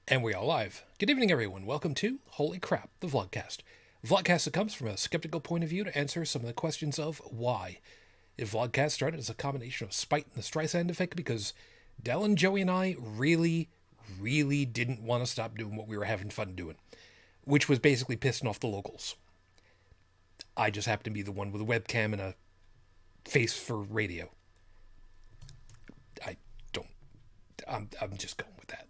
And we are live. Good evening, everyone. Welcome to Holy Crap, the Vlogcast. A Vlogcast that comes from a skeptical point of view to answer some of the questions of why. If Vlogcast started as a combination of spite and the Streisand effect because Dallin, Joey, and I really didn't want to stop doing what we were having fun doing, which was basically pissing off the locals. I just happened to be the one with a webcam and a face for radio. I don't. I'm just going with that.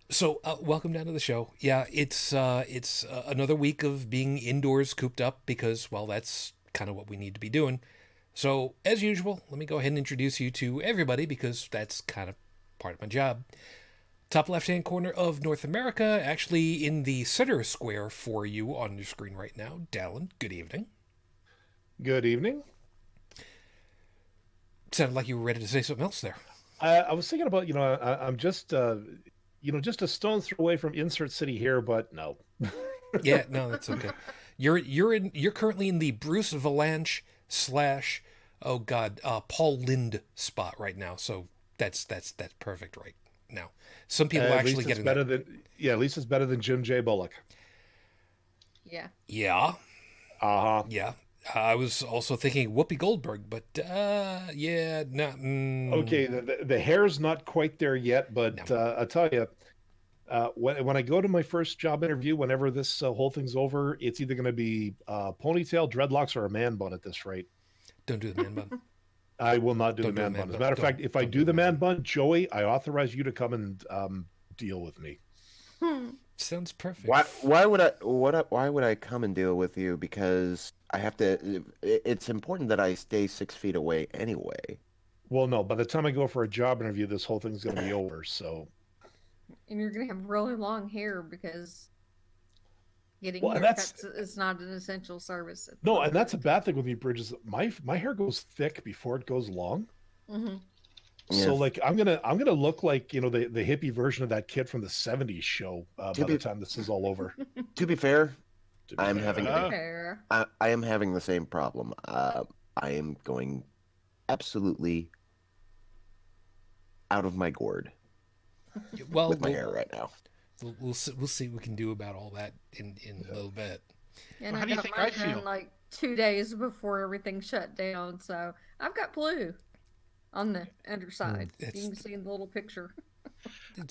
So, welcome down to the show. Yeah, it's another week of being indoors, cooped up, because, well, that's kind of what we need to be doing. So, as usual, let me go ahead and introduce you to everybody, because that's kind of part of my job. Top left-hand corner of North America, actually in the center square for you on your screen right now, Dallin. Good evening. Good evening. Sounded like you were ready to say something else there. I was thinking about, I'm just, just a stone's throw away from Insert City here, but no. Yeah, no, that's okay. You're currently in the Bruce Valanche slash Paul Lind spot right now. So that's perfect right now. Some people actually get better than at least it's better than Jim J. Bullock. Yeah. Yeah. Uh-huh. Yeah. I was also thinking Whoopi Goldberg, but yeah, no. Okay, the hair's not quite there yet, but No. I'll tell you, when I go to my first job interview, whenever this whole thing's over, it's either going to be ponytail, dreadlocks, or a man bun at this rate. Don't do the man bun. I will not do Don't the do man the bun. man As a bun. matter of fact, if I Don't do the man bun, Joey, I authorize you to come and deal with me. Sounds perfect. Why would I come and deal with you? Because I have to. It's important that I stay 6 feet away anyway. Well, no. By the time I go for a job interview, this whole thing's going to be over. So. And you're going to have really long hair because getting Well, and haircuts is not an essential service. No, and that's a bad thing with me, Bridges. My hair goes thick before it goes long. Mm-hmm. So like I'm gonna look like the hippie version of that kid from the '70s show by the time this is all over. To be fair, I am having the same problem. I am going absolutely out of my gourd with my hair right now. We'll see what we can do about all that in a little bit. And how do you think I feel? Like 2 days before everything shut down, so I've got blue on the underside. You can see in the little picture.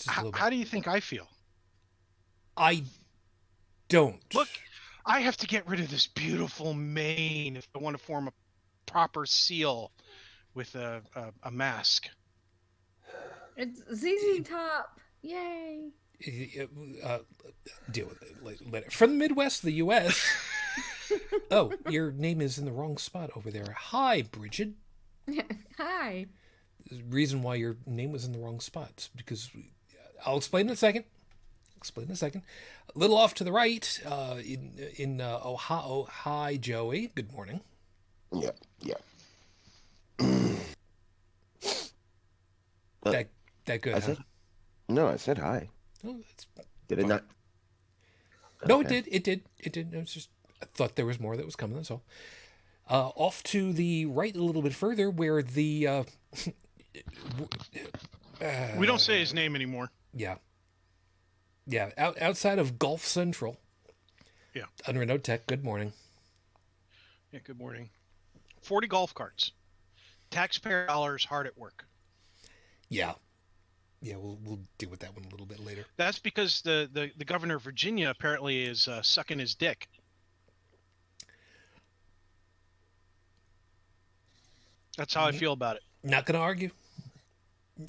How do you think I feel? I don't. Look, I have to get rid of this beautiful mane if I want to form a proper seal with a mask. It's ZZ Top. Yay. Deal with it later. From the Midwest, the U.S. Oh, your name is in the wrong spot over there. Hi, Briget. Hi. The reason why your name was in the wrong spot because I'll explain in a second. A little off to the right, in Ohio. Hi, Joey. Good morning. Yeah. That good. I said hi. Oh, that's did it not? No, Okay. It did. It was just I thought there was more that was coming. That's all. Off to the right a little bit further, where the we don't say his name anymore. Yeah. Outside of Gulf Central. Yeah. Under Renault Tech. Good morning. Yeah. Good morning. 40 golf carts. Taxpayer dollars hard at work. Yeah. We'll deal with that one a little bit later. That's because the governor of Virginia apparently is sucking his dick. That's how I feel about it. Not going to argue.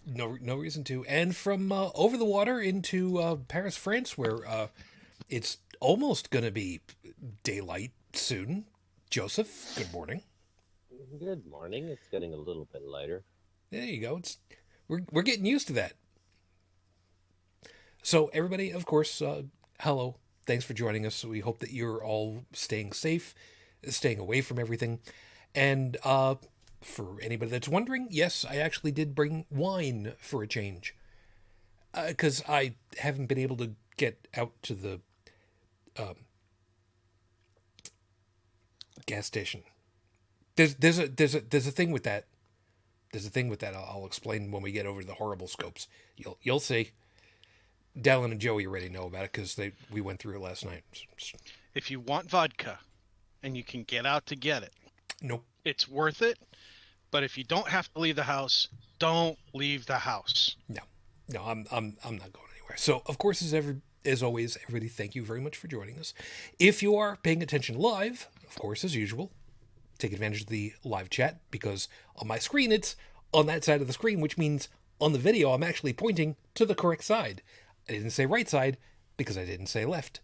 No reason to. And from over the water into Paris, France, where it's almost going to be daylight soon. Joseph, good morning. Good morning. It's getting a little bit lighter. There you go. We're getting used to that. So everybody, of course, hello. Thanks for joining us. We hope that you're all staying safe, staying away from everything. And for anybody that's wondering, yes, I actually did bring wine for a change. Because I haven't been able to get out to the gas station. There's a thing with that. There's a thing with that. I'll explain when we get over to the horrible scopes. You'll see. Dallin and Joey already know about it because we went through it last night. If you want vodka and you can get out to get it, Nope. it's worth it. But if you don't have to leave the house, don't leave the house. No, I'm not going anywhere. So, of course, as always, everybody, thank you very much for joining us. If you are paying attention live, of course, as usual, take advantage of the live chat, because on my screen, it's on that side of the screen, which means on the video, I'm actually pointing to the correct side. I didn't say right side because I didn't say left.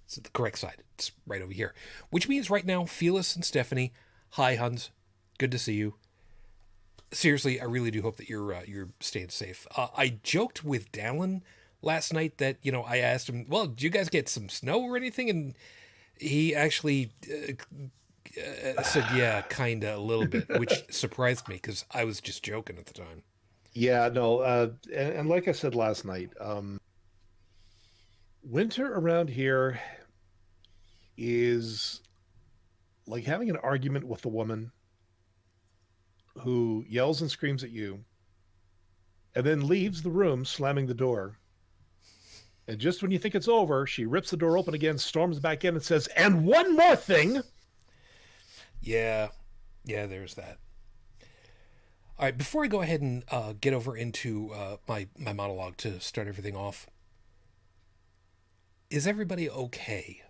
It's the correct side. It's right over here, which means right now, Felis and Stephanie, hi, Hans. Good to see you. Seriously, I really do hope that you're staying safe. I joked with Dallin last night that, I asked him, well, did you guys get some snow or anything? And he actually said, yeah, kind of a little bit, which surprised me because I was just joking at the time. Yeah, no, and like I said last night, winter around here is like having an argument with a woman who yells and screams at you and then leaves the room slamming the door. And just when you think it's over, she rips the door open again, storms back in and says, and one more thing. Yeah, there's that. All right, before I go ahead and get over into my monologue to start everything off, is everybody okay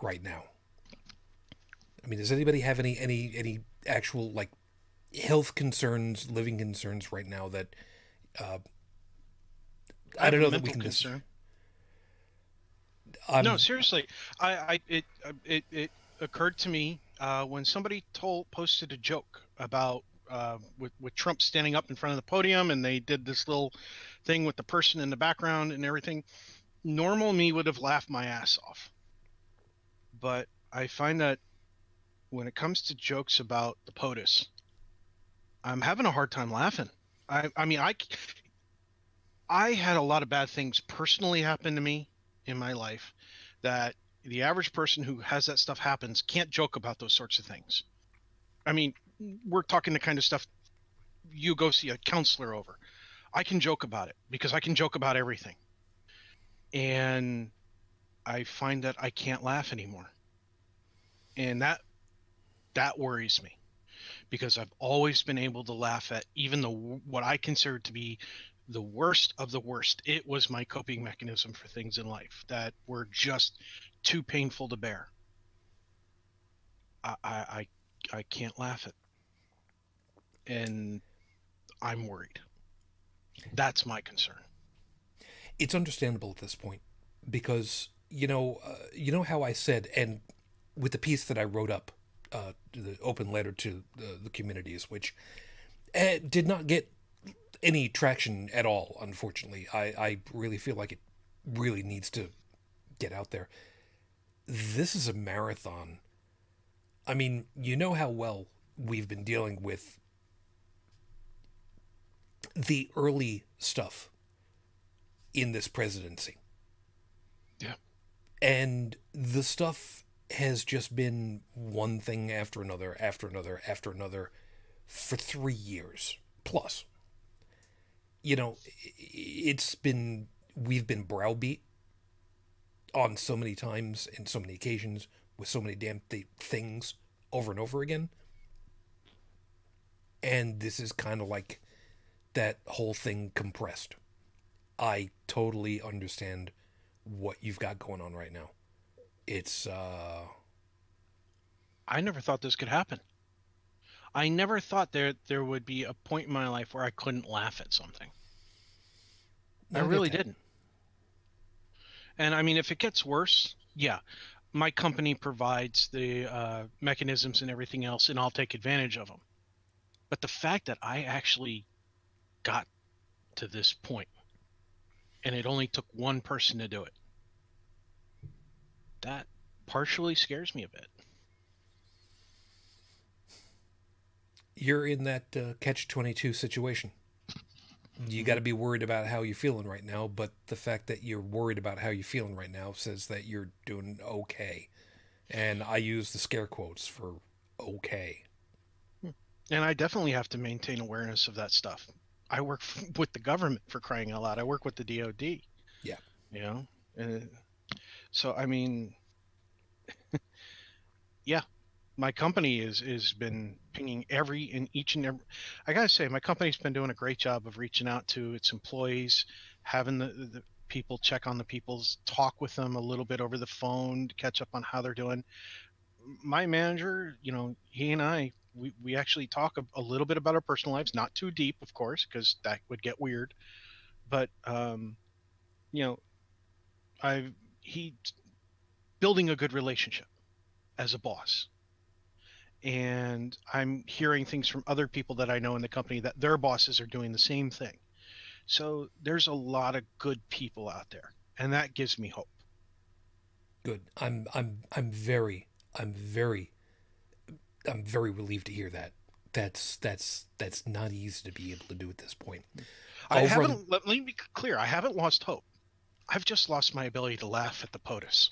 right now? I mean, does anybody have any actual, like, health concerns, living concerns right now that I don't know that we can concern. No, seriously, it occurred to me when somebody posted a joke about with Trump standing up in front of the podium, and they did this little thing with the person in the background and everything. Normal me would have laughed my ass off, but I find that when it comes to jokes about the POTUS, I'm having a hard time laughing. I mean, I had a lot of bad things personally happen to me in my life that the average person who has that stuff happens can't joke about those sorts of things. I mean, we're talking the kind of stuff you go see a counselor over. I can joke about it because I can joke about everything. And I find that I can't laugh anymore. And that worries me, because I've always been able to laugh at even what I consider to be the worst of the worst. It was my coping mechanism for things in life that were just too painful to bear. I can't laugh at, and I'm worried. That's my concern. It's understandable at this point because you know how I said, and with the piece that I wrote up, the open letter to the communities, which did not get any traction at all, unfortunately. I really feel like it really needs to get out there. This is a marathon. I mean, you know how well we've been dealing with the early stuff in this presidency. Yeah. And the stuff has just been one thing after another, after another, after another for 3 years plus. You know, we've been browbeat on so many times and so many occasions with so many damn things over and over again. And this is kind of like that whole thing compressed. I totally understand what you've got going on right now. It's I never thought this could happen. I never thought there would be a point in my life where I couldn't laugh at something. I really didn't. And I mean, if it gets worse, yeah, my company provides the mechanisms and everything else, and I'll take advantage of them. But the fact that I actually got to this point, and it only took one person to do it, that partially scares me a bit. You're in that catch-22 situation. You got to be worried about how you're feeling right now, but the fact that you're worried about how you're feeling right now says that you're doing okay. And I use the scare quotes for okay. And I definitely have to maintain awareness of that stuff. I work with the government, for crying out loud. I work with the DOD. Yeah. You know, so I mean, yeah, my company is been pinging each and every. I gotta say, my company's been doing a great job of reaching out to its employees, having the people check on the people's, talk with them a little bit over the phone to catch up on how they're doing. My manager, he and I, we actually talk a little bit about our personal lives, not too deep, of course, because that would get weird. But you know, I he building a good relationship as a boss. And I'm hearing things from other people that I know in the company that their bosses are doing the same thing. So there's a lot of good people out there, and that gives me hope. Good. I'm very relieved to hear that. That's not easy to be able to do at this point. I haven't. Let me be clear. I haven't lost hope. I've just lost my ability to laugh at the POTUS.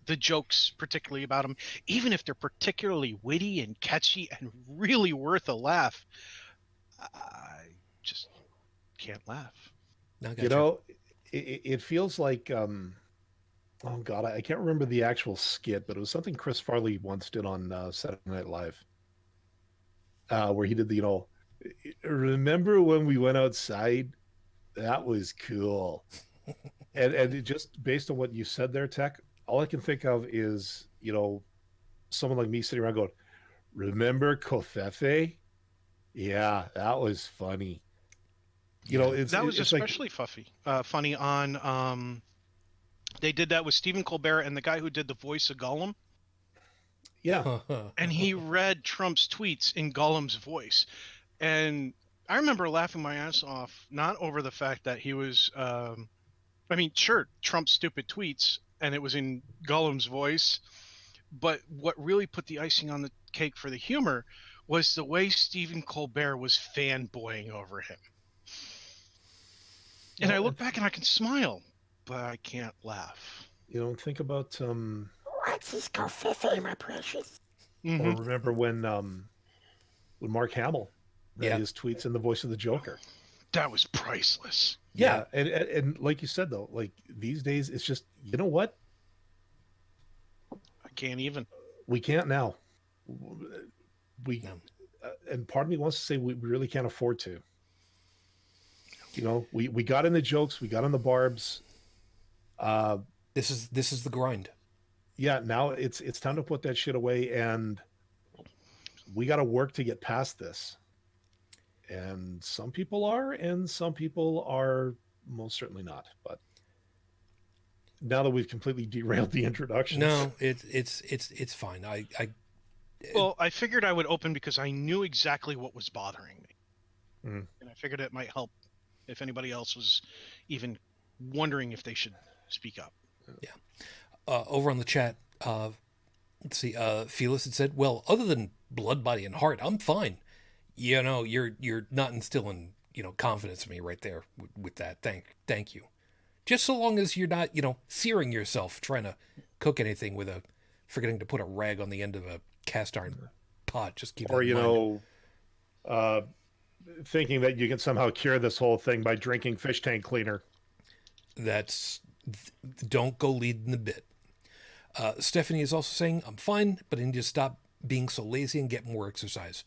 The jokes, particularly about them, even if they're particularly witty and catchy and really worth a laugh, I just can't laugh. You know, it feels like, oh God, I can't remember the actual skit, but it was something Chris Farley once did on Saturday Night Live, where he did remember when we went outside? That was cool. And it just based on what you said there, Tech, all I can think of is, someone like me sitting around going, remember Kofefe? Yeah, that was funny. That was it's especially funny on they did that with Stephen Colbert and the guy who did the voice of Gollum. Yeah. And he read Trump's tweets in Gollum's voice. And I remember laughing my ass off, not over the fact that he was sure, Trump's stupid tweets and it was in Gollum's voice, but what really put the icing on the cake for the humor was the way Stephen Colbert was fanboying over him. And I look back and I can smile, but I can't laugh. Think about what's his Kofefe, my precious? Or remember when Mark Hamill read his tweets in the voice of the Joker. That was priceless. Yeah. And like you said, though, like these days, it's just, you know what? I can't even. We can't now. And part of me wants to say we really can't afford to. We got in the jokes, we got in the barbs. This is the grind. Yeah, now it's time to put that shit away, and we got to work to get past this. And some people are, and some people are most certainly not. But now that we've completely derailed the introduction, no, it's fine. I figured I would open because I knew exactly what was bothering me, and I figured it might help if anybody else was even wondering if they should speak up. Yeah. Over on the chat, let's see. Felix had said, "Well, other than blood, body, and heart, I'm fine." You're not instilling confidence in me right there with that. Thank you. Just so long as you're not searing yourself trying to cook anything with forgetting to put a rag on the end of a cast iron pot. Just keep. Or thinking that you can somehow cure this whole thing by drinking fish tank cleaner. Don't go leading the bit. Stephanie is also saying, I'm fine, but I need to stop being so lazy and get more exercise.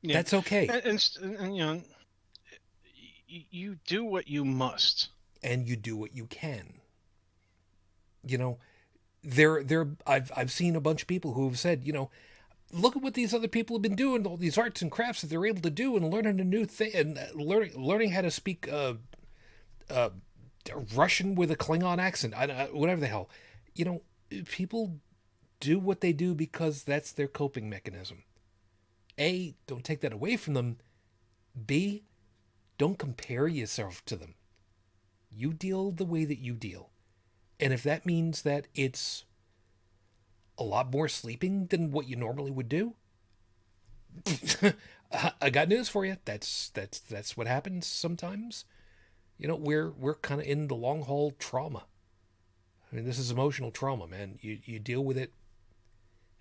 That's okay. And you do what you must. And you do what you can. I've seen a bunch of people who have said, look at what these other people have been doing, all these arts and crafts that they're able to do, and learning a new thing, and learning how to speak Russian with a Klingon accent, whatever the hell. People do what they do because that's their coping mechanism. A, don't take that away from them. B, don't compare yourself to them. You deal the way that you deal. And if that means that it's a lot more sleeping than what you normally would do, I got news for you. That's what happens sometimes. We're kind of in the long haul trauma. I mean, this is emotional trauma, man. You deal with it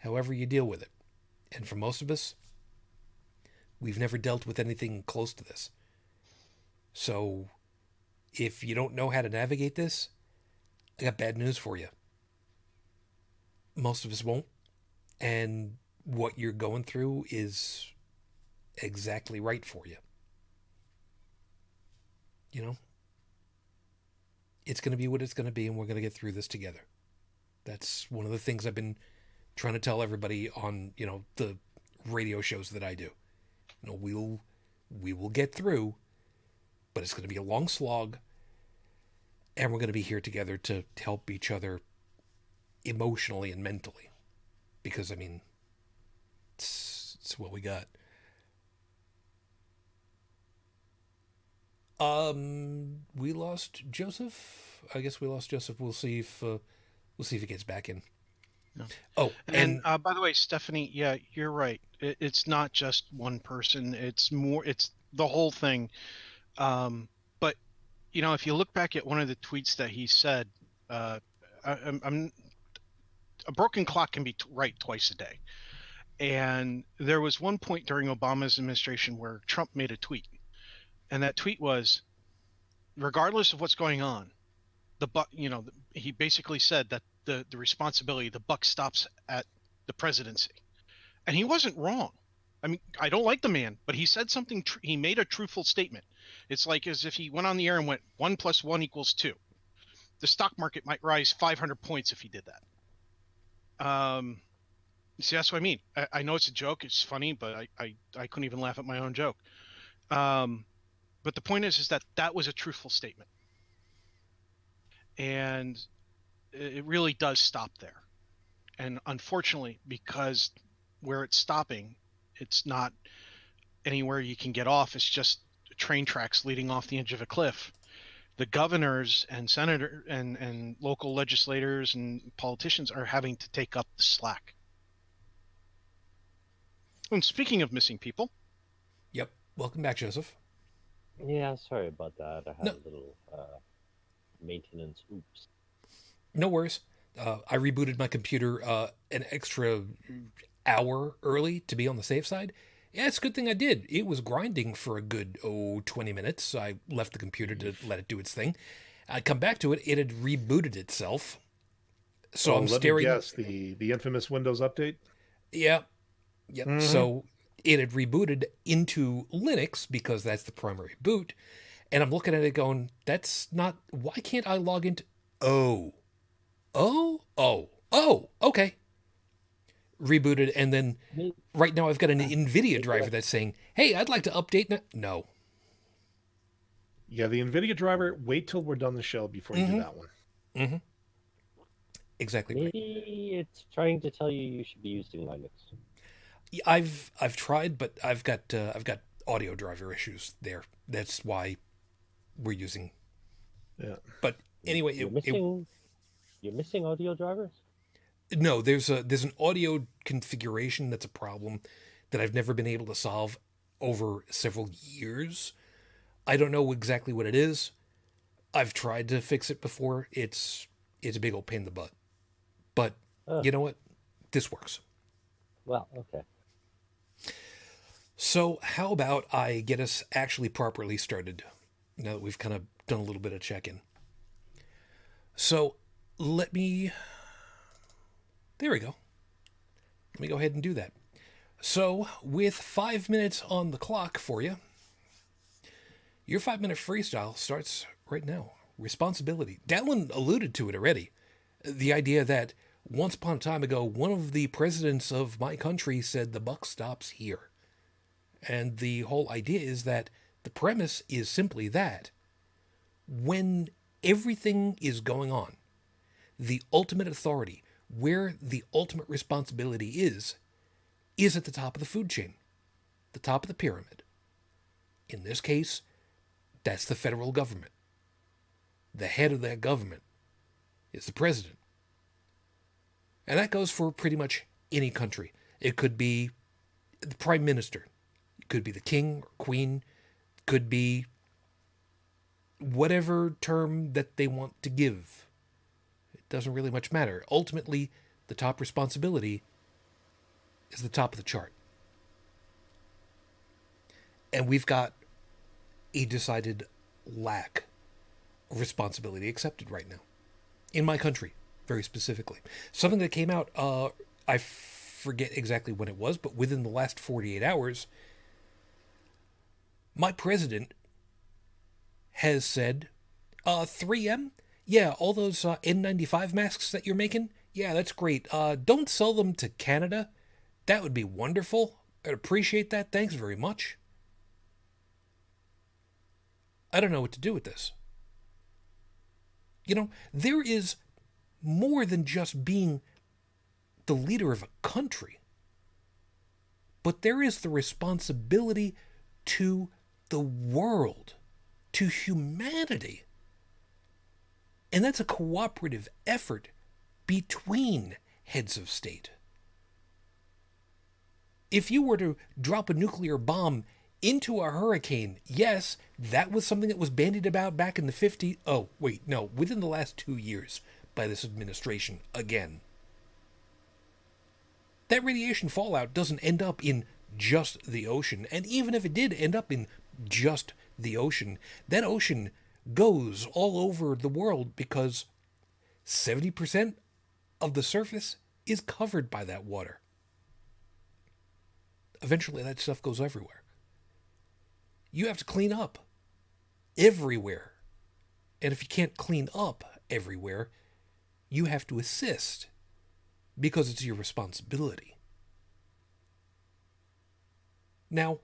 however you deal with it. And for most of us, we've never dealt with anything close to this. So if you don't know how to navigate this, I got bad news for you. Most of us won't. And what you're going through is exactly right for you. You know? It's going to be what it's going to be, and we're going to get through this together. That's one of the things I've been trying to tell everybody on, the radio shows that I do. We will get through, but it's going to be a long slog, and we're going to be here together to help each other emotionally and mentally. Because, it's what we got. We lost Joseph. I guess we lost Joseph. We'll see if he gets back in. No. Oh, and by the way, Stephanie, yeah, you're right. It's not just one person. It's more. It's the whole thing. But if you look back at one of the tweets that he said, a broken clock can be right twice a day. And there was one point during Obama's administration where Trump made a tweet. And that tweet was, regardless of what's going on, he basically said that the responsibility, the buck stops at the presidency. And he wasn't wrong. I don't like the man, but he said something, he made a truthful statement. It's like as if he went on the air and went 1 + 1 = 2. The stock market might rise 500 points if he did that. See, that's what I mean. I know it's a joke, it's funny, but I couldn't even laugh at my own joke. But the point is that was a truthful statement. And it really does stop there. And unfortunately, because where it's stopping, it's not anywhere you can get off. It's just train tracks leading off the edge of a cliff. The governors and senators and local legislators and politicians are having to take up the slack. And speaking of missing people. Yep. Welcome back, Joseph. Yeah, sorry about that. I had a little maintenance oops. No worries. I rebooted my computer an extra hour early to be on the safe side. Yeah, it's a good thing I did. It was grinding for a good, 20 minutes. I left the computer to let it do its thing. I come back to it. It had rebooted itself. So I'm staring. Let me guess, the infamous Windows update? Yeah. Yep. Mm-hmm. So it had rebooted into Linux because that's the primary boot. And I'm looking at it going, that's not, why can't I log into, okay. Rebooted, and then right now I've got an NVIDIA driver that's saying, hey, I'd like to update now. No. Yeah, the NVIDIA driver, wait till we're done the show before you do that one. Mm-hmm. Exactly. Maybe it's trying to tell you should be using Linux. I've tried, but I've got audio driver issues there. That's why we're using. Yeah. But anyway, you're missing audio drivers? No, there's an audio configuration that's a problem that I've never been able to solve over several years. I don't know exactly what it is. I've tried to fix it before. It's a big old pain in the butt. But you know what? This works. Well, okay. So how about I get us actually properly started now that we've kind of done a little bit of check-in. So there we go. Let me go ahead and do that. So with 5 minutes on the clock for you, your 5-minute freestyle starts right now. Responsibility. Dallin alluded to it already. The idea that once upon a time ago, one of the presidents of my country said the buck stops here. And the whole idea is that the premise is simply that when everything is going on, the ultimate authority, where the ultimate responsibility is at the top of the food chain, the top of the pyramid. In this case, that's the federal government. The head of that government is the president. And that goes for pretty much any country. It could be the prime minister. It could be the king or queen. It could be whatever term that they want to give. It doesn't really much matter. Ultimately, the top responsibility is the top of the chart. And we've got a decided lack of responsibility accepted right now. In my country, very specifically. Something that came out, I forget exactly when it was, but within the last 48 hours, my president has said, 3M, yeah, all those N95 masks that you're making, yeah, that's great. Don't sell them to Canada. That would be wonderful. I'd appreciate that. Thanks very much. I don't know what to do with this. You know, there is more than just being the leader of a country, but there is the responsibility to the world, to humanity. And that's a cooperative effort between heads of state. If you were to drop a nuclear bomb into a hurricane, yes, that was something that was bandied about back in the 50s. Oh, wait, no, within the last 2 years by this administration again. That radiation fallout doesn't end up in just the ocean. And even if it did end up in just the ocean, that ocean goes all over the world because 70% of the surface is covered by that water. Eventually, that stuff goes everywhere. You have to clean up everywhere. And if you can't clean up everywhere, you have to assist because it's your responsibility. Now,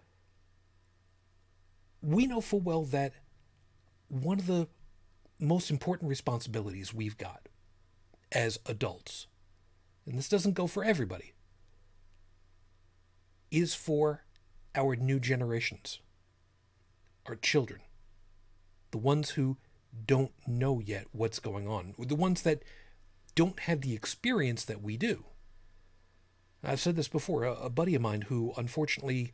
we know full well that one of the most important responsibilities we've got as adults, and this doesn't go for everybody, is for our new generations, our children, the ones who don't know yet what's going on, the ones that don't have the experience that we do. I've said this before, a buddy of mine who unfortunately,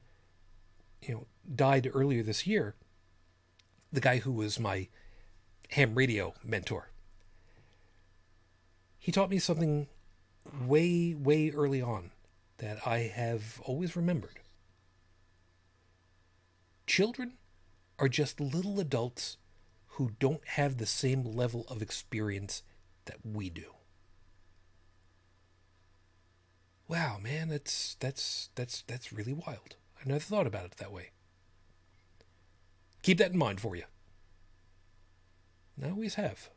died earlier this year, the guy who was my ham radio mentor, he taught me something way, way early on that I have always remembered. Children are just little adults who don't have the same level of experience that we do. Wow, man, that's really wild. I never thought about it that way. Keep that in mind for you. And I always have.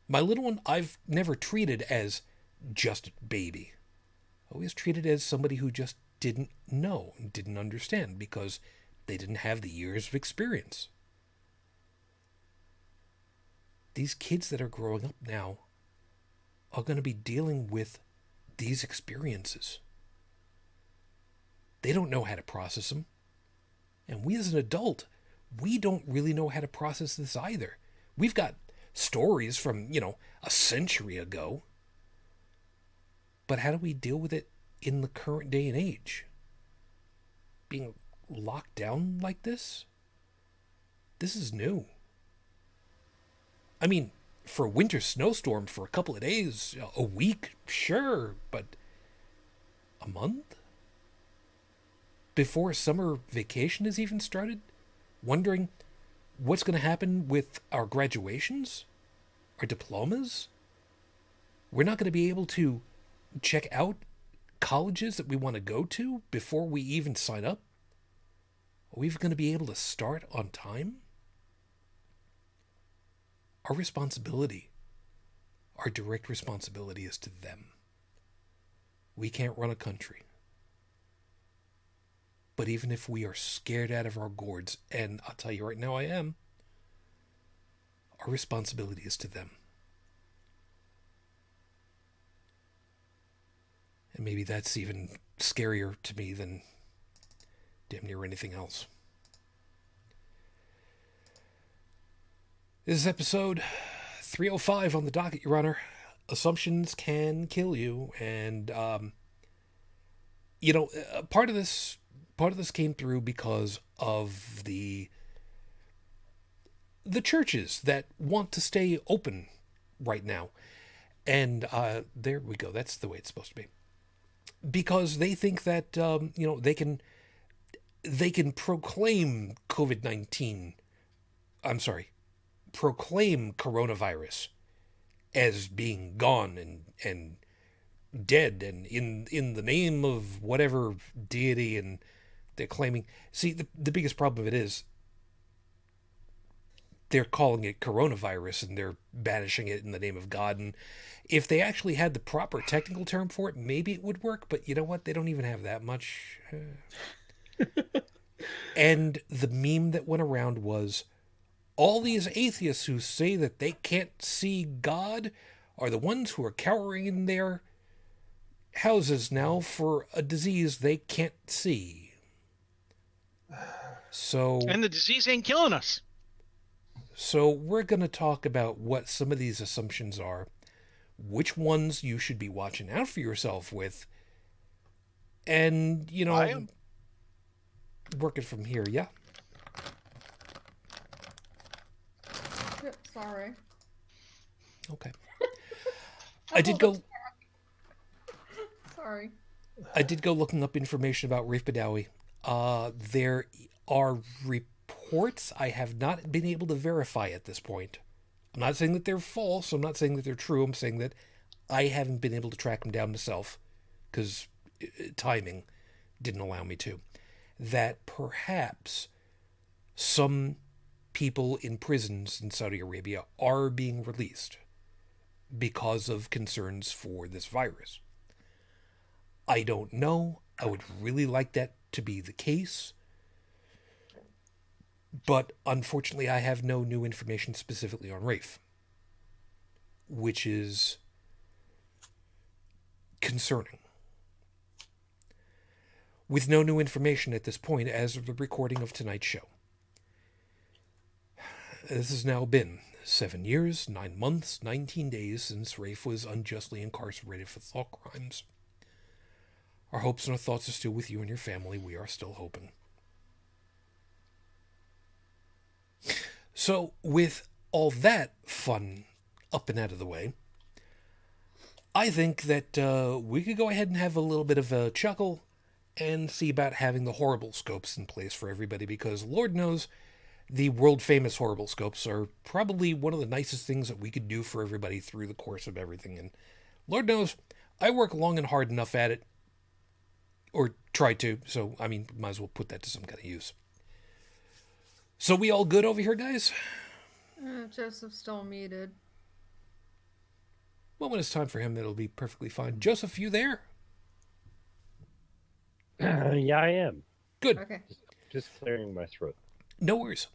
My little one, I've never treated as just a baby. Always treated as somebody who just didn't know and didn't understand because they didn't have the years of experience. These kids that are growing up now are going to be dealing with these experiences. They don't know how to process them. And we as an adult, we don't really know how to process this either. We've got stories from, a century ago. But how do we deal with it in the current day and age? Being locked down like this? This is new. I mean, for a winter snowstorm for a couple of days, a week, sure, but a month? Before summer vacation has even started? Wondering what's going to happen with our graduations? Our diplomas? We're not going to be able to check out colleges that we want to go to before we even sign up? Are we even going to be able to start on time? Our responsibility, our direct responsibility is to them. We can't run a country. But even if we are scared out of our gourds, and I'll tell you right now I am, our responsibility is to them. And maybe that's even scarier to me than damn near anything else. This is episode 305 on the docket, Your Honor. Assumptions can kill you. And, part of this came through because of the churches that want to stay open right now. And there we go. That's the way it's supposed to be. Because they think that, they can proclaim COVID-19 proclaim coronavirus as being gone and dead and in the name of whatever deity, and they're claiming. See, the biggest problem of it is they're calling it coronavirus and they're banishing it in the name of God. And if they actually had the proper technical term for it, maybe it would work. But you know what? They don't even have that much. And the meme that went around was all these atheists who say that they can't see God are the ones who are cowering in their houses now for a disease they can't see. And the disease ain't killing us. So we're going to talk about what some of these assumptions are, which ones you should be watching out for yourself with, and, I am working from here, yeah? Sorry. Okay. I did go... Sorry. I did go looking up information about Rafe Badawi. There are reports I have not been able to verify at this point. I'm not saying that they're false. I'm not saying that they're true. I'm saying that I haven't been able to track them down myself because timing didn't allow me to. That perhaps some people in prisons in Saudi Arabia are being released because of concerns for this virus. I don't know. I would really like that to be the case. But unfortunately, I have no new information specifically on Rafe, which is concerning. With no new information at this point as of the recording of tonight's show. This has now been 7 years, 9 months, 19 days since Rafe was unjustly incarcerated for thought crimes. Our hopes and our thoughts are still with you and your family. We are still hoping. So, with all that fun up and out of the way, I think that we could go ahead and have a little bit of a chuckle and see about having the horrible scopes in place for everybody, because Lord knows the world-famous horrible scopes are probably one of the nicest things that we could do for everybody through the course of everything. And Lord knows, I work long and hard enough at it, or try to, so, I mean, might as well put that to some kind of use. So we all good over here, guys? Joseph's still muted. Well, when it's time for him, it'll be perfectly fine. Joseph, you there? Yeah, I am. Good. Okay. Just clearing my throat. No worries.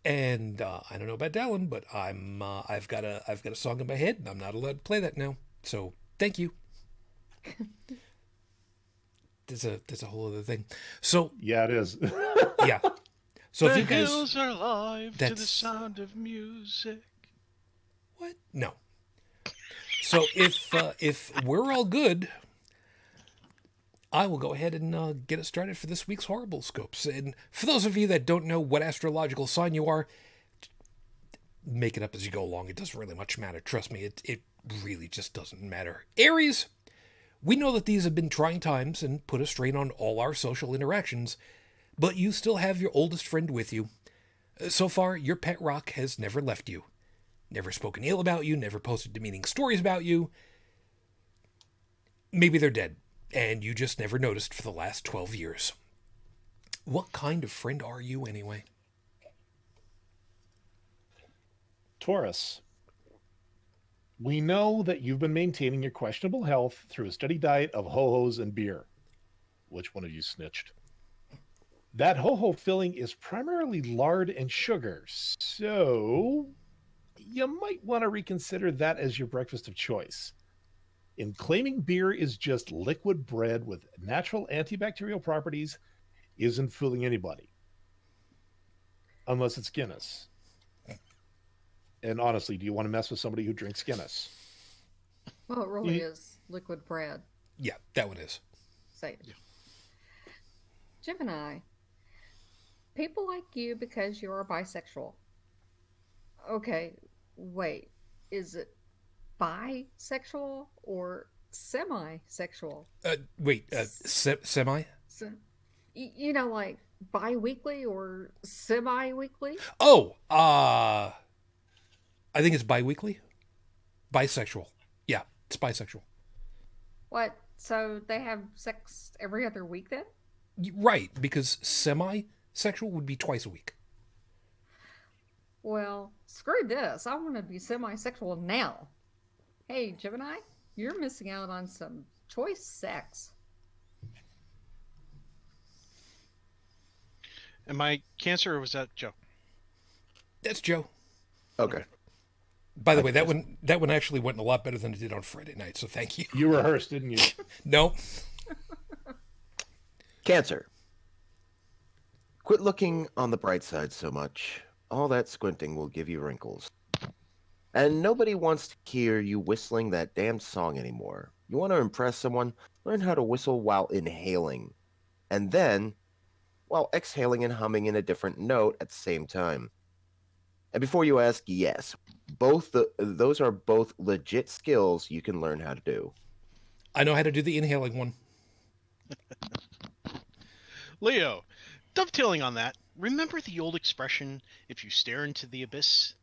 And I don't know about Dallin, but I've got a song in my head, and I'm not allowed to play that now. So thank you. There's a whole other thing. So yeah, it is. Yeah. So the if you guys, hills are alive to the sound of music. What? No. So if we're all good, I will go ahead and get it started for this week's Horrible Scopes. And for those of you that don't know what astrological sign you are, make it up as you go along. It doesn't really much matter. Trust me, it really just doesn't matter. Aries, we know that these have been trying times and put a strain on all our social interactions, but you still have your oldest friend with you. So far, your pet rock has never left you. Never spoken ill about you, never posted demeaning stories about you. Maybe they're dead, and you just never noticed for the last 12 years. What kind of friend are you anyway? Taurus. We know that you've been maintaining your questionable health through a steady diet of ho-hos and beer. Which one of you snitched? That ho-ho filling is primarily lard and sugar, so you might want to reconsider that as your breakfast of choice. In claiming beer is just liquid bread with natural antibacterial properties isn't fooling anybody. Unless it's Guinness. And honestly, do you want to mess with somebody who drinks Guinness? Well, it really is liquid bread. Yeah, that one is. Say it. Yeah. Gemini. People like you because you're bisexual. Okay, wait. Is it bisexual or semi-sexual? Wait, semi? So, you know, like bi-weekly or semi-weekly? Oh, I think it's bi-weekly. Bisexual. Yeah, it's bisexual. What? So they have sex every other week then? Right, because semi-sexual would be twice a week. Well, screw this. I want to be semi-sexual now. Hey, Gemini, you're missing out on some choice sex. Am I Cancer or was that Joe? That's Joe. Okay. By the way, that one actually went a lot better than it did on Friday night, so thank you. You rehearsed, didn't you? No. Cancer. Quit looking on the bright side so much. All that squinting will give you wrinkles. And nobody wants to hear you whistling that damn song anymore. You want to impress someone? Learn how to whistle while inhaling. And then, while exhaling and humming in a different note at the same time. And before you ask, yes, those are both legit skills you can learn how to do. I know how to do the inhaling one. Leo, dovetailing on that, remember the old expression, if you stare into the abyss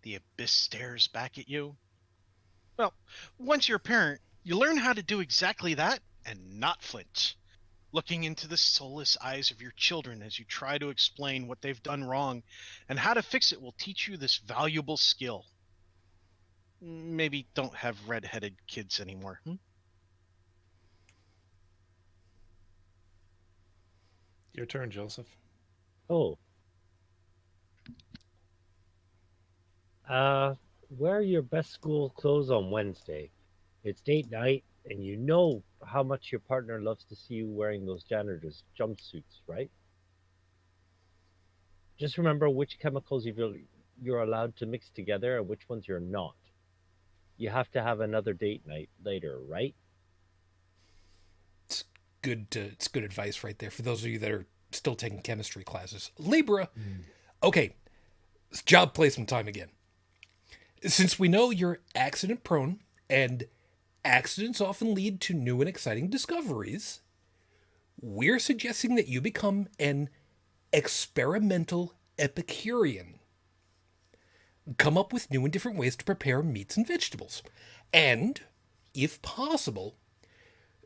stares back at you? Well, once you're a parent, you learn how to do exactly that and not flinch. Looking into the soulless eyes of your children as you try to explain what they've done wrong and how to fix it will teach you this valuable skill. Maybe don't have red-headed kids anymore. Your turn, Joseph. Oh. Wear your best school clothes on Wednesday. It's date night, and you know how much your partner loves to see you wearing those janitor's jumpsuits, right? Just remember which chemicals you're allowed to mix together and which ones you're not. You have to have another date night later, right? It's good advice right there for those of you that are still taking chemistry classes. Libra. Okay, it's job placement time again. Since we know you're accident prone and accidents often lead to new and exciting discoveries, we're suggesting that you become an experimental Epicurean. Come up with new and different ways to prepare meats and vegetables. And, if possible,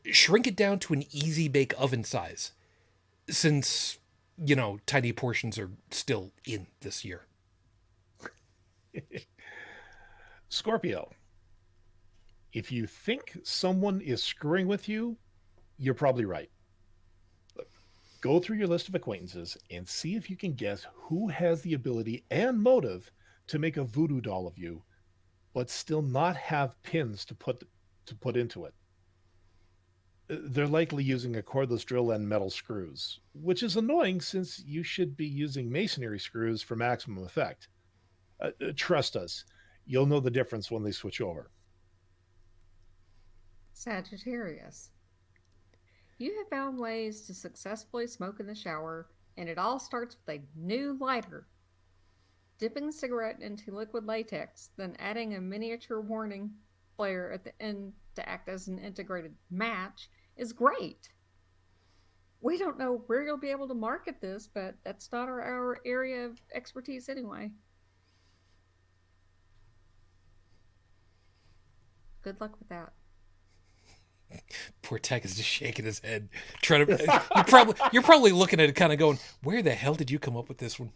shrink it down to an easy bake oven size. Since, tiny portions are still in this year. Scorpio. If you think someone is screwing with you, you're probably right. Look, go through your list of acquaintances and see if you can guess who has the ability and motive to make a voodoo doll of you, but still not have pins to put into it. They're likely using a cordless drill and metal screws, which is annoying since you should be using masonry screws for maximum effect. Trust us, you'll know the difference when they switch over. Sagittarius. You have found ways to successfully smoke in the shower, and it all starts with a new lighter. Dipping the cigarette into liquid latex, then adding a miniature warning flare at the end to act as an integrated match is great. We don't know where you'll be able to market this, but that's not our area of expertise anyway. Good luck with that. Poor Tech is just shaking his head, trying to. You're probably looking at it, kind of going, "Where the hell did you come up with this one?"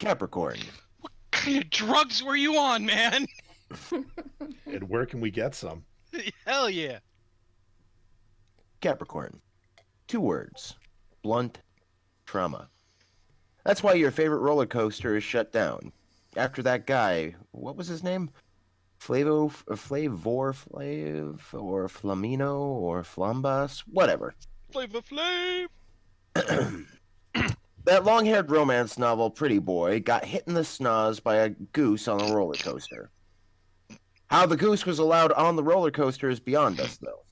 Capricorn. What kind of drugs were you on, man? And where can we get some? Hell yeah. Capricorn. 2 words. Blunt trauma. That's why your favorite roller coaster is shut down. After that guy, what was his name? Flavor Flav or Flamino or Flambas, whatever. Flavor Flav. That long-haired romance novel Pretty Boy got hit in the snaz by a goose on a roller coaster. How the goose was allowed on the roller coaster is beyond us, though.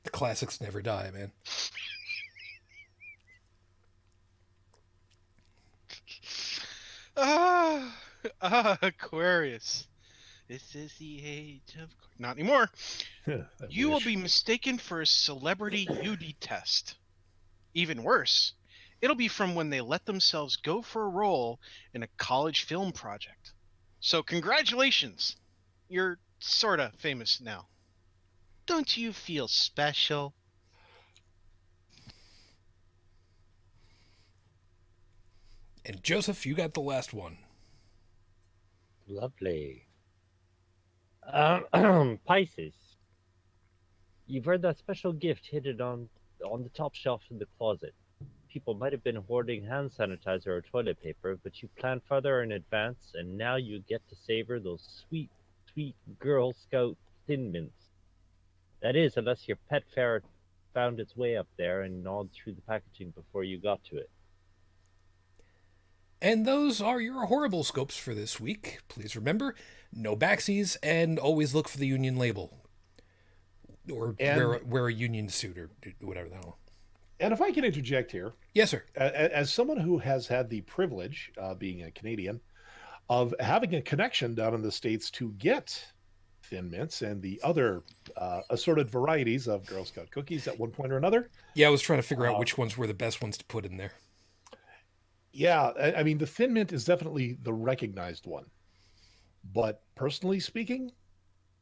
The classics never die, man. Aquarius. This is the age of... Not anymore. You will be mistaken for a celebrity you detest. Even worse, it'll be from when they let themselves go for a role in a college film project. So, congratulations! You're sorta famous now. Don't you feel special? And Joseph, you got the last one. Lovely. Pisces. You've heard that special gift hidden on the top shelf in the closet. People might have been hoarding hand sanitizer or toilet paper, but you planned further in advance, and now you get to savor those sweet, sweet Girl Scout Thin Mints. That is, unless your pet ferret found its way up there and gnawed through the packaging before you got to it. And those are your horrible scopes for this week. Please remember, no backsies, and always look for the union label. Or wear a union suit or whatever the hell. And if I can interject here. Yes, sir. As someone who has had the privilege, being a Canadian, of having a connection down in the States to get Thin Mints and the other assorted varieties of Girl Scout cookies at one point or another. Yeah, I was trying to figure out which ones were the best ones to put in there. Yeah, I mean, the Thin Mint is definitely the recognized one. But personally speaking,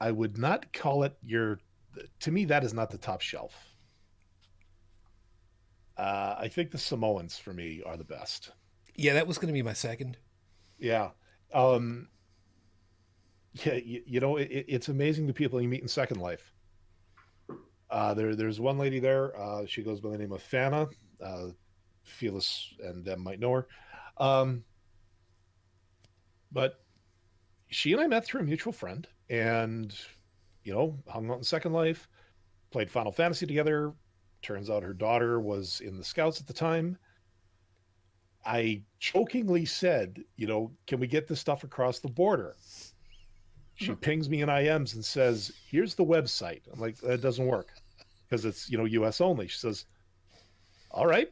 I would not call it to me, that is not the top shelf. I think the Samoans for me are the best. Yeah, that was going to be my second. Yeah. Yeah, it's amazing the people you meet in Second Life. There's one lady there. She goes by the name of Fana. Phyllis and them might know her. But she and I met through a mutual friend and, hung out in Second Life, played Final Fantasy together. Turns out her daughter was in the Scouts at the time. I jokingly said, can we get this stuff across the border? She pings me in IMs and says, here's the website. I'm like, that doesn't work because it's, US only. She says, all right.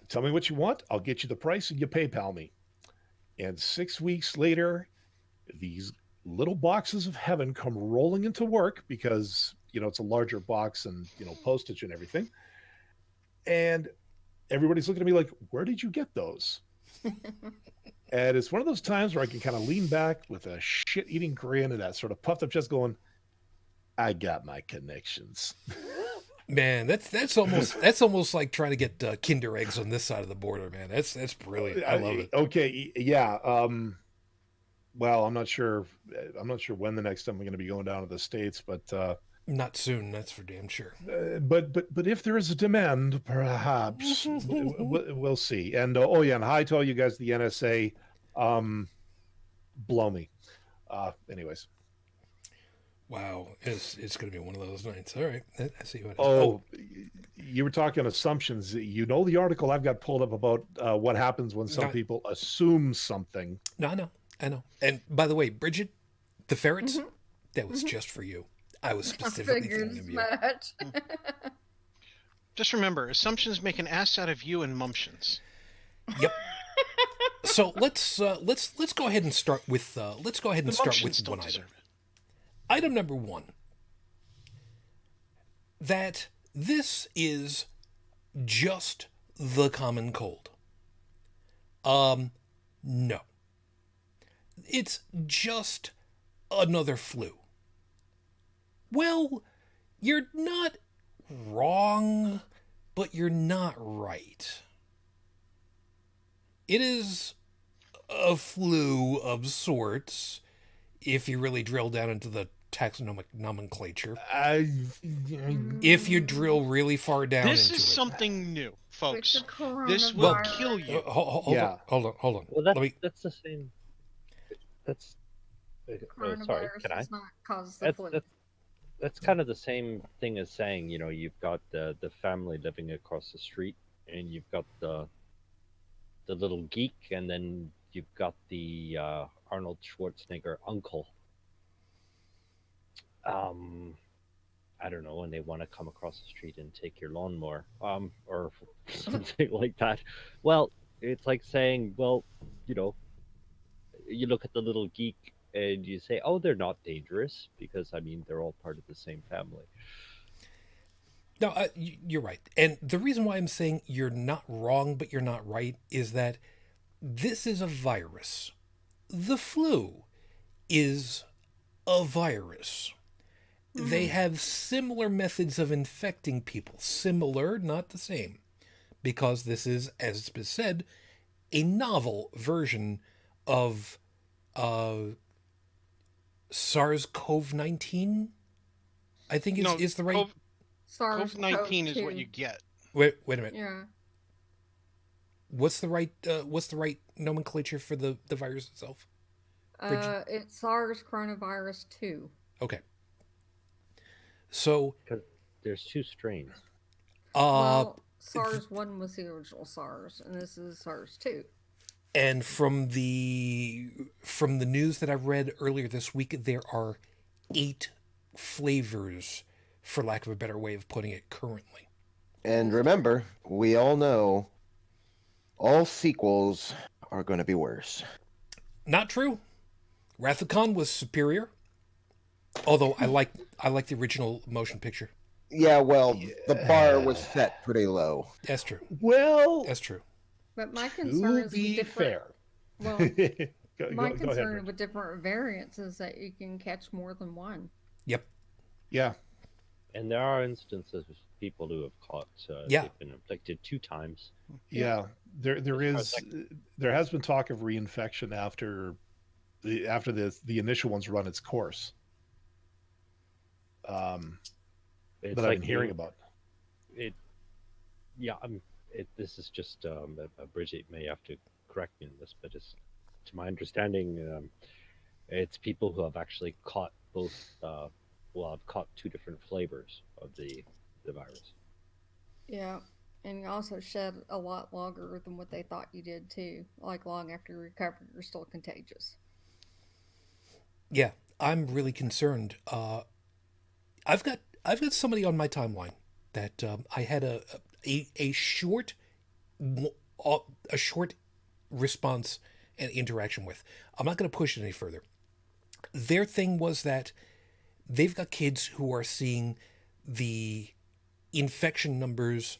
Tell me what you want. I'll get you the price and you PayPal me. And 6 weeks later, these little boxes of heaven come rolling into work because, it's a larger box and, postage and everything. And everybody's looking at me like, where did you get those? And it's one of those times where I can kind of lean back with a shit-eating grin and that sort of puffed up chest going, I got my connections. Man, that's almost like trying to get Kinder eggs on this side of the border, man. That's brilliant. I love it. Okay, yeah. Well, I'm not sure when the next time we're going to be going down to the States, but not soon. That's for damn sure. But if there is a demand, perhaps we'll see. And and hi to all you guys, the NSA. Blow me. Anyways. Wow, it's going to be one of those nights. All right, I see what. You were talking assumptions. The article I've got pulled up about what happens when some people assume something. No, I know. And by the way, Briget, the ferrets, that was just for you. I was specifically thinking of you. Just remember, assumptions make an ass out of you and mumptions. Yep. So let's go ahead and start with one item. Item number one. That this is just the common cold. No. It's just another flu. Well, you're not wrong, but you're not right. It is a flu of sorts, if you really drill down into the taxonomic nomenclature. If you drill really far down this into it. This is something new, folks. This will kill you. Hold on. Well, that's the same. That's sorry. Can I? Does not cause the flu. That's kind of the same thing as saying, you've got the family living across the street, and you've got the little geek, and then you've got the Arnold Schwarzenegger uncle. I don't know, and they want to come across the street and take your lawnmower, or something like that. Well, it's like saying, you look at the little geek and you say, oh, they're not dangerous because, they're all part of the same family. No, you're right. And the reason why I'm saying you're not wrong, but you're not right, is that this is a virus. The flu is a virus. They have similar methods of infecting people. Similar, not the same. Because this is, as it's been said, a novel version of SARS-CoV-19. I think No, is the right. COVID-19 is what SARS-CoV-2. you get. Wait a minute. Yeah. What's the right nomenclature for the virus itself? Bridget? It's SARS coronavirus 2. Okay. So, Because there's 2 strains. Well, SARS 1 was the original SARS, and this is SARS 2. and from the news that I read earlier this week, there are 8 flavors, for lack of a better way of putting it, currently. And remember, we all know all sequels are going to be worse. Not true. Wrath of Khan was superior. Although I like the original motion picture. Yeah, well, the bar was set pretty low. That's true. Well, That's true. But my concern to is be with different. fair, Well, my go concern ahead. with different variants is that you can catch more than one. Yep. Yeah, And there are instances of people who have caught, Yeah. they've been inflicted 2 times. yeah. There As far there has been talk of reinfection after the initial one's run its course. It's That I've been hearing about. Yeah, this is just Briget may have to correct me on this, but it's, to my understanding, it's people who have actually caught both. Have caught 2 different flavors of the virus. Yeah. And you also shed a lot longer than what they thought you did too. Like long after you recover, you're still contagious. Yeah, I'm really concerned. I've got somebody on my timeline that I had a short response and interaction with. I'm not going to push it any further. Their thing was that they've got kids who are seeing the infection numbers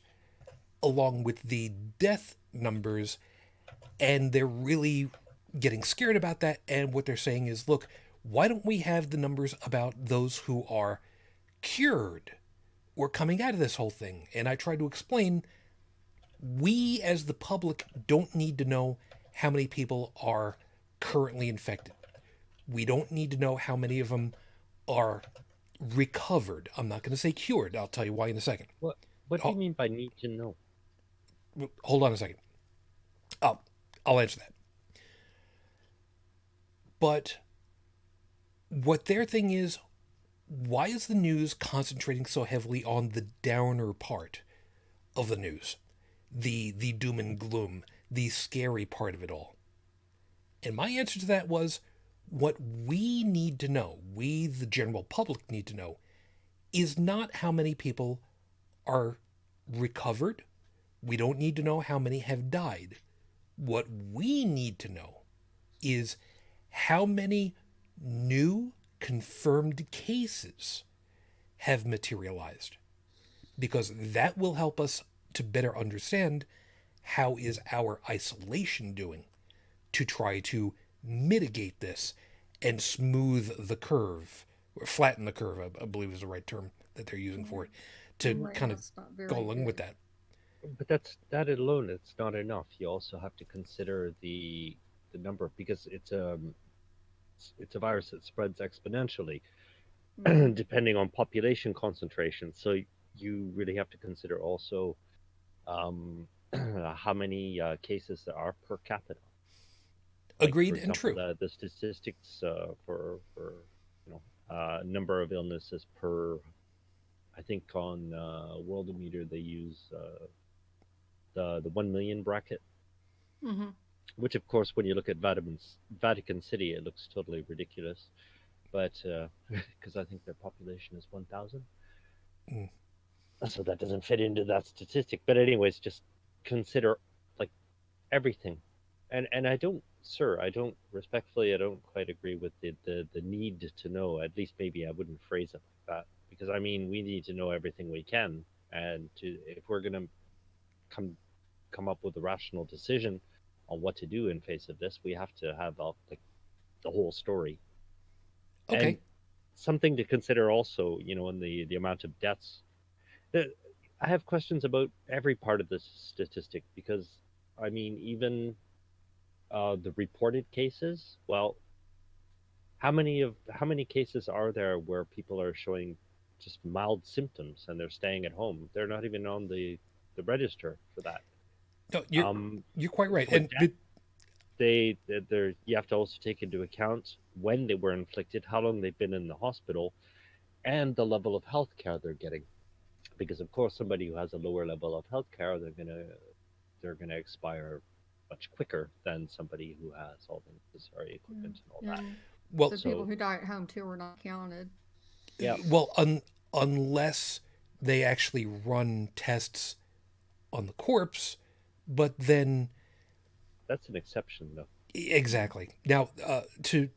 along with the death numbers, and they're really getting scared about that. And what they're saying is, look, why don't we have the numbers about those who are cured or coming out of this whole thing? And I tried to explain, we as the public don't need to know how many people are currently infected. We don't need to know how many of them are recovered. I'm not going to say cured. I'll tell you why in a second. What do you mean by need to know? Hold on a second. I'll answer that. But what their thing is, why is the news concentrating so heavily on the downer part of the news? The doom and gloom, the scary part of it all. And my answer to that was, what we need to know, we the general public need to know, is not how many people are recovered. We don't need to know how many have died. What we need to know is how many new confirmed cases have materialized. Because that will help us to better understand how is our isolation doing to try to mitigate this and smooth the curve, or flatten the curve, I believe is the right term that they're using for it, to Right kind now of it's not very go along good. with that. But that alone, it's not enough. You also have to consider the number, because it's a virus that spreads exponentially depending on population concentration. So you really have to consider also how many cases there are per capita. Like, Agreed for and example, true. the statistics for number of illnesses per, I think on Worldometer they use the 1 million bracket, Mm-hmm. which of course when you look at Vatican City it looks totally ridiculous, but because I think their population is 1,000, Mm. so that doesn't fit into that statistic. But anyways, just consider like everything. And I don't respectfully, I don't quite agree with the need to know. At least maybe I wouldn't phrase it like that, because I mean we need to know everything we can, And if we're going to come up with a rational decision on what to do in face of this, we have to have the whole story. Okay. And something to consider also, in the amount of deaths. I have questions about every part of this statistic because, I mean, even the reported cases. Well, how many cases are there where people are showing just mild symptoms and they're staying at home? They're not even on the register for that. No, Um, you're quite right. for And death, you have to also take into account when they were inflicted, how long they've been in the hospital, and the level of health care they're getting. Because of course, somebody who has a lower level of health care, they're gonna expire much quicker than somebody who has all the necessary equipment and all that. And well, the So- people who die at home too are not counted. Yeah. well, unless they actually run tests on the corpse, but then That's an exception, though. exactly. Now, to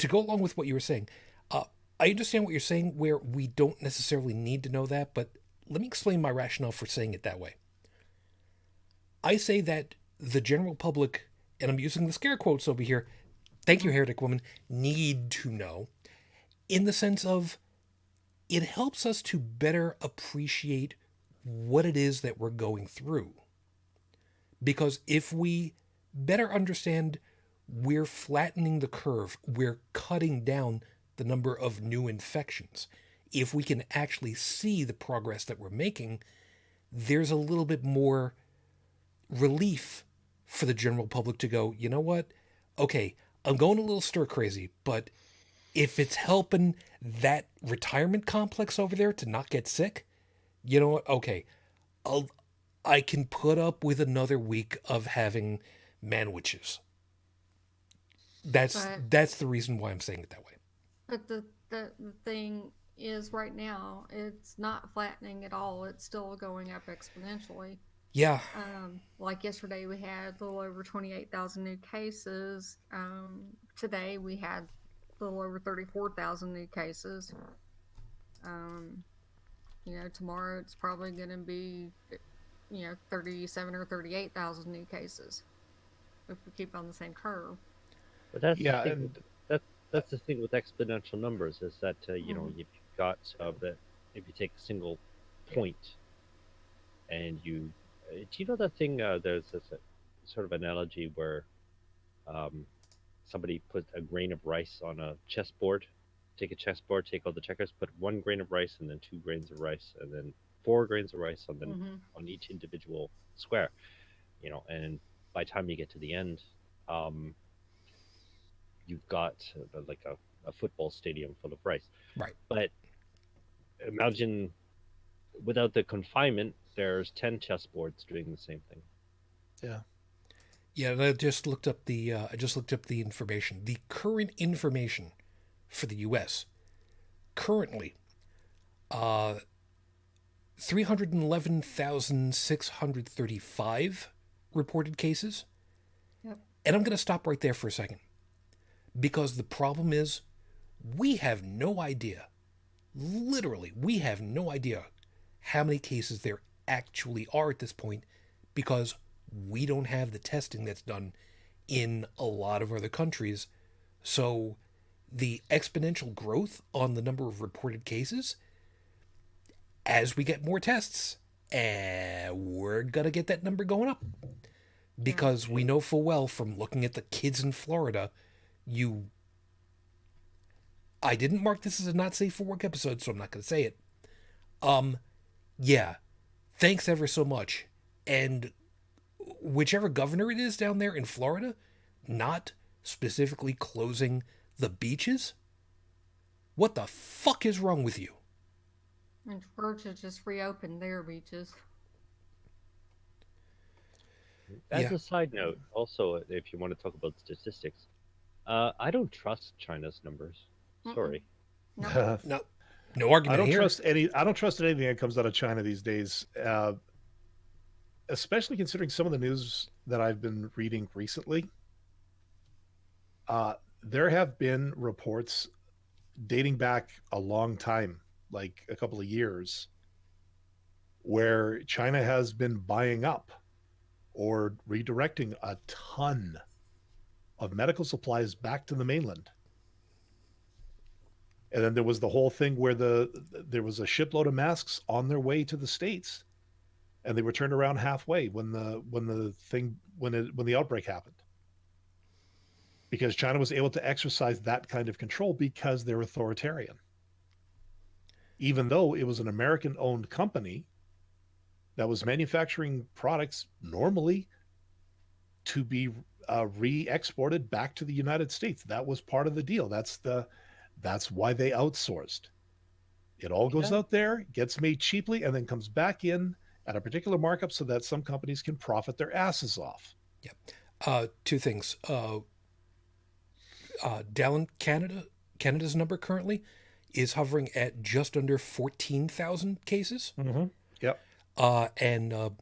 go along with what you were saying, I understand what you're saying, where we don't necessarily need to know that, but let me explain my rationale for saying it that way. I say that the general public, and I'm using the scare quotes over here, thank you, heretic woman, need to know, in the sense of it helps us to better appreciate what it is that we're going through. Because if we better understand we're flattening the curve, we're cutting down the number of new infections, if we can actually see the progress that we're making, there's a little bit more relief for the general public to go, you know what? Okay, I'm going a little stir crazy, but if it's helping that retirement complex over there to not get sick, you know what? Okay, I can put up with another week of having manwitches. That's the reason why I'm saying it that way. But the thing is, right now, it's not flattening at all. It's still going up exponentially. Yeah, Like yesterday, we had a little over 28,000 new cases. Today, we had a little over 34,000 new cases. Tomorrow it's probably going to be, 37 or 38,000 new cases if we keep on the same curve. But that's Yeah, the thing. and That's the thing with exponential numbers is that Mhm. if you've got if you take a single point and do you know that thing? There's this sort of analogy where um, somebody put a grain of rice on a chessboard. Take a chessboard, take all the checkers, put 1 grain of rice, and then 2 grains of rice, and then 4 grains of rice on each individual square. And by the time you get to the end, um, you've got like a football stadium full of rice. right. But imagine without the confinement, there's 10 chessboards doing the same thing. yeah, Yeah, and I just looked up the information. The current information for the U.S. currently, 311,635 reported cases. Yep. And I'm going to stop right there for a second. Because the problem is, we have no idea, literally, we have no idea how many cases there actually are at this point because we don't have the testing that's done in a lot of other countries. So the exponential growth on the number of reported cases, as we get more tests, we're going to get that number going up. Because we know full well from looking at the kids in Florida, I didn't mark this as a not safe for work episode, so I'm not going to say it. Yeah, thanks ever so much. And whichever governor it is down there in Florida, not specifically closing the beaches, what the fuck is wrong with you? And Georgia just reopened their beaches. As Yeah. a side note, also, if you want to talk about statistics, I don't trust China's numbers. Sorry. No. No argument I don't here. trust anything that comes out of China these days. Especially considering some of the news that I've been reading recently. There have been reports dating back a long time, like a couple of years, where China has been buying up or redirecting a ton of medical supplies back to the mainland. And then there was the whole thing where there was a shipload of masks on their way to the States, and they were turned around halfway when the outbreak happened, because China was able to exercise that kind of control because they're authoritarian. Even though it was an American-owned company that was manufacturing products normally to be re-exported back to the United States, that was part of the deal. That's why they outsourced. It all goes out there, gets made cheaply, and then comes back in at a particular markup so that some companies can profit their asses off. Yeah. Two things. Down Canada's number currently is hovering at just under 14,000 cases. Mm-hmm. Yep. And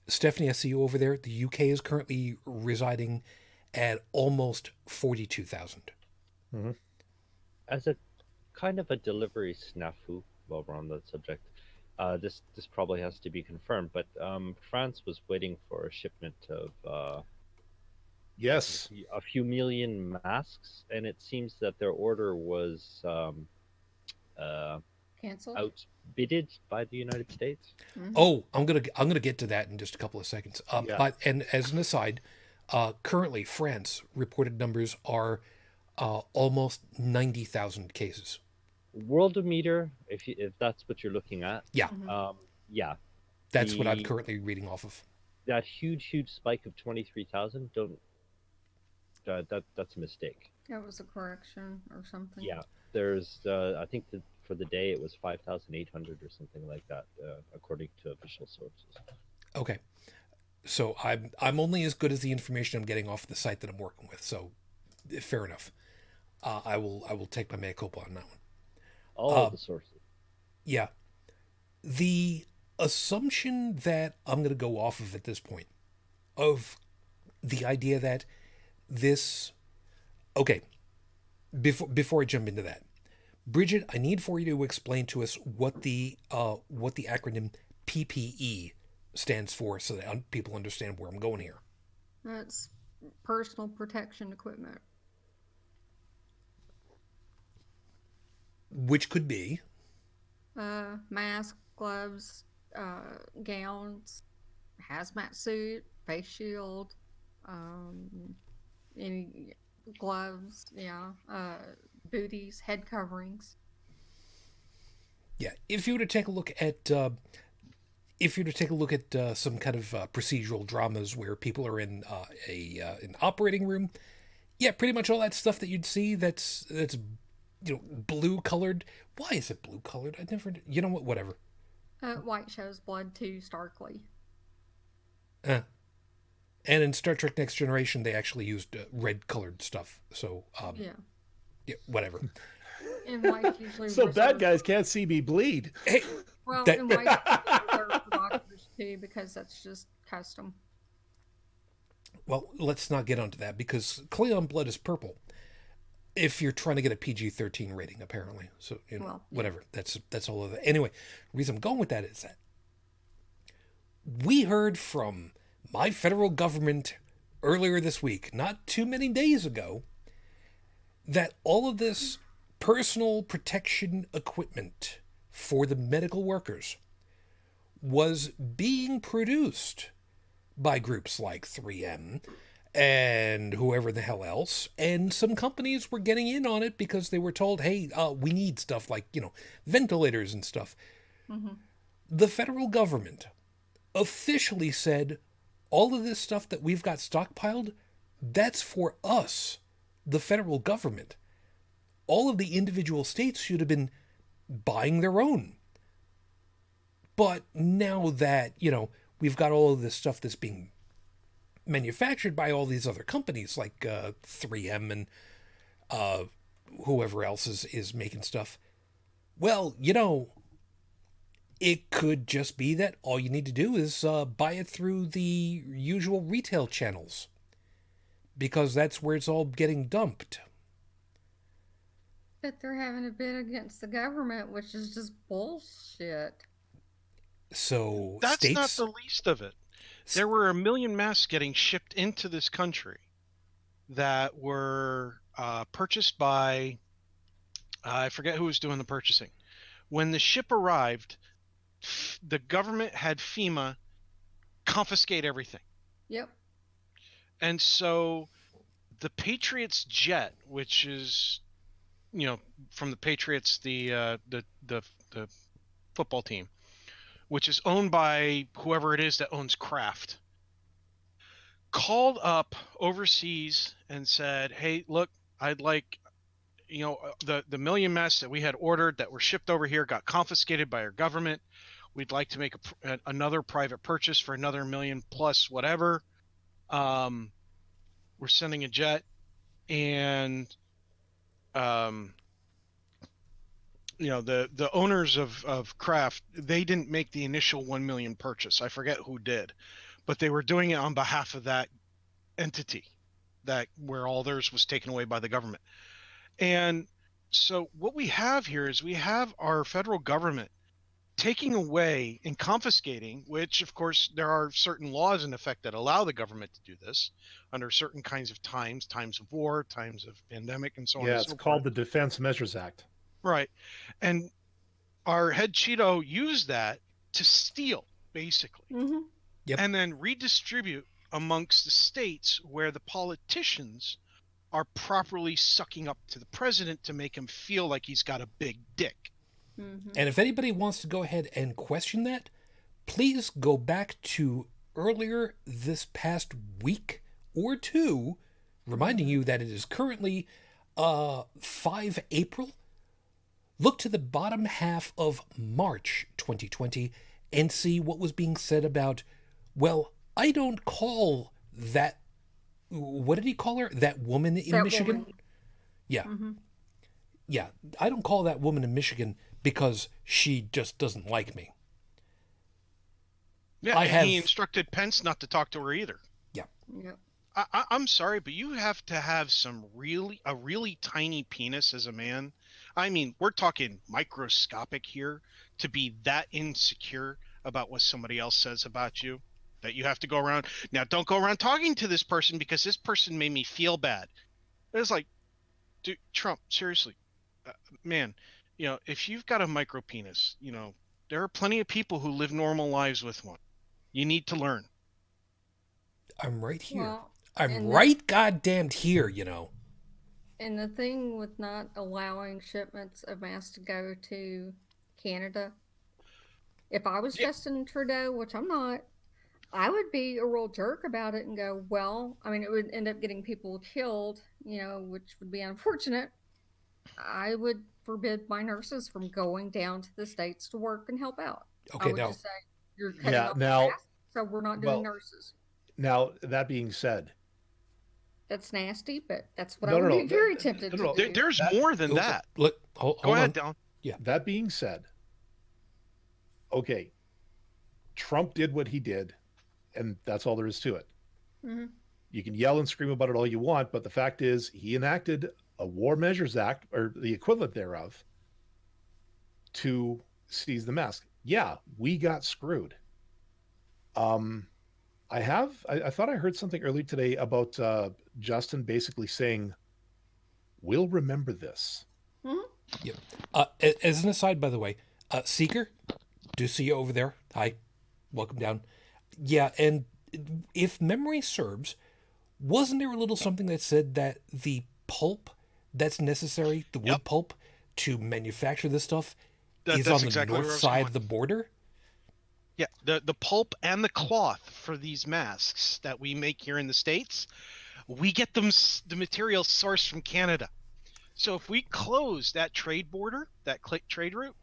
Stephanie, I see you over there. The UK is currently residing at almost 42,000. Mm-hmm. As a kind of a delivery snafu, while we're on the subject, this probably has to be confirmed, but France was waiting for a shipment of Yes. a few million masks, and it seems that their order was Cancelled. outbidded by the United States. Mhm. Oh, I'm gonna get to that in just a couple of seconds. Yeah. But and as an aside, currently France reported numbers are almost 90,000 cases. Worldometer, if that's what you're looking at, Yeah, Mhm. yeah, that's what I'm the- currently reading off of. that huge spike of 23,000. Don't that's a mistake. That was a correction or something. Yeah, there's I think that for the day it was 5,800 or something like that, according to official sources. Okay, so I'm only as good as the information I'm getting off the site that I'm working with. So fair enough. I will take my mea culpa on that one. All the sources. Yeah, the assumption that I'm going to go off of at this point, of the idea that this, okay, before I jump into that, Briget, I need for you to explain to us what the acronym PPE stands for, so that people understand where I'm going here. That's personal protection equipment. Which could be, Mask, gloves, gowns, hazmat suit, face shield, any gloves, booties, head coverings. yeah. If you were to take a look at some kind of procedural dramas where people are in an operating room, yeah, pretty much all that stuff that you'd see that's blue colored. Why is it blue colored? I never. You know what? Whatever. White shows blood too starkly. And in Star Trek Next Generation, they actually used red colored stuff. So yeah, whatever. And white usually. So bad reserved- guys can't see me bleed. Hey, Well, that- and white reserved for doctors too, because that's just custom. well, let's not get onto that because Klingon blood is purple. If you're trying to get a PG-13 rating, apparently. So Well, yeah. whatever. That's all of that. Anyway, the reason I'm going with that is that we heard from my federal government earlier this week, not too many days ago, that all of this personal protection equipment for the medical workers was being produced by groups like 3M and whoever the hell else, and some companies were getting in on it because they were told, hey, we need stuff like, ventilators and stuff. Mm-hmm. The federal government officially said, all of this stuff that we've got stockpiled, that's for us, the federal government. All of the individual states should have been buying their own. But now that, we've got all of this stuff that's being manufactured by all these other companies like 3M and whoever else is making stuff. Well, it could just be that all you need to do is buy it through the usual retail channels, because that's where it's all getting dumped. But they're having a bid against the government, which is just bullshit. So That's not states, the least of it. There were 1 million masks getting shipped into this country that were purchased by, I forget who was doing the purchasing. When the ship arrived, the government had FEMA confiscate everything. Yep. And so the Patriots jet, which is, from the Patriots, the football team, which is owned by whoever it is that owns Kraft, called up overseas and said, "Hey, look, I'd like, the 1 million masks that we had ordered that were shipped over here got confiscated by our government. We'd like to make another private purchase for another 1 million plus whatever. We're sending a jet." And the owners of Kraft, they didn't make the initial 1 million purchase. I forget who did, but they were doing it on behalf of that entity, that where all theirs was taken away by the government. And so what we have here is we have our federal government taking away and confiscating, which of course there are certain laws in effect that allow the government to do this under certain kinds of times of war, times of pandemic, and so on. Yeah, and it's so called forth. the Defense Measures Act. Right. And our head Cheeto used that to steal, basically, Mm-hmm. Yep. and then redistribute amongst the states where the politicians are properly sucking up to the president to make him feel like he's got a big dick. Mm-hmm. and if anybody wants to go ahead and question that, please go back to earlier this past week or two, reminding you that it is currently 5 April. Look to the bottom half of March 2020 and see what was being said about, well, I don't call that, what did he call her? That woman in That Michigan? woman. Yeah. Mm-hmm. Yeah. I don't call that woman in Michigan because she just doesn't like me. Yeah, I and have- he instructed Pence not to talk to her either. Yep. I'm sorry, but you have to have a really tiny penis as a man. I mean, we're talking microscopic here to be that insecure about what somebody else says about you that you have to go around. Now, don't go around talking to this person because this person made me feel bad. It's like, dude, Trump, seriously, man, if you've got a micro penis, there are plenty of people who live normal lives with one. You need to learn. I'm right here. Well, I'm and right goddamned here, And the thing with not allowing shipments of masks to go to Canada, if I was Yeah. Justin Trudeau, which I'm not, I would be a real jerk about it and go, well, I mean, it would end up getting people killed, which would be unfortunate. I would forbid my nurses from going down to the States to work and help out. Okay, I would now, just say, you're cutting Yeah, off now- the masks, so we're not doing well- nurses. Now, that being said, That's nasty, but that's what No, I would no, be no, very no, tempted no, no. to do. There's That- more than that. Look, hold Go ahead, on. Dylan. that being said, okay, Trump did what he did, and that's all there is to it. Mhm. You can yell and scream about it all you want, but the fact is, he enacted a War Measures Act, or the equivalent thereof, to seize the mask. Yeah, we got screwed. I thought I heard something earlier today about Justin basically saying, "We'll remember this." As an aside, by the way, Seeker, do see you over there. Hi, welcome down. Yeah, and if memory serves, wasn't there a little something that said that the pulp that's necessary, the wood Yep. pulp to manufacture this stuff, is That's on the exactly where north I was side going. of the border? Yeah, the pulp and the cloth for these masks that we make here in the States, we get them the material sourced from Canada. So if we close that trade border, that trade route,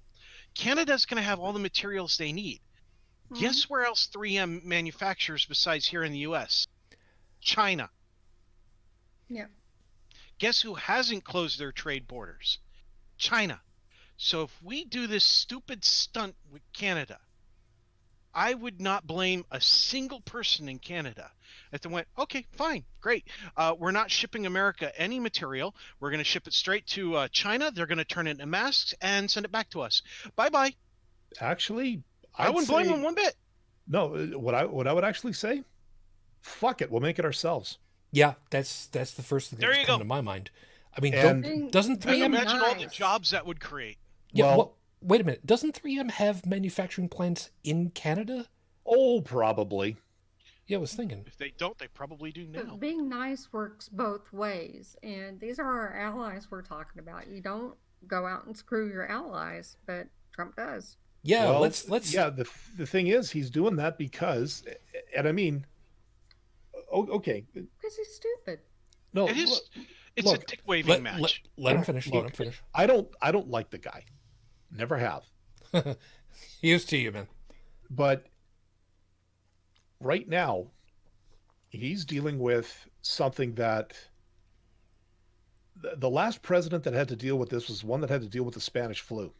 Canada's going to have all the materials they need. Guess where else 3M manufactures besides here in the US? China. Yeah. Guess who hasn't closed their trade borders? China. So if we do this stupid stunt with Canada, I would not blame a single person in Canada if they went, okay, fine, great. We're not shipping America any material. We're going to ship it straight to China. They're going to turn it into masks and send it back to us. Bye-bye. Actually, I wouldn't blame him one bit. No, what I would actually say, fuck it, we'll make it ourselves. Yeah, that's the first thing There that's you coming go. to my mind. I mean, And- doesn't And 3M? imagine all the Nice. jobs that would create. Yeah, Well- well, wait a minute. Doesn't 3M have manufacturing plants in Canada? Oh, probably. Yeah, I was thinking. If they don't, they probably do now. But being nice works both ways, and these are our allies we're talking about. You don't go out and screw your allies, but Trump does. Yeah, Well, let's. Yeah, the thing is, he's doing that because, and I mean, okay, Because he's stupid. no, It is. look, It's a look, dick waving match. let him finish. Let Look. him finish. I don't like the guy, never have, Here's to you, man. but right now, he's dealing with something that the last president that had to deal with this was one that had to deal with the Spanish flu.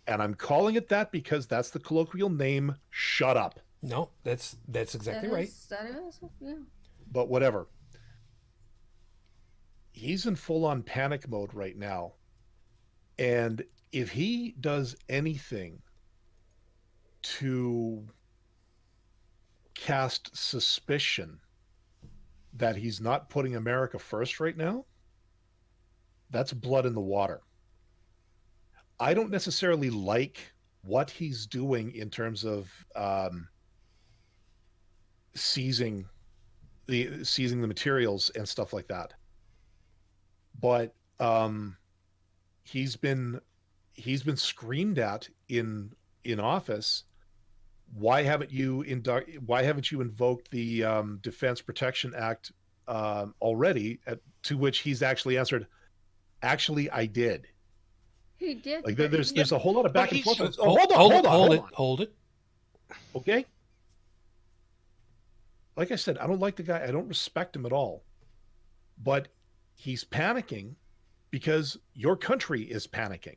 And I'm calling it that because that's the colloquial name. Shut up. No, that's exactly right. That is, yeah. But whatever. He's in full on panic mode right now. And if he does anything to cast suspicion that he's not putting America first right now, that's blood in the water. I don't necessarily like what he's doing in terms of seizing the materials and stuff like that. But he's been screamed at in office. Why haven't you invoked the Defense Protection Act already? To which he's actually answered, "Actually, I did." He did. Like but there's a whole lot of back and forth. Hold it. Okay. Like I said, I don't like the guy. I don't respect him at all. But he's panicking because your country is panicking.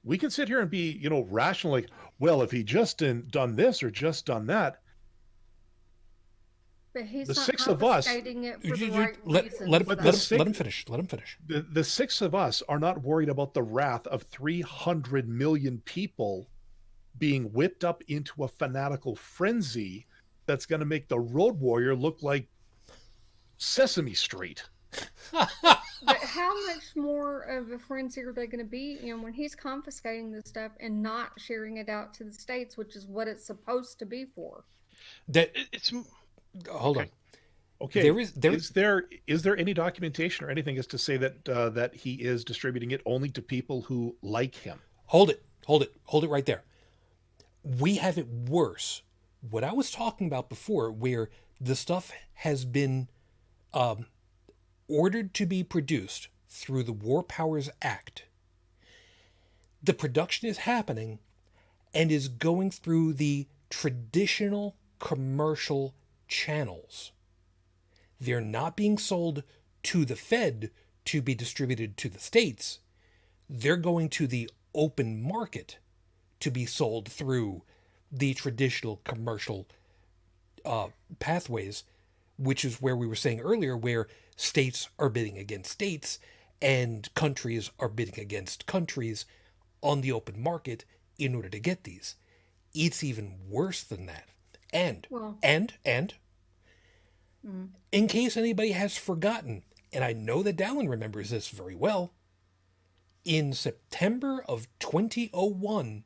We can sit here and be, rational, like, well, if he just done this or just done that. But he's the not six of us- confiscating it for the You- right let reasons. him though. let him finish. Let him finish. The six of us are not worried about the wrath of 300 million people being whipped up into a fanatical frenzy that's going to make the road warrior look like Sesame Street. But how much more of a frenzy are they going to be in when he's confiscating this stuff and not sharing it out to the states, which is what it's supposed to be for? That It's hold on. Okay. There is there any documentation or anything as to say that that he is distributing it only to people who like him? Hold it right there. We have it worse. What I was talking about before, where the stuff has been ordered to be produced through the War Powers Act. The production is happening and is going through the traditional commercial channels. They're not being sold to the Fed to be distributed to the states. They're going to the open market to be sold through the traditional commercial pathways, which is where we were saying earlier, where states are bidding against states and countries are bidding against countries on the open market in order to get these. It's even worse than that. And in case anybody has forgotten, and I know that Dallin remembers this very well, in September of 2001,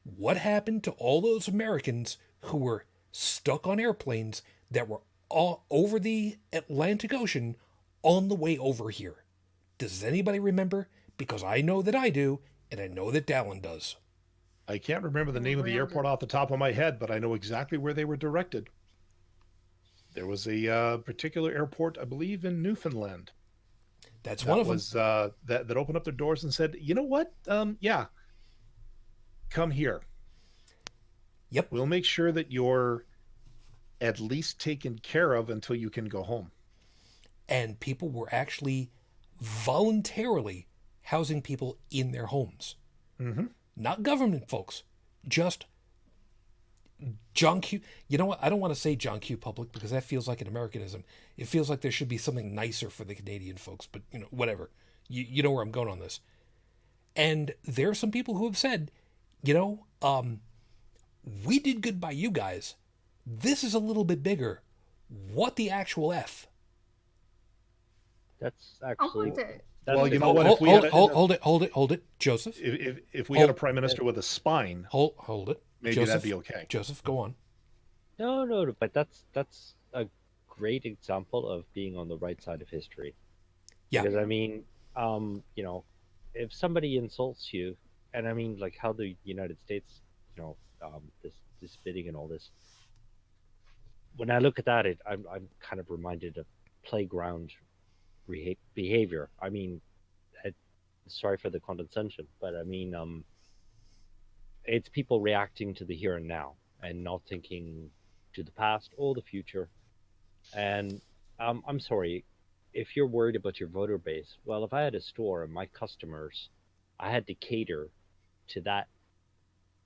what happened to all those Americans who were stuck on airplanes that were all over the Atlantic Ocean on the way over here? Does anybody remember? Because I know that I do, and I know that Dallin does. I can't remember the name of the airport off the top of my head, but I know exactly where they were directed. There was a particular airport, I believe, in Newfoundland. That's one of them. That opened up their doors and said, "You know what? Yeah, come here. Yep. We'll make sure that you're at least taken care of until you can go home." And people were actually voluntarily housing people in their homes. Mm-hmm. Not government folks, just John Q. You know what? I don't want to say John Q. Public because that feels like an Americanism. It feels like there should be something nicer for the Canadian folks, but whatever. You know where I'm going on this. And there are some people who have said, you know, we did good by you guys. This is a little bit bigger. What the actual F? That's I actually. want to. That's Well, the you know whole- what? Hold, If we had hold it, Joseph. if we had a Hold- prime minister with a spine, Hold it. maybe Joseph, that'd be okay. Joseph, go on. No, but that's a great example of being on the right side of history. Yeah. Because I mean, you know, if somebody insults you, and I mean, like how the United States, you know, this bidding and all this. When I look at that, I'm kind of reminded of playground behavior. I mean, sorry for the condescension, but I mean, it's people reacting to the here and now and not thinking to the past or the future. And I'm sorry, if you're worried about your voter base, well, if I had a store and my customers, I had to cater to that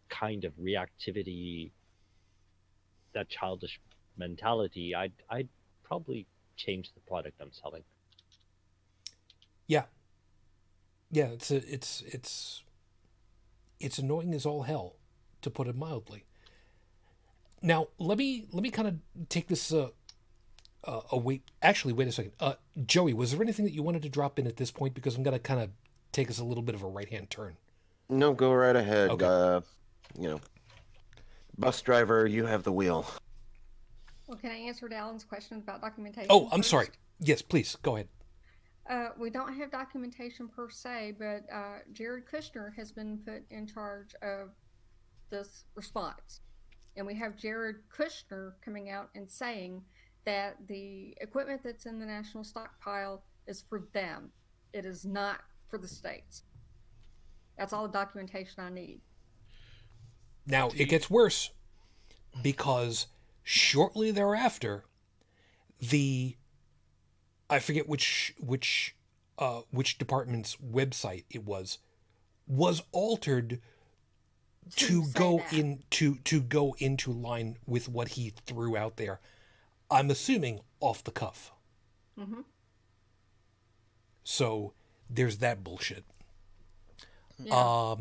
kind of reactivity, that childish mentality, I'd probably change the product I'm selling. Yeah. Yeah, it's annoying as all hell, to put it mildly. Now, let me kind of take this away. Actually, wait a second. Joey, was there anything that you wanted to drop in at this point? Because I'm going to kind of take us a little bit of a right-hand turn. No, go right ahead. Okay. You know, bus driver, you have the wheel. Well, can I answer Alan's question about documentation? Oh, I'm first? sorry. Yes, please, go ahead. We don't have documentation per se, but Jared Kushner has been put in charge of this response. And we have Jared Kushner coming out and saying that the equipment that's in the national stockpile is for them. It is not for the states. That's all the documentation I need. Now, it gets worse, because shortly thereafter, I forget which department's website it was altered to go into line with what he threw out there. I'm assuming off the cuff. Mm-hmm. So there's that bullshit. Yeah.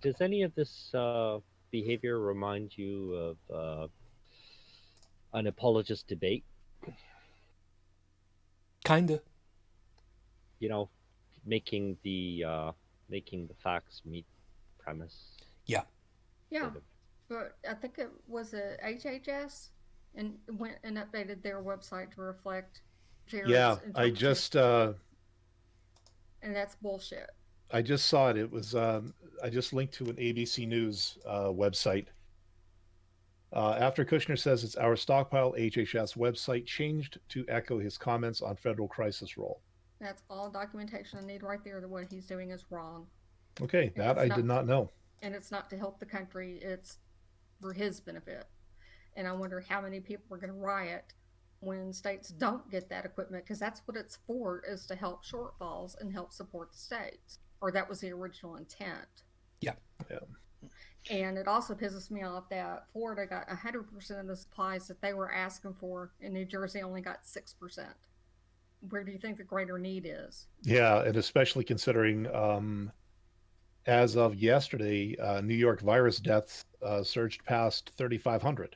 Does any of this behavior remind you of an apologist debate? Kinda. You know, making the facts meet premise. Yeah. Yeah. Sort of. But I think it was a HHS and went and updated their website to reflect Jared's Yeah, I interpretation. And that's bullshit. I just saw it. It was I just linked to an ABC News website. After Kushner says it's our stockpile, HHS website changed to echo his comments on federal crisis role. That's all documentation I need right there that what he's doing is wrong. Okay, And that it's I did not know. And it's not to help the country, it's for his benefit. And I wonder how many people are going to riot when states don't get that equipment, because that's what it's for, is to help shortfalls and help support the states. Or that was the original intent. Yeah. Yeah. And it also pisses me off that Florida got 100% of the supplies that they were asking for, and New Jersey only got 6%. Where do you think the greater need is? Yeah, and especially considering as of yesterday, New York virus deaths surged past 3,500.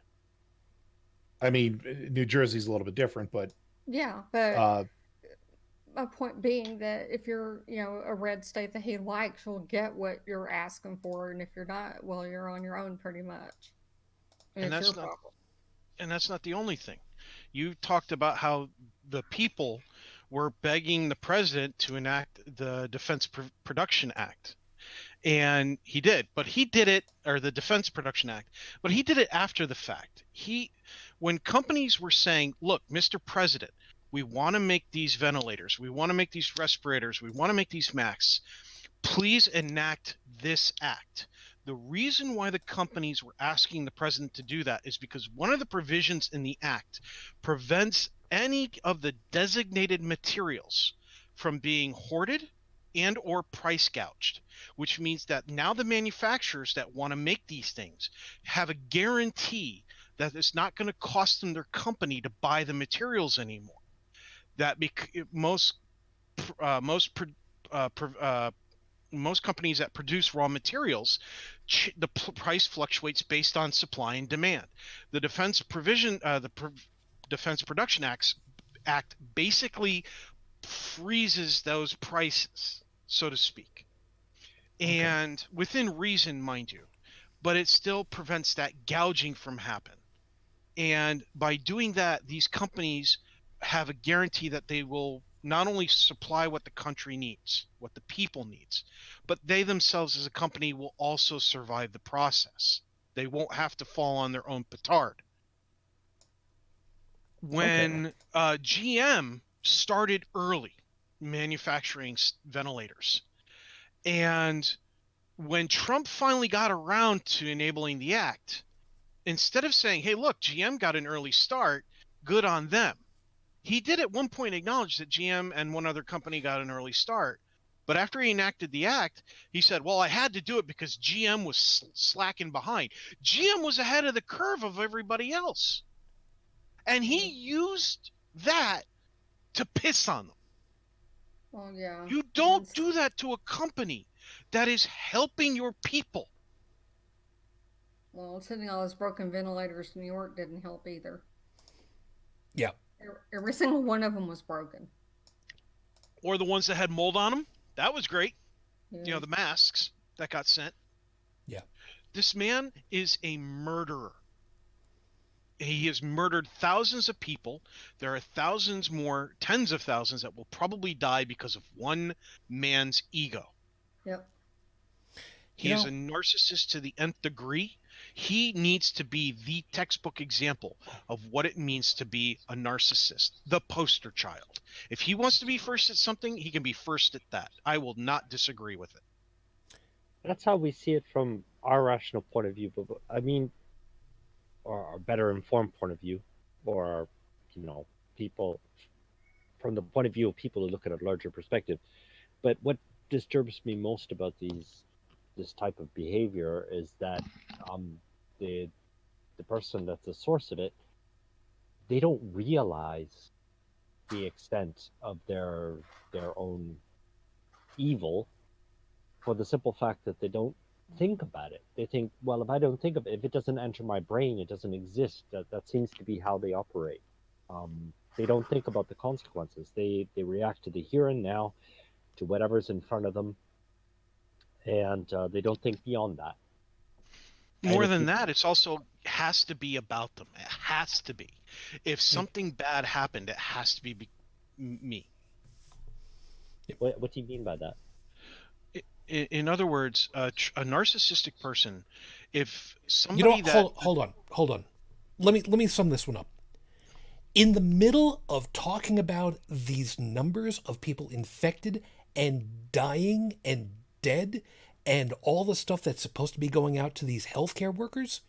I mean, New Jersey's a little bit different, but Yeah, but my point being that if you're, a red state that he likes, you'll get what you're asking for, and if you're not, well, you're on your own pretty much. And it's that's your not problem. and that's not the only thing. You talked about how the people were begging the president to enact the Defense Production Act. And he did, but he did it, or the Defense Production Act, but he did it after the fact. When companies were saying, look, Mr. President, we want to make these ventilators, we want to make these respirators, we want to make these masks, please enact this act. The reason why the companies were asking the president to do that is because one of the provisions in the act prevents any of the designated materials from being hoarded and or price gouged, which means that now the manufacturers that want to make these things have a guarantee that it's not going to cost them their company to buy the materials anymore. That most companies that produce raw materials, the price fluctuates based on supply and demand. The Defense Defense Production Act basically freezes those prices, so to speak, and within reason, mind you, but it still prevents that gouging from happening. And by doing that, these companies have a guarantee that they will not only supply what the country needs, what the people needs, but they themselves as a company will also survive the process. They won't have to fall on their own petard. When GM started early manufacturing ventilators, and when Trump finally got around to enabling the act, instead of saying, hey, look, GM got an early start, good on them. He did at one point acknowledge that GM and one other company got an early start. But after he enacted the act, he said, well, I had to do it because GM was slacking behind. GM was ahead of the curve of everybody else. And he used that to piss on them. Well, yeah. You don't do that to a company that is helping your people. Well, sending all those broken ventilators to New York didn't help either. Yeah. Every single one of them was broken. Or the ones that had mold on them. That was great. Yeah. You know, the masks that got sent. Yeah. This man is a murderer. He has murdered thousands of people. There are thousands more, tens of thousands that will probably die because of one man's ego. Yep. He is a narcissist to the nth degree. He needs to be the textbook example of what it means to be a narcissist, the poster child. If he wants to be first at something, he can be first at that. I will not disagree with it. That's how we see it from our rational point of view. But I mean, or our better informed point of view, or people from the point of view of people who look at a larger perspective. But what disturbs me most about this type of behavior is that the person that's the source of it, they don't realize the extent of their own evil, for the simple fact that they don't think about it. They think, well, if I don't think of it, if it doesn't enter my brain, it doesn't exist. That seems to be how they operate. They don't think about the consequences. They react to the here and now, to whatever's in front of them, and they don't think beyond that. More than that, it's also has to be about them. It has to be. If something bad happened, it has to be me. What do you mean by that? In other words, a narcissistic person, if somebody hold on. Let me sum this one up. In the middle of talking about these numbers of people infected and dying and dead and all the stuff that's supposed to be going out to these healthcare workers,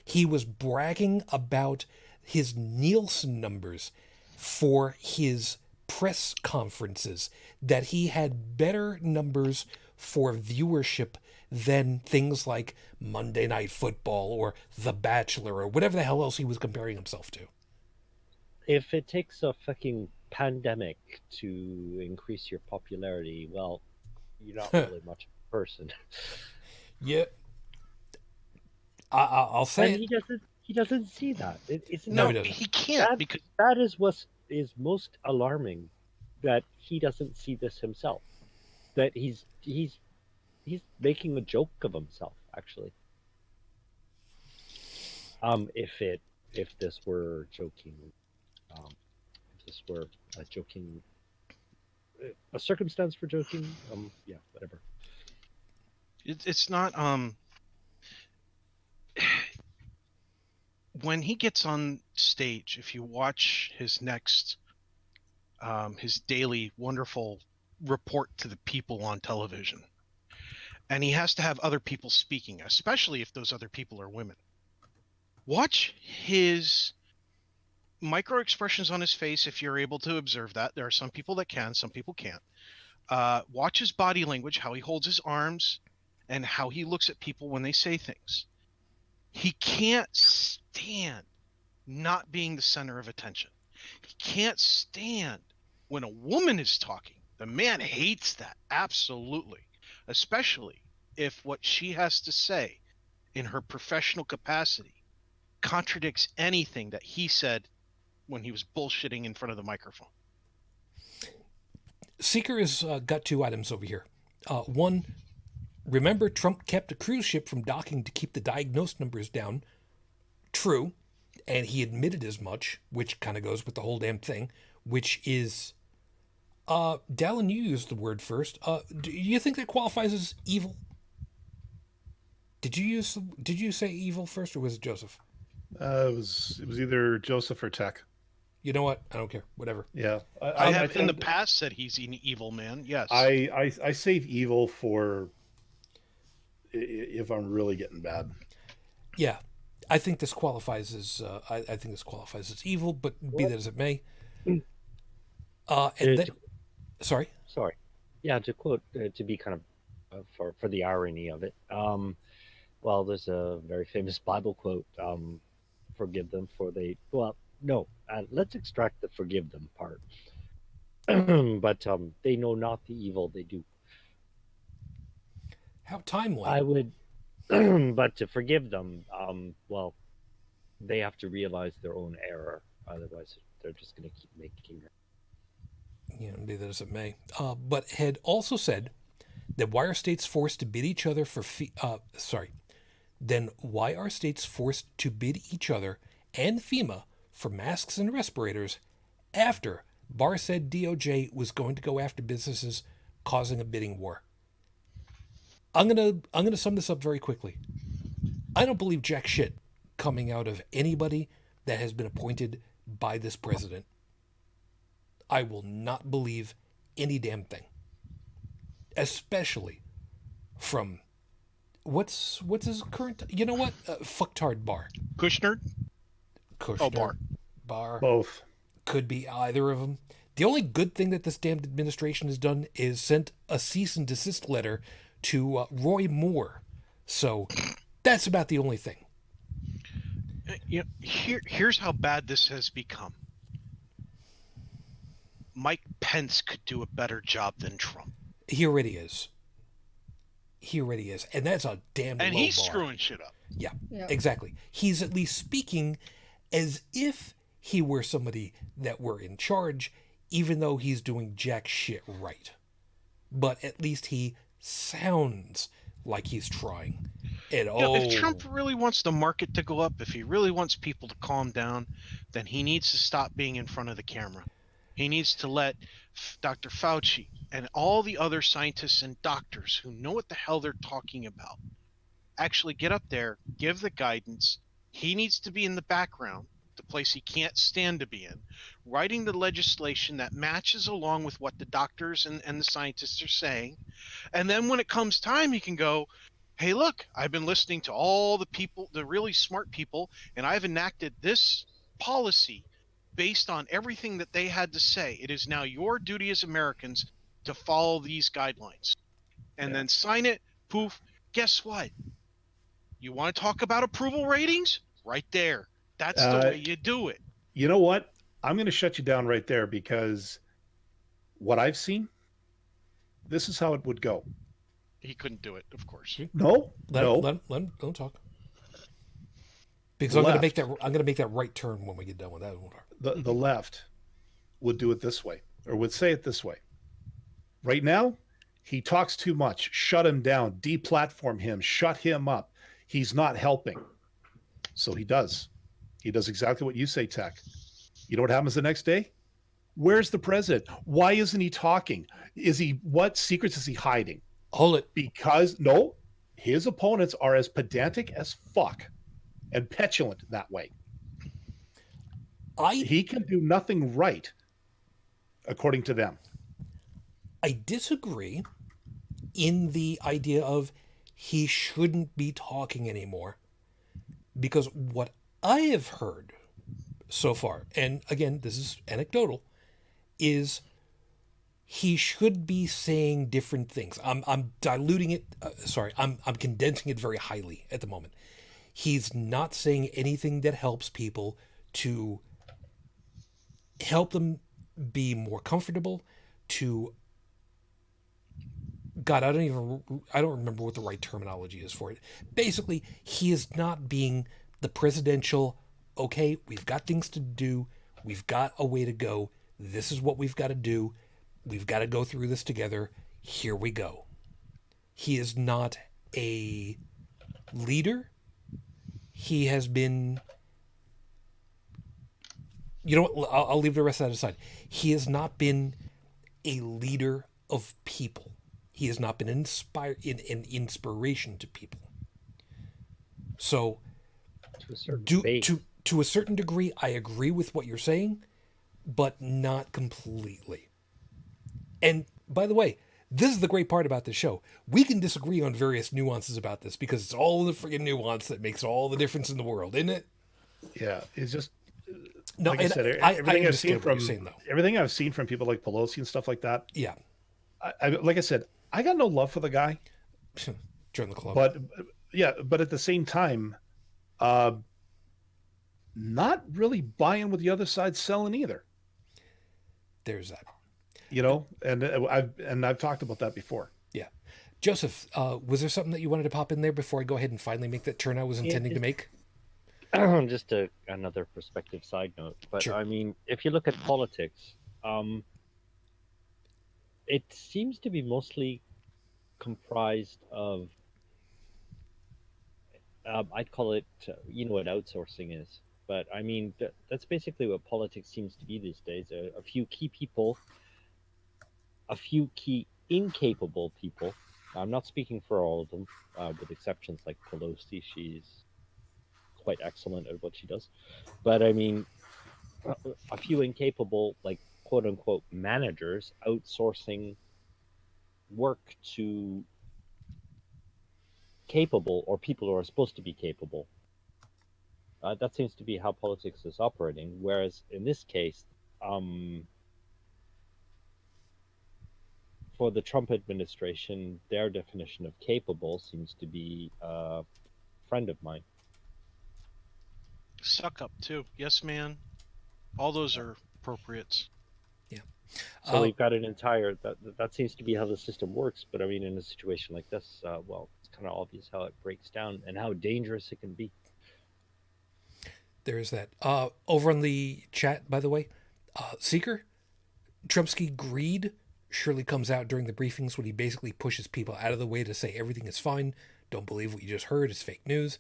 he was bragging about his Nielsen numbers for his press conferences, that he had better numbers for viewership than things like Monday Night Football or The Bachelor or whatever the hell else he was comparing himself to. If it takes a fucking pandemic to increase your popularity, well, you're not really much of a person. Yeah. I'll say and he doesn't see that. No, he can't, because that is what is most alarming, that he doesn't see this himself. That he's making a joke of himself, actually. If this were joking, if this were a joking, a circumstance for joking, yeah, whatever. It's not when he gets on stage, if you watch his next his daily wonderful report to the people on television, and he has to have other people speaking, especially if those other people are women. Watch his micro expressions on his face if you're able to observe that. There are some people that can, some people can't. Watch his body language, how he holds his arms, and how he looks at people when they say things. He can't stand not being the center of attention. He can't stand when a woman is talking The man hates that, absolutely, especially if what she has to say in her professional capacity contradicts anything that he said when he was bullshitting in front of the microphone. Seeker has got two items over here. One, remember Trump kept a cruise ship from docking to keep the diagnosed numbers down. True. And he admitted as much, which kind of goes with the whole damn thing, which is, Dallin, you used the word first. Do you think that qualifies as evil? Did you say evil first, or was it Joseph? It was either Joseph or Tech. You know what? I don't care. Whatever. Yeah, I have in the tend- past said he's an evil man. Yes. I save evil for if I'm really getting bad. Yeah, I think this qualifies as I think this qualifies as evil, but be that as it may. And then, sorry. Sorry. Yeah, to quote, to be kind of for the irony of it. Well, there's a very famous Bible quote. Forgive them for they. Well, no. Let's extract the forgive them part. But they know not the evil they do. How timely. I would, but to forgive them, well, they have to realize their own error. Otherwise, they're just going to keep making it. You know, be that as it may. But had also said that why are states forced to bid each other for then why are states forced to bid each other and FEMA for masks and respirators after Barr said DOJ was going to go after businesses causing a bidding war? I'm gonna sum this up very quickly. I don't believe jack shit coming out of anybody that has been appointed by this president. I will not believe any damn thing, especially from what's his current. You know what? Fucktard Barr. Kushner. Kushner. Oh, Barr. Barr. Both. Could be either of them. The only good thing that this damned administration has done is sent a cease and desist letter to Roy Moore. So that's about the only thing. You know, here's how bad this has become. Mike Pence could do a better job than Trump. He already is. And that's a damn And low he's bar. screwing shit up. Yeah, Yep. exactly. He's at least speaking as if he were somebody that were in charge, even though he's doing jack shit right. But at least he sounds like he's trying. And You know, if Trump really wants the market to go up, if he really wants people to calm down, then he needs to stop being in front of the camera. He needs to let Dr. Fauci and all the other scientists and doctors who know what the hell they're talking about actually get up there, give the guidance. He needs to be in the background, the place he can't stand to be in, writing the legislation that matches along with what the doctors and the scientists are saying. And then when it comes time, he can go, hey, look, I've been listening to all the people, the really smart people, and I've enacted this policy based on everything that they had to say. It is now your duty as Americans to follow these guidelines. And then sign it, poof. Guess what? You want to talk about approval ratings? Right there. That's the way you do it. You know what? I'm going to shut you down right there because what I've seen, this is how it would go. He couldn't do it, of course. No, let him talk. Because I'm gonna make that right turn when we get done with that one. The left would do it this way, or would say it this way. Right now, he talks too much. Shut him down. Deplatform him. Shut him up. He's not helping. So he does. He does exactly what you say, Tech. You know what happens the next day? Where's the president? Why isn't he talking? What secrets is he hiding? Hold it. Because no, his opponents are as pedantic as fuck and petulant that way. He can do nothing right, according to them. I disagree in the idea of he shouldn't be talking anymore. Because what I have heard so far, and again, this is anecdotal, is he should be saying different things. I'm diluting it. I'm condensing it very highly at the moment. He's not saying anything that helps people to help them be more comfortable, to God, I don't remember what the right terminology is for it. Basically, he is not being the presidential, okay, we've got things to do, we've got a way to go, this is what we've got to do, we've got to go through this together, here we go. He is not a leader. He has been, you know what, I'll leave the rest of that aside. He has not been a leader of people. He has not been an inspiration to people. So, To a certain base. to a certain degree, I agree with what you're saying, but not completely. And by the way, this is the great part about this show. We can disagree on various nuances about this because it's all the friggin' nuance that makes all the difference in the world, isn't it? Yeah, it's just No, like I and said, I everything I've seen understand what from you're saying, though. everything I've seen from people like Pelosi and stuff like that. Yeah, Like I said, I got no love for the guy, join the club. but but at the same time, not really buying what the other side's selling either. There's that. You know, and I've talked about that before. Yeah. Joseph, was there something that you wanted to pop in there before I go ahead and finally make that turn I was intending to make? Just another perspective side note, but Sure. I mean, if you look at politics, it seems to be mostly comprised of, I'd call it, you know what outsourcing is, but I mean, that's basically what politics seems to be these days. A few key people, a few key incapable people. I'm not speaking for all of them, with exceptions like Pelosi. She's quite excellent at what she does. But I mean, a few incapable, like quote unquote managers outsourcing work to capable or people who are supposed to be capable. That seems to be how politics is operating. Whereas in this case, for the Trump administration, their definition of capable seems to be a friend of mine. Suck up too. Yes, man. All those are appropriates. So we've got an entire that seems to be how the system works. But I mean, in a situation like this, well, it's kind of obvious how it breaks down and how dangerous it can be. There is that. Over on the chat, by the way, Seeker, Trumpsky greed surely comes out during the briefings when he basically pushes people out of the way to say everything is fine. Don't believe what you just heard is fake news.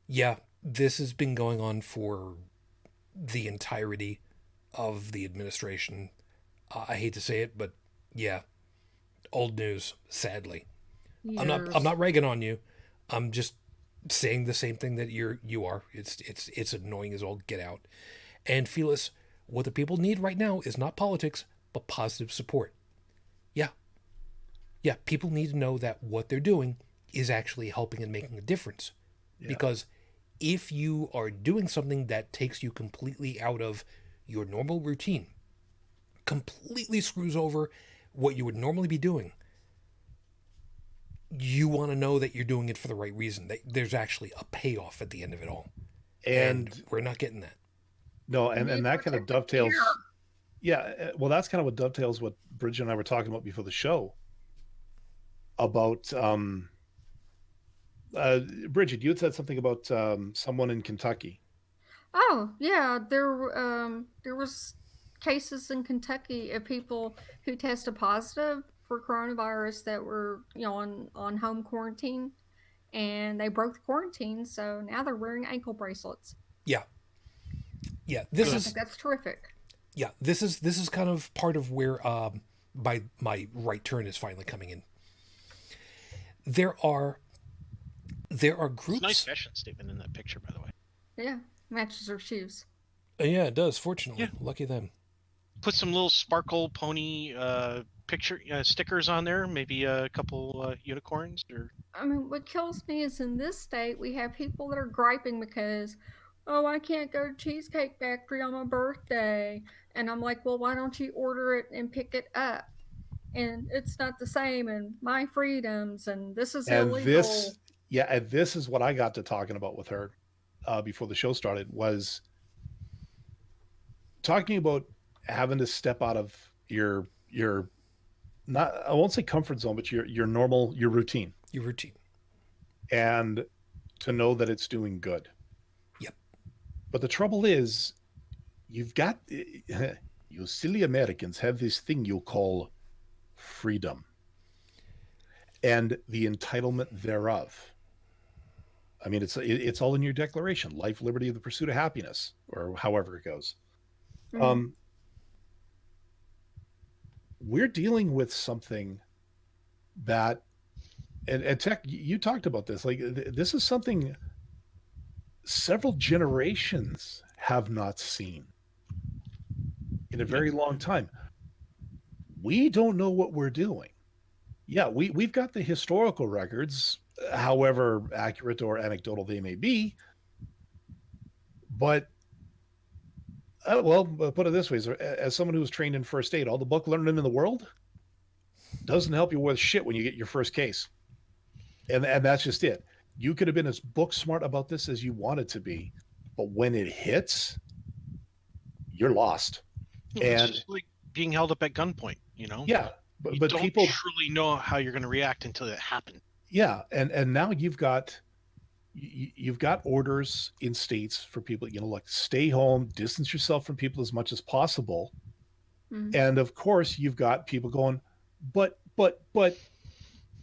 Yeah, this has been going on for the entirety of the administration. I hate to say it, but yeah, old news, sadly. I'm not ragging on you. I'm just saying the same thing that you are. It's annoying as all get out. And Felis, what the people need right now is not politics, but positive support. Yeah, people need to know that what they're doing is actually helping and making a difference. Yeah. Because if you are doing something that takes you completely out of your normal routine, completely screws over what you would normally be doing, you want to know that you're doing it for the right reason, that there's actually a payoff at the end of it all. And we're not getting that. No, and that kind of dovetails. Yeah, well, that's kind of what dovetails what Bridget and I were talking about before the show. About Bridget, you had said something about someone in Kentucky. Oh yeah, there was cases in Kentucky of people who tested positive for coronavirus that were on home quarantine, and they broke the quarantine, so now they're wearing ankle bracelets. Yeah. I think that's terrific. Yeah, this is kind of part of where my right turn is finally coming in. There are groups. Nice fashion statement in that picture, by the way. Yeah, matches her shoes. Yeah, it does. Fortunately, Yeah. Lucky them. Put some little sparkle pony picture stickers on there. Maybe a couple unicorns or. I mean, what kills me is in this state we have people that are griping because, oh, I can't go to Cheesecake Factory on my birthday, and I'm like, well, why don't you order it and pick it up? And it's not the same, and my freedoms, and this is illegal. And this is what I got to talking about with her before the show started, was talking about having to step out of your not, I won't say comfort zone, but your normal, your routine, Your routine. and to know that it's doing good. Yep. But the trouble is, you've got you silly Americans have this thing you call freedom and the entitlement thereof. I mean, it's all in your declaration: life, liberty, the pursuit of happiness, or however it goes. Mhm. We're dealing with something that, and Tech, you talked about this. Like, this is something several generations have not seen in a very long time. We don't know what we're doing. Yeah, we've got the historical records, however accurate or anecdotal they may be, but well, put it this way: as someone who was trained in first aid, all the book learning in the world doesn't help you with shit when you get your first case, and that's just it. You could have been as book smart about this as you wanted to be, but when it hits, you're lost. It's And just like being held up at gunpoint, you know? yeah, You but don't people, truly know how you're going to react until it happens. yeah, and now you've got orders in states for people, like stay home, distance yourself from people as much as possible. Mhm. And of course, you've got people going, but My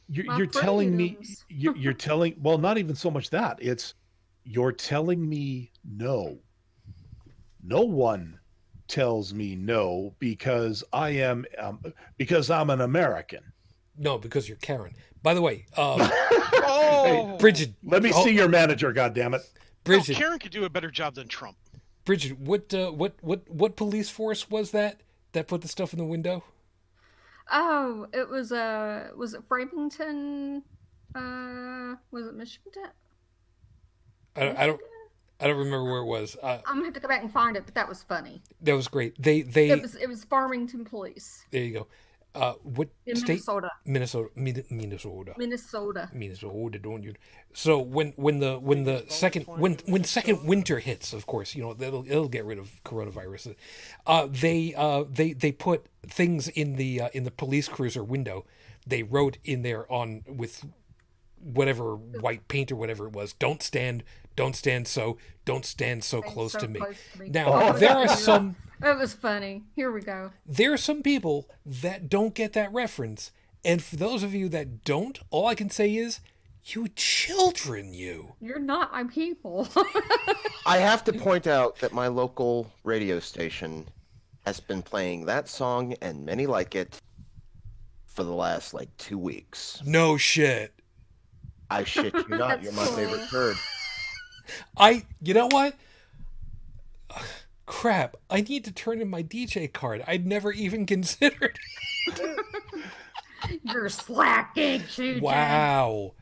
you're telling me, freedoms. you're telling, well, not even so much that, it's you're telling me no. No one tells me no because because I'm an American. No, because you're Karen. By the way, Oh, Briget. Let me see your manager, goddammit. no, Bridget. Karen could do a better job than Trump. Bridget, what police force was that put the stuff in the window? Oh, it was it Framingham? Was it Michigan? I don't I don't remember where it was. I'm gonna have to go back and find it, but that was funny. That was great. They It was Farmington Police there you go. What in state? Minnesota. Minnesota, don't you? So when second winter hits, of course, it'll get rid of coronavirus. They put things in the police cruiser window. They wrote in there on with whatever white paint or whatever it was. Don't stand so close to me. Now there are some. It was funny. Here we go. There are some people that don't get that reference. And for those of you that don't, all I can say is, you children, you. You're not my people. I have to point out that my local radio station has been playing that song and many like it for the last 2 weeks. No shit. I shit you not. You're my favorite turd. You know what? Crap, I need to turn in my DJ card. I'd never even considered. You're slacking, Shujin. Wow.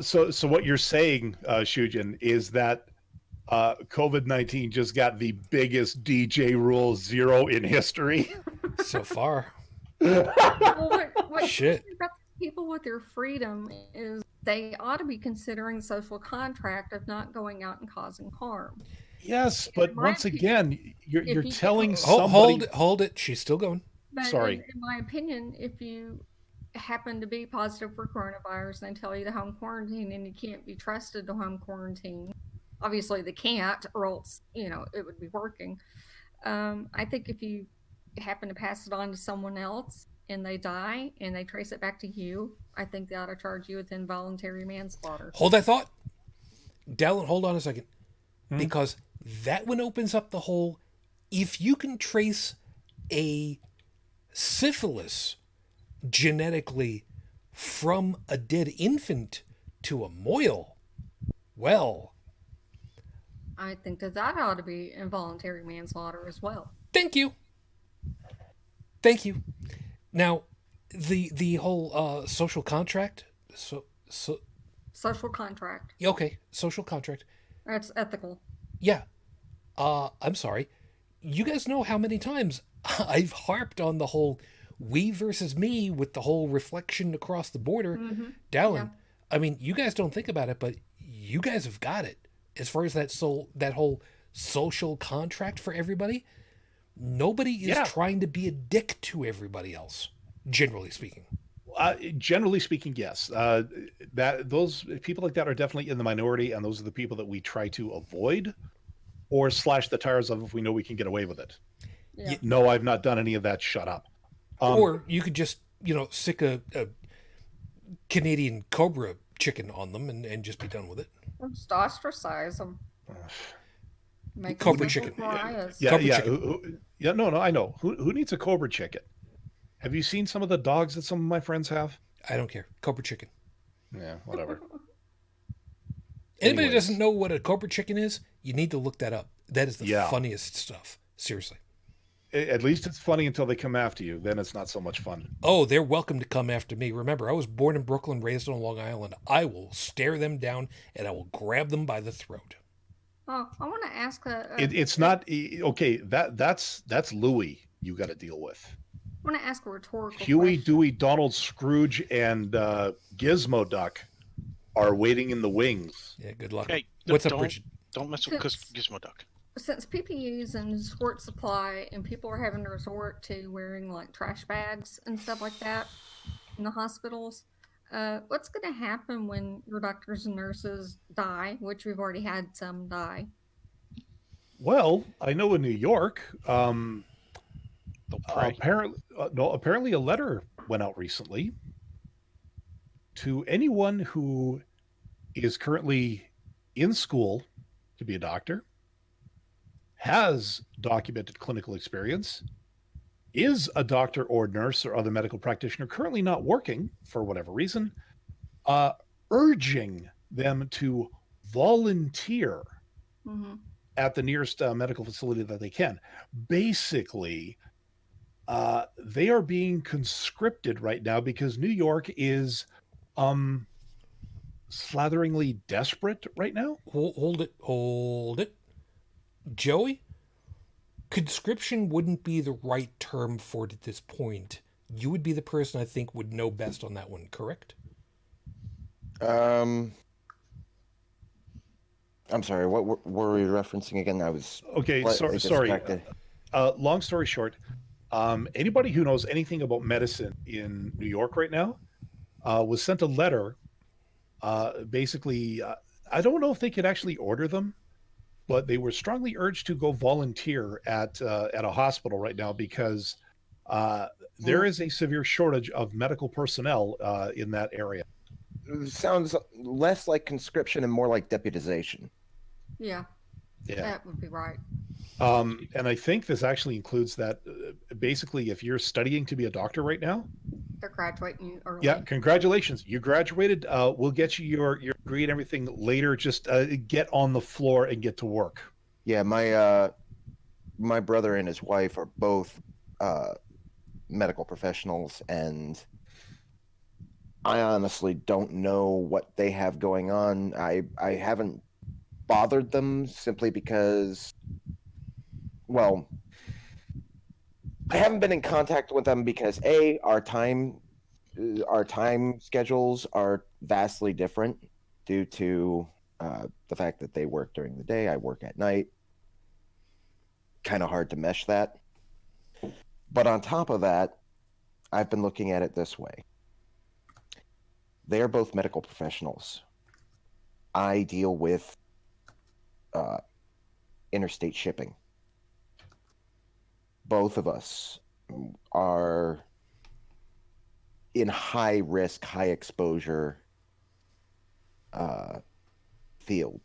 So what you're saying, Shujin, is that COVID-19 just got the biggest DJ Rule 0 in history. So far. Well, what Shit. about people with their freedom is they ought to be considering social contract of not going out and causing harm. Yes, but once again, you're you telling can't- somebody. Hold it. She's still going. But Sorry. in my opinion, if you happen to be positive for coronavirus and they tell you to home quarantine and you can't be trusted to home quarantine, obviously they can't, or else it would be working. I think if you happen to pass it on to someone else and they die and they trace it back to you, I think they ought to charge you with involuntary manslaughter. Hold that thought. Dallin, hold on a second. Because that one opens up the whole, if you can trace a syphilis genetically from a dead infant to a moil, well, I think that ought to be involuntary manslaughter as well. thank you. Now, the whole social contract. Social contract. Okay, social contract. That's ethical. Yeah. I'm sorry. You guys know how many times I've harped on the whole we versus me with the whole reflection across the border. Dallin, Yeah. I mean, you guys don't think about it, but you guys have got it. As far as that whole social contract for everybody, nobody is trying to be a dick to everybody else. generally speaking. Generally speaking, yes. That those people like that are definitely in the minority, and those are the people that we try to avoid or slash the tires of if we know we can get away with it. Yeah. No, I've not done any of that. Shut up. Or you could just, stick a Canadian Cobra chicken on them and just be done with it. Just ostracize them. Make Cobra them chicken. pariahs. Yeah, Cobra yeah, chicken. no, I know. Who needs a Cobra chicken? Have you seen some of the dogs that some of my friends have? I don't care. Cobra chicken. Yeah, whatever. Anybody Anyways. doesn't know what a Cobra chicken is, you need to look that up. That is the Yeah. funniest stuff. Seriously. At least it's funny until they come after you. Then it's not so much fun. Oh, they're welcome to come after me. Remember, I was born in Brooklyn, raised on Long Island. I will stare them down and I will grab them by the throat. Oh, I want to ask It's not okay. That's Louis. You got to deal with I want to ask a rhetorical Huey, question. Dewey, Donald, Scrooge, and Gizmo Duck are waiting in the wings. Yeah, good luck. Hey, What's up, don't, Briget? Don't mess with Gizmo Duck. Since PPEs and short supply, and people are having to resort to wearing like trash bags and stuff like that in the hospitals, what's going to happen when your doctors and nurses die? Which we've already had some die. Well, I know in New York, They'll pray. apparently a letter went out recently to anyone who is currently in school to be a doctor, has documented clinical experience, is a doctor or nurse or other medical practitioner currently not working for whatever reason, urging them to volunteer Mm-hmm. at the nearest medical facility that they can. Basically, they are being conscripted right now because New York is slatheringly desperate right now. Hold it. Joey, conscription wouldn't be the right term for it at this point. You would be the person I think would know best on that one, correct? I'm sorry. What were we referencing again? I was Okay, slightly sorry. distracted. Long story short, anybody who knows anything about medicine in New York right now was sent a letter. Basically, I don't know if they could actually order them, but they were strongly urged to go volunteer at a hospital right now because there is a severe shortage of medical personnel in that area. Sounds less like conscription and more like deputization. Yeah, Yeah. that would be right. And I think this actually includes that basically if you're studying to be a doctor right now, They're graduating early. yeah, congratulations. You graduated. We'll get you your degree and everything later. Just get on the floor and get to work. Yeah, my brother and his wife are both medical professionals, and I honestly don't know what they have going on. I haven't bothered them simply because, well, I haven't been in contact with them because our time schedules are vastly different due to the fact that they work during the day, I work at night. Kind of hard to mesh that. But on top of that, I've been looking at it this way. They are both medical professionals. I deal with interstate shipping. Both of us are in high risk, high exposure field.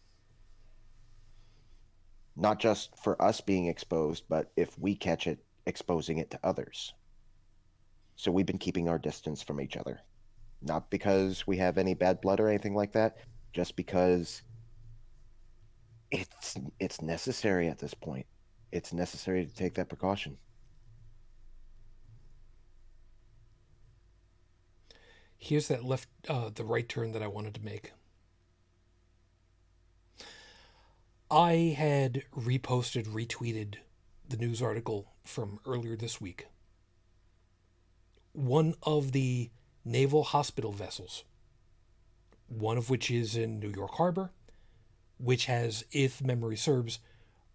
Not just for us being exposed, but if we catch it, exposing it to others. So we've been keeping our distance from each other. Not because we have any bad blood or anything like that, just because it's necessary at this point. It's necessary to take that precaution. Here's that the right turn that I wanted to make. I had retweeted the news article from earlier this week. One of the naval hospital vessels, one of which is in New York Harbor, which has, if memory serves,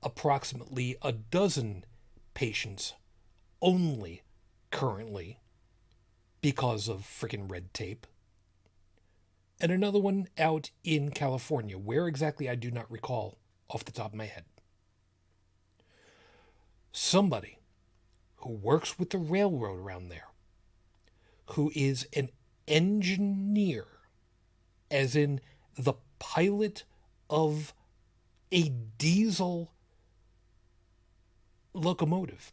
approximately a dozen patients only currently because of freaking red tape. And another one out in California. Where exactly, I do not recall off the top of my head. Somebody who works with the railroad around there, who is an engineer, as in the pilot of a diesel locomotive,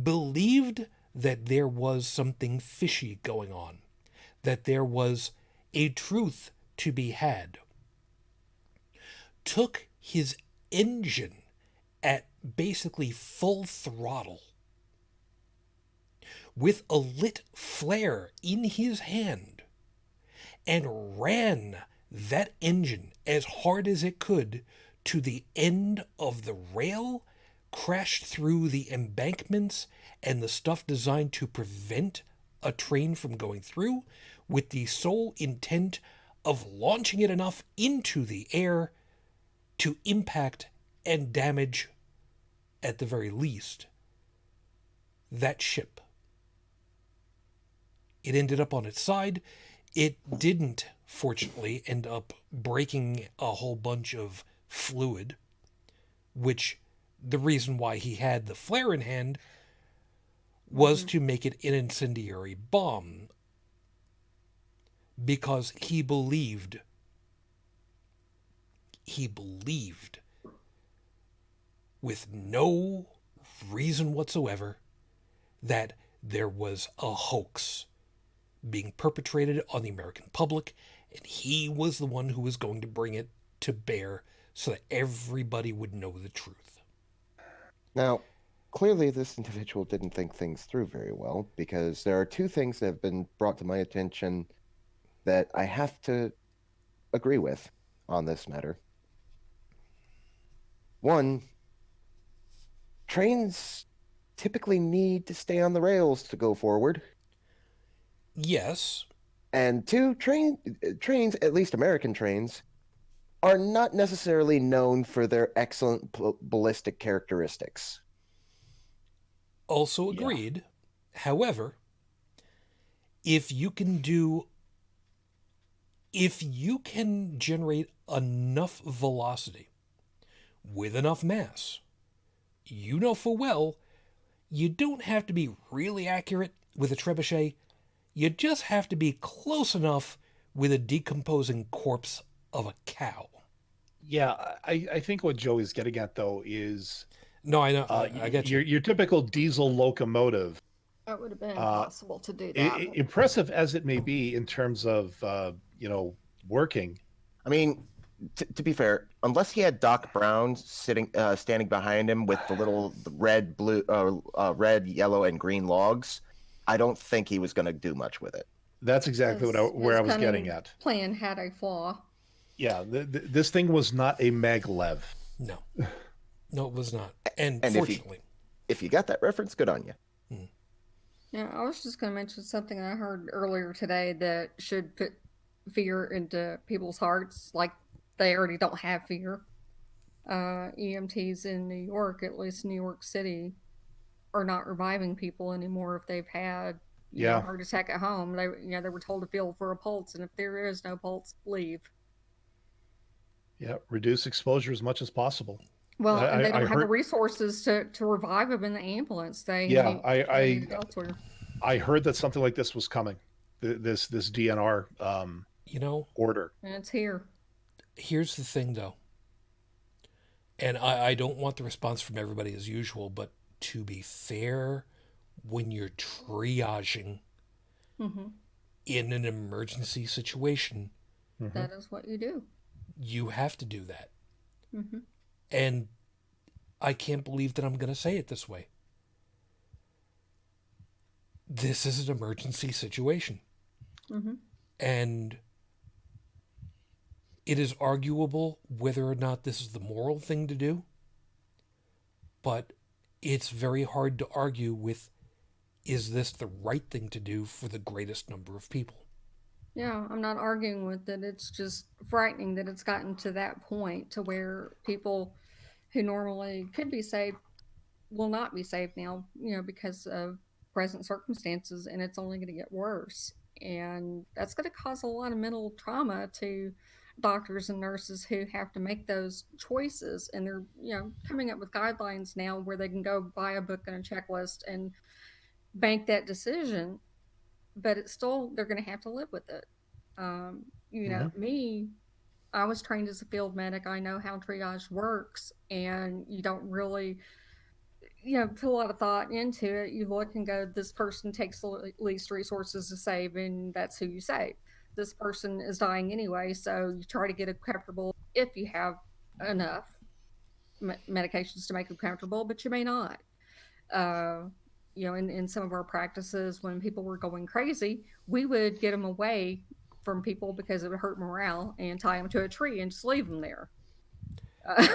believed that there was something fishy going on, that there was a truth to be had, took his engine at basically full throttle with a lit flare in his hand and ran that engine as hard as it could to the end of the rail, crashed through the embankments and the stuff designed to prevent a train from going through, with the sole intent of launching it enough into the air to impact and damage, at the very least, that ship. It ended up on its side. It didn't, fortunately, end up breaking a whole bunch of fluid, which the reason why he had the flare in hand was to make it an incendiary bomb, because he believed with no reason whatsoever that there was a hoax being perpetrated on the American public, and he was the one who was going to bring it to bear so that everybody would know the truth. Now, clearly this individual didn't think things through very well, because there are two things that have been brought to my attention that I have to agree with on this matter. One, trains typically need to stay on the rails to go forward. Yes. And two, trains, at least American trains, are not necessarily known for their excellent ballistic characteristics. Also agreed. Yeah. However, if you can generate enough velocity with enough mass, you know full well you don't have to be really accurate with a trebuchet. You just have to be close enough with a decomposing corpse of a cow. Yeah, I think what Joe is getting at, though, is... No, I know. I get you. Your typical diesel locomotive. That would have been impossible to do that. Impressive as it may be in terms of, working. I mean, to be fair, unless he had Doc Brown standing behind him with the little red, yellow, and green logs, I don't think he was going to do much with it. That's exactly where I was getting at. Plan had a flaw. Yeah, this thing was not a maglev. No, it was not. And fortunately, if you got that reference, good on you. Yeah, I was just going to mention something I heard earlier today that should put fear into people's hearts, like they already don't have fear. EMTs in New York, at least New York City, are not reviving people anymore if they've had a heart attack at home. They were told to feel for a pulse, and if there is no pulse, leave. Yeah, reduce exposure as much as possible. Well, and they don't have the resources to revive them in the ambulance. They need elsewhere. I heard that something like this was coming. This DNR order. And it's here. Here's the thing, though. And I don't want the response from everybody as usual, but to be fair, when you're triaging in an emergency situation, that is what you do. You have to do that. And I can't believe that I'm going to say it this way. This is an emergency situation. And it is arguable whether or not this is the moral thing to do, but it's very hard to argue with, is this the right thing to do for the greatest number of people? Yeah, I'm not arguing with it. It's just frightening that it's gotten to that point to where people who normally could be saved will not be saved now, because of present circumstances, and it's only going to get worse. And that's going to cause a lot of mental trauma to doctors and nurses who have to make those choices. And they're, coming up with guidelines now where they can go buy a book and a checklist and bank that decision, but it's still, they're going to have to live with it. Me, I was trained as a field medic. I know how triage works, and you don't really, put a lot of thought into it. You look and go, this person takes the least resources to save, and that's who you save. This person is dying anyway, so you try to get them comfortable if you have enough medications to make them comfortable, but you may not. In some of our practices, when people were going crazy, we would get them away from people because it would hurt morale and tie them to a tree and just leave them there,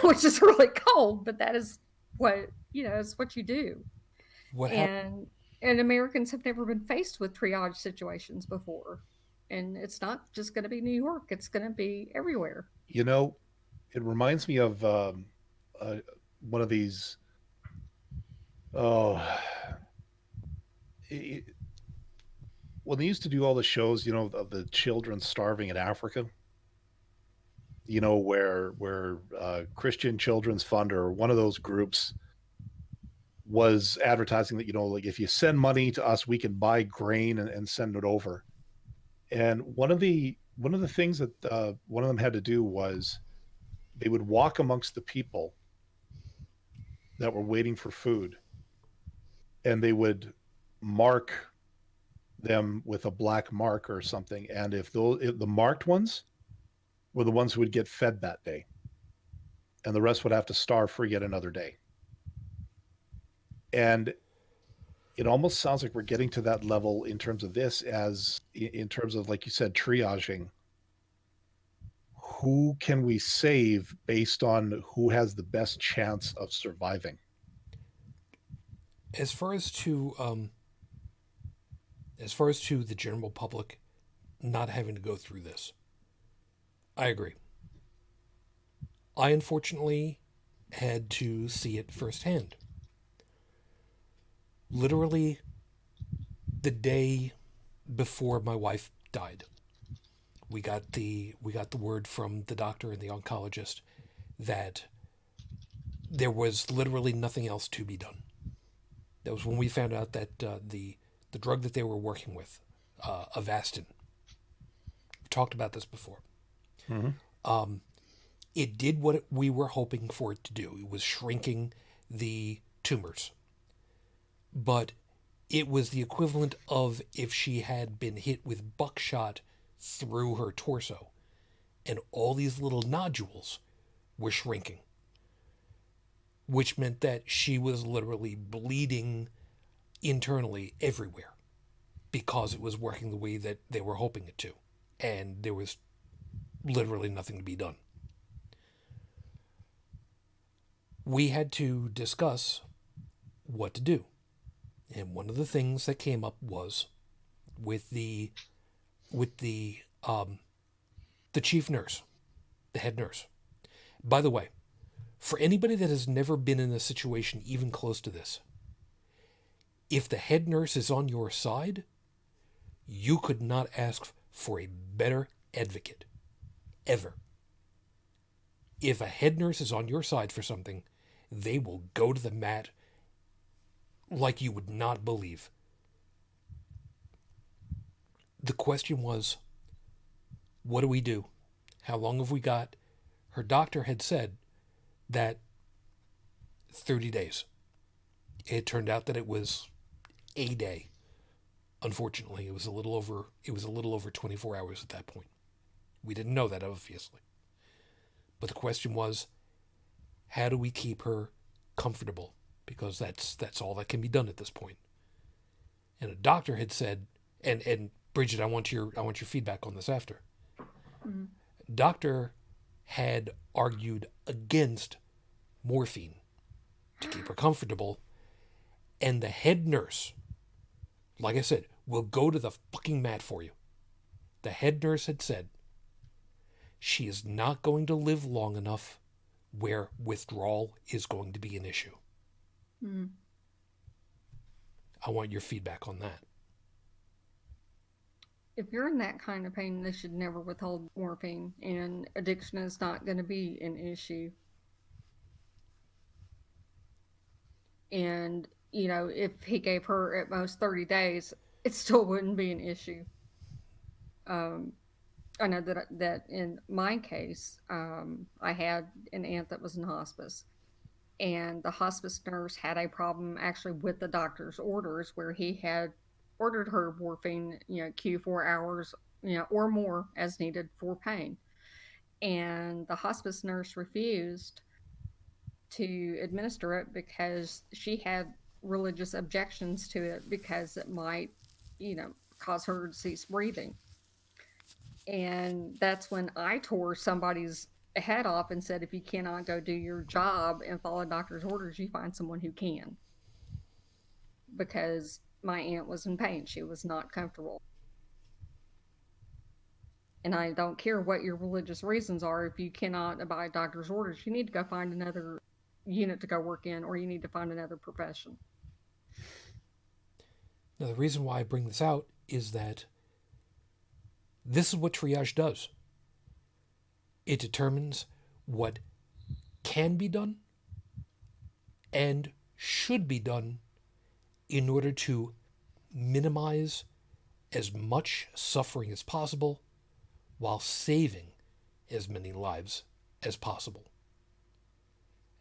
which is really cold, but that is what, it's what you do. And Americans have never been faced with triage situations before. And it's not just going to be New York, it's going to be everywhere. It reminds me of one of these. When they used to do all the shows, of the children starving in Africa, where Christian Children's Fund or one of those groups was advertising that, like, if you send money to us, we can buy grain and send it over. And one of the things that one of them had to do was they would walk amongst the people that were waiting for food, and they would mark them with a black mark or something. And if the marked ones were the ones who would get fed that day, and the rest would have to starve for yet another day. And it almost sounds like we're getting to that level in terms of this, as in terms of, like you said, triaging. Who can we save based on who has the best chance of surviving? As far as to the general public not having to go through this, I agree. I unfortunately had to see it firsthand. Literally the day before my wife died, we got the word from the doctor and the oncologist that there was literally nothing else to be done. That was when we found out that the drug that they were working with, Avastin. We talked about this before. Mm-hmm. It did what we were hoping for it to do. It was shrinking the tumors. But it was the equivalent of if she had been hit with buckshot through her torso, and all these little nodules were shrinking, which meant that she was literally bleeding internally everywhere because it was working the way that they were hoping it to, and there was literally nothing to be done. We had to discuss what to do. And one of the things that came up was with the chief nurse, the head nurse. By the way, for anybody that has never been in a situation even close to this, if the head nurse is on your side, you could not ask for a better advocate, ever. If a head nurse is on your side for something, they will go to the mat like you would not believe. The question was, what do we do? How long have we got? Her doctor had said that 30 days. It turned out that it was a day. Unfortunately, it was a little over 24 hours at that point. We didn't know that, obviously. But the question was, how do we keep her comfortable? Because that's all that can be done at this point. And a doctor had said, and Briget, I want your feedback on this after. Mm-hmm. Doctor had argued against morphine to keep her comfortable, and the head nurse, like I said, will go to the fucking mat for you. The head nurse had said she is not going to live long enough where withdrawal is going to be an issue. Mm. I want your feedback on that. If you're in that kind of pain, they should never withhold morphine, and addiction is not going to be an issue. And, you know, if he gave her at most 30 days, it still wouldn't be an issue. I know that in my case, I had an aunt that was in hospice, and the hospice nurse had a problem actually with the doctor's orders where he had ordered her morphine, you know, Q4 hours, you know, or more as needed for pain. And the hospice nurse refused to administer it because she had religious objections to it because it might, you know, cause her to cease breathing. And that's when I tore somebody's head off and said, if you cannot go do your job and follow doctor's orders, you find someone who can. Because my aunt was in pain. She was not comfortable. And I don't care what your religious reasons are. If you cannot abide doctor's orders, you need to go find another unit to go work in, or you need to find another profession. Now, the reason why I bring this out is that this is what triage does. It determines what can be done and should be done in order to minimize as much suffering as possible while saving as many lives as possible.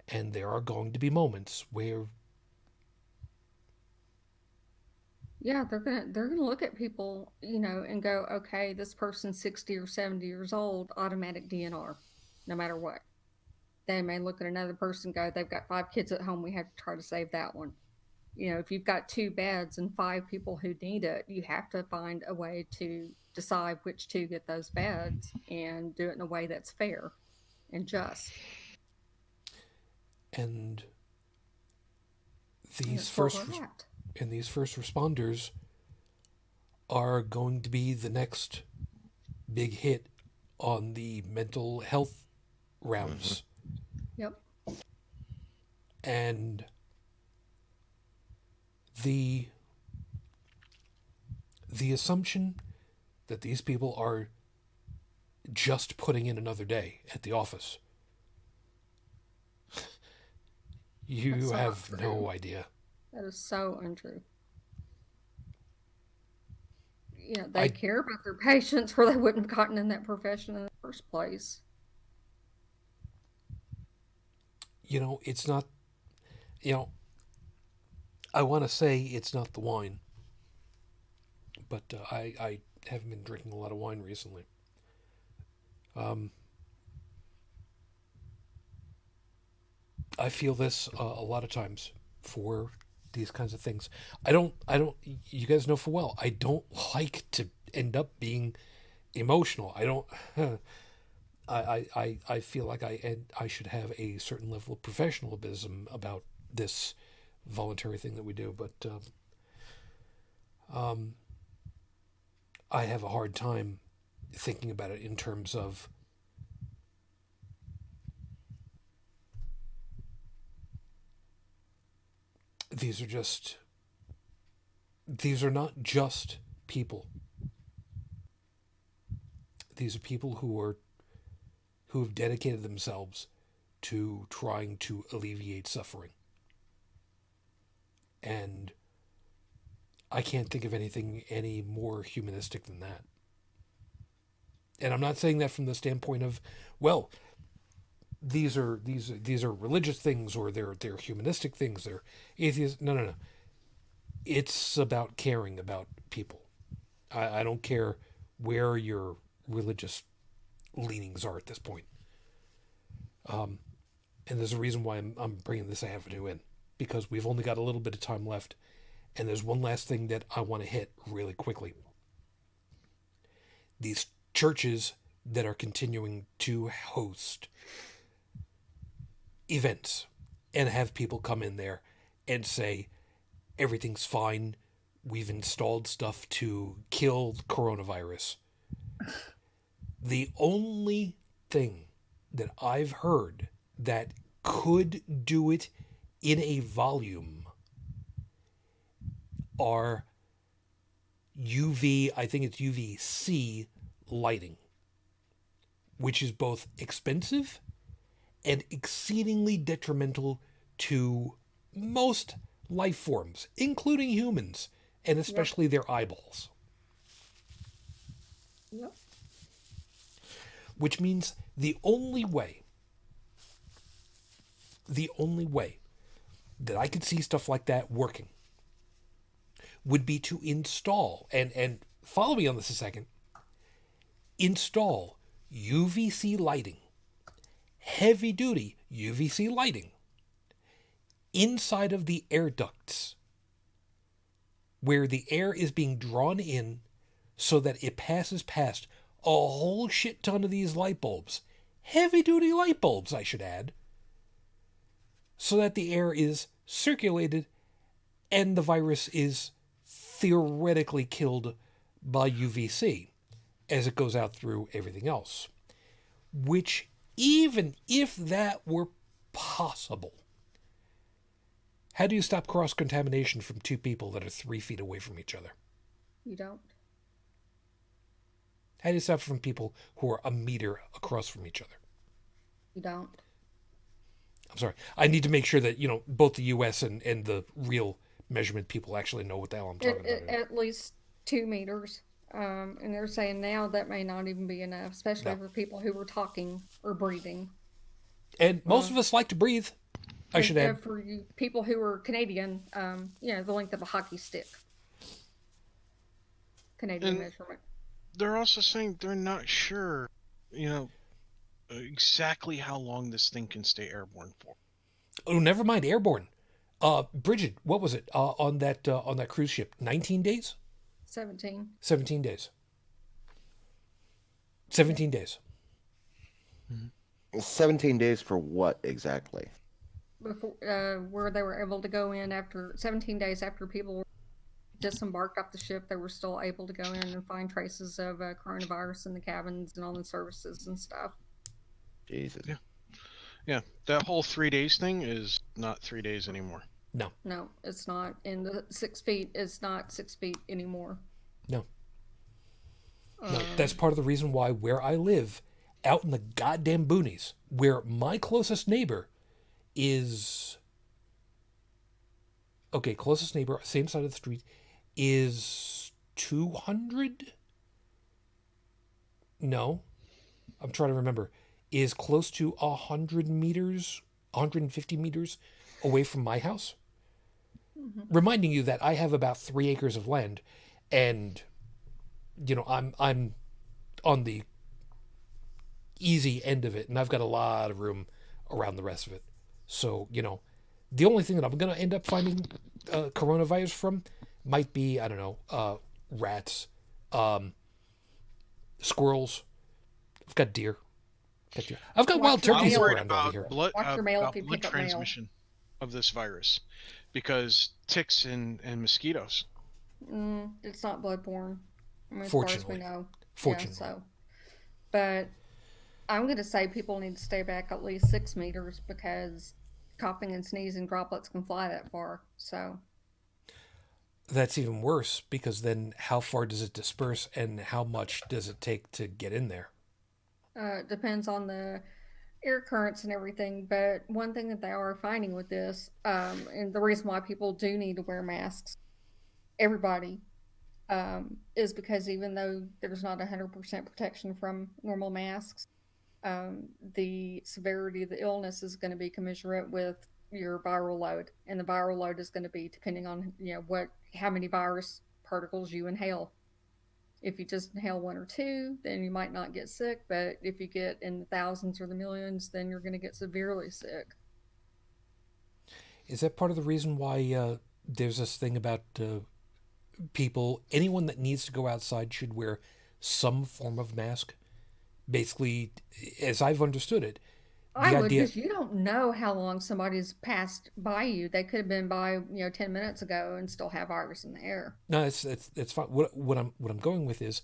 And there are going to be moments where they're gonna look at people, you know, and go, okay, this person's 60 or 70 years old, automatic DNR, no matter what. They may look at another person, go, they've got 5 kids at home, we have to try to save that one. You know, if you've got 2 beds and 5 people who need it, you have to find a way to decide which 2 get those beds and do it in a way that's fair and just. And these first responders are going to be the next big hit on the mental health rounds. Yep. And the assumption that these people are just putting in another day at the office, you have no idea. That is so untrue. You know, they care about their patients, or they wouldn't have gotten in that profession in the first place. You know, it's not, you know, I want to say it's not the wine, but I haven't been drinking a lot of wine recently. I feel this a lot of times for these kinds of things. I don't, you guys know full well, I don't like to end up being emotional. I don't, I feel like I should have a certain level of professionalism about this voluntary thing that we do, but I have a hard time thinking about it in terms of these are not just people. These are people who have dedicated themselves to trying to alleviate suffering. And I can't think of anything any more humanistic than that. And I'm not saying that from the standpoint of, well, these are religious things, or they're humanistic things, they're atheist. No. It's about caring about people. I don't care where your religious leanings are at this point. And there's a reason why I'm bringing this avenue in, because we've only got a little bit of time left, and there's one last thing that I want to hit really quickly. These churches that are continuing to host events and have people come in there and say, everything's fine, we've installed stuff to kill coronavirus. The only thing that I've heard that could do it in a volume are UV, I think it's UVC lighting, which is both expensive and exceedingly detrimental to most life forms, including humans, and especially their eyeballs. Yep. Which means the only way that I could see stuff like that working would be to install, and follow me on this a second, install UVC lighting, heavy duty UVC lighting, inside of the air ducts where the air is being drawn in so that it passes past a whole shit ton of these light bulbs, heavy duty light bulbs, I should add, so that the air is circulated and the virus is theoretically killed by UVC as it goes out through everything else. Which, even if that were possible, how do you stop cross-contamination from two people that are 3 feet away from each other? You don't. How do you stop from people who are a meter across from each other? You don't. I'm sorry. I need to make sure that, both the U.S. and the real measurement people actually know what the hell I'm talking about. At least 2 meters. And they're saying now that may not even be enough, especially for people who were talking or breathing. And most of us like to breathe, I should add. For you people who are Canadian, the length of a hockey stick. Canadian measurement. They're also saying they're not sure, exactly how long this thing can stay airborne for. Oh, never mind airborne. Briget, what was it on that cruise ship? 19 days? 17. 17 days. 17 days. 17 days for what exactly? Before, where they were able to go in after 17 days after people were disembarked off the ship, they were still able to go in and find traces of coronavirus in the cabins and on the services and stuff. Jesus. Yeah, that whole 3 days thing is not 3 days anymore. No, it's not. And the 6 feet is not 6 feet anymore. No. No, that's part of the reason why where I live, out in the goddamn boonies, where my closest neighbor is... Okay, closest neighbor, same side of the street, is 200? No. I'm trying to remember. Is close to 100 meters, 150 meters away from my house. Mm-hmm. Reminding you that I have about 3 acres of land, and I'm on the easy end of it, and I've got a lot of room around the rest of it. So, the only thing that I'm going to end up finding coronavirus from might be, I don't know, rats, squirrels. I've got deer. I've got wild turkeys around over here. Watch your mail if you blood pick up mail. transmission of this virus, because ticks and mosquitoes. It's not bloodborne. As Fortunately. far as we know. Fortunately. Yeah, but I'm going to say people need to stay back at least 6 meters because coughing and sneezing droplets can fly that far. So that's even worse, because then how far does it disperse and how much does it take to get in there? It depends on the air currents and everything. But one thing that they are finding with this, and the reason why people do need to wear masks, everybody, is because even though there's not 100% protection from normal masks, the severity of the illness is going to be commensurate with your viral load, and the viral load is going to be depending on how many virus particles you inhale. If you just inhale 1 or 2, then you might not get sick, but if you get in the thousands or the millions, then you're going to get severely sick. Is that part of the reason why there's this thing about anyone that needs to go outside should wear some form of mask? Basically, as I've understood it, because you don't know how long somebody's passed by you. They could have been by 10 minutes ago and still have virus in the air. No, it's fine. What I'm going with is,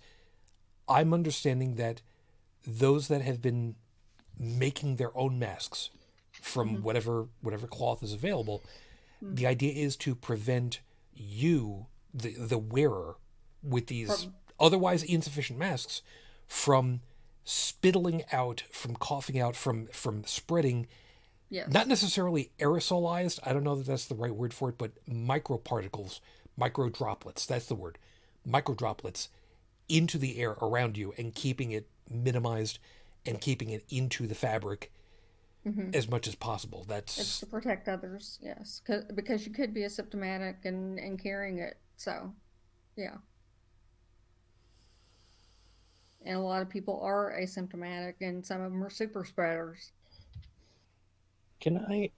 I'm understanding that those that have been making their own masks from whatever cloth is available, the idea is to prevent you the wearer with these From otherwise insufficient masks from spittling out, from coughing out, from spreading, yes. not necessarily aerosolized, I don't know that that's the right word for it, but microparticles, micro droplets, that's the word, micro droplets into the air around you and keeping it minimized and keeping it into the fabric Hmm. as much as possible. It's That's to protect others, yes, because you could be asymptomatic and carrying it. So, yeah, and a lot of people are asymptomatic, and some of them are super spreaders. Can I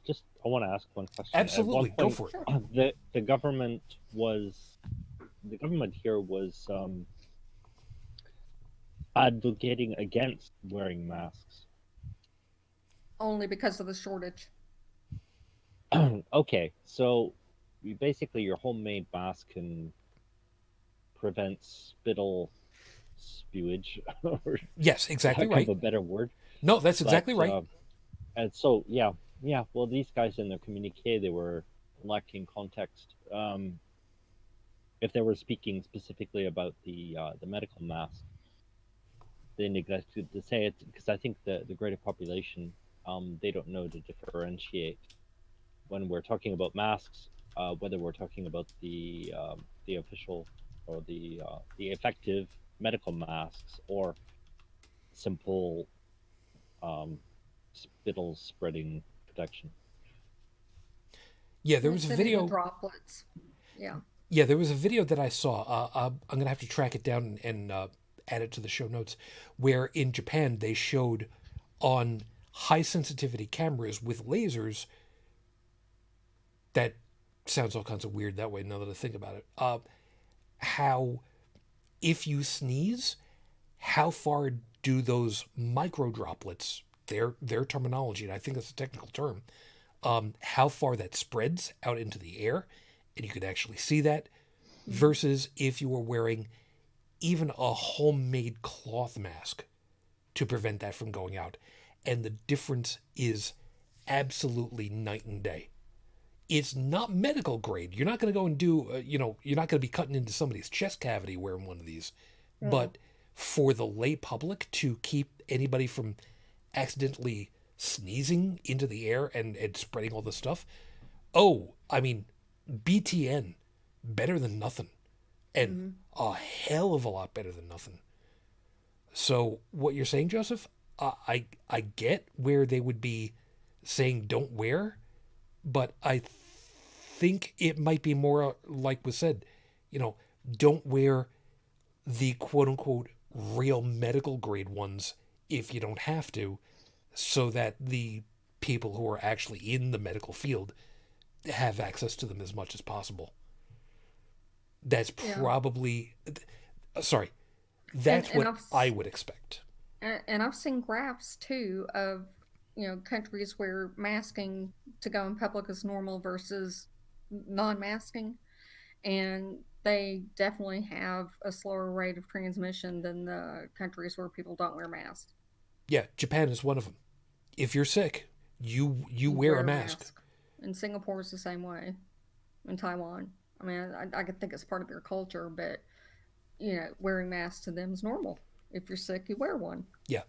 just? I want to ask one question. At one absolutely go point, for it. Sure. the government was the government here was advocating against wearing masks. Only because of the shortage. Okay, so basically your homemade mask can prevent spittle spewage, or Yes, exactly lack of right. a better word. No, that's But exactly right. and so yeah. Well, these guys in their communique, they were lacking context. If they were speaking specifically about the medical mask, they neglected to say it because I think the greater population, they don't know to differentiate when we're talking about masks, whether we're talking about the official or the effective medical masks or simple spittle spreading protection. Yeah, there was a Mix it into video. droplets. Yeah. Yeah, there was a video that I saw. I'm gonna have to track it down and add it to the show notes, where in Japan they showed on high sensitivity cameras with lasers. That sounds all kinds of weird that way. Now that I think about it, how if you sneeze, how far do those micro droplets, their terminology, and I think that's a technical term, how far that spreads out into the air, and you could actually see that, Hmm. versus if you were wearing even a homemade cloth mask to prevent that from going out. And the difference is absolutely night and day. It's not medical grade. You're not going to go and do, you're not going to be cutting into somebody's chest cavity wearing one of these. Mm. But for the lay public to keep anybody from accidentally sneezing into the air and spreading all this stuff, oh, I mean, BTN, better than nothing. And Hmm. a hell of a lot better than nothing. So what you're saying, Joseph, I get where they would be saying don't wear, but I think it might be more like was said, you know, don't wear the quote unquote real medical grade ones if you don't have to, so that the people who are actually in the medical field have access to them as much as possible. That's Yeah. probably, sorry, And that's and what I've I would expect. and I've seen graphs too of countries where masking to go in public is normal versus non-masking, and they definitely have a slower rate of transmission than the countries where people don't wear masks. Yeah, Japan is one of them. If you're sick, you You wear a wear a mask. mask. And Singapore is the same way. In Taiwan, I mean, I could think it's part of their culture, but wearing masks to them is normal. If you're sick, you wear one. Yeah,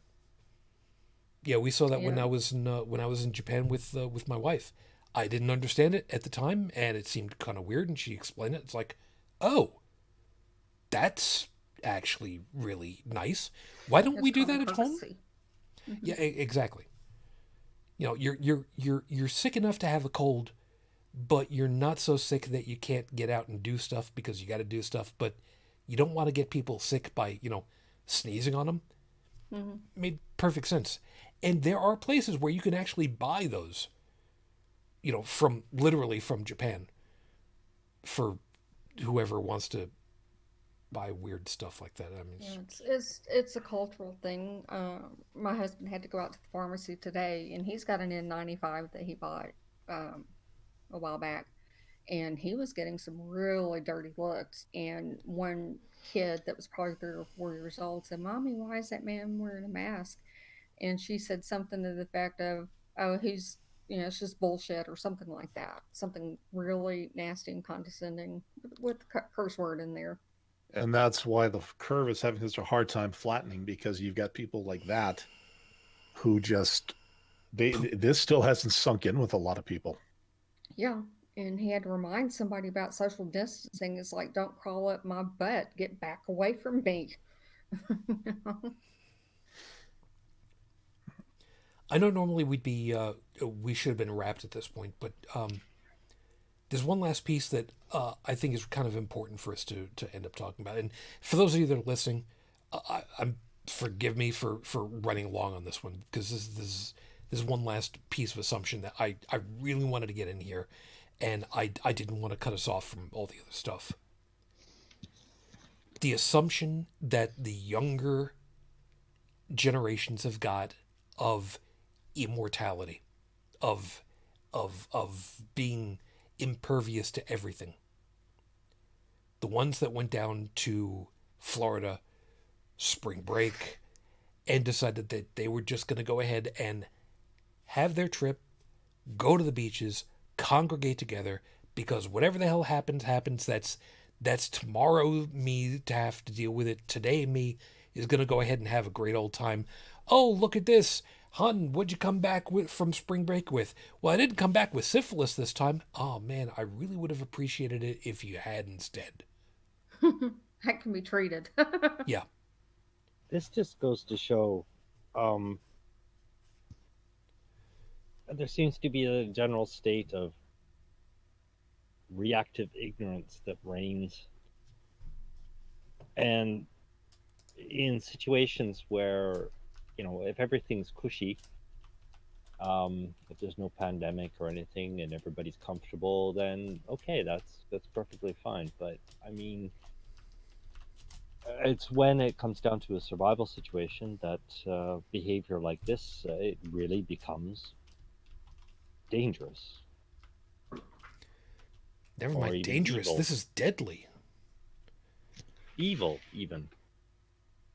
yeah, we saw that You know, when I was in Japan with my wife. I didn't understand it at the time, and it seemed kind of weird. And she explained it. It's like, oh, that's actually really nice. Why don't it's we do common that at home? courtesy. Hmm. Yeah, exactly. You're sick enough to have a cold, but you're not so sick that you can't get out and do stuff because you got to do stuff. But you don't want to get people sick by sneezing on them. Hmm. Made perfect sense. And there are places where you can actually buy those, from literally from Japan for whoever wants to buy weird stuff like that. I mean, Yeah, it's a cultural thing. My husband had to go out to the pharmacy today, and he's got an N95 that he bought um, a while back, and he was getting some really dirty looks. And one kid that was probably 3 or 4 years old said, "Mommy, why is that man wearing a mask?" And she said something to the effect of, "Oh, it's just bullshit or something like that. Something really nasty and condescending with curse word in there. And that's why the curve is having such a hard time flattening, because you've got people like that who just this still hasn't sunk in with a lot of people. Yeah. And he had to remind somebody about social distancing. It's like, don't crawl up my butt. Get back away from me. I know normally we should have been wrapped at this point, but there's one last piece that I think is kind of important for us to end up talking about. And for those of you that are listening, I'm forgive me for running long on this one, because this is one last piece of assumption that I really wanted to get in here, and I didn't want to cut us off from all the other stuff. The assumption that the younger generations have got of immortality, of being impervious to everything. The ones that went down to Florida spring break and decided that they were just going to go ahead and have their trip, go to the beaches, congregate together, because whatever the hell happens, that's tomorrow me to have to deal with it. Today me is going to go ahead and have a great old time. Oh, look at this. Hun, what'd you come back with from spring break with? Well, I didn't come back with syphilis this time. Oh, man, I really would have appreciated it if you had instead. That can be treated. Yeah. This just goes to show there seems to be a general state of reactive ignorance that reigns. And in situations where, if everything's cushy, if there's no pandemic or anything and everybody's comfortable, then okay, that's perfectly fine. But I mean, it's when it comes down to a survival situation that behavior like this, it really becomes dangerous. Never Or mind even dangerous. evil. This is deadly. Evil, even.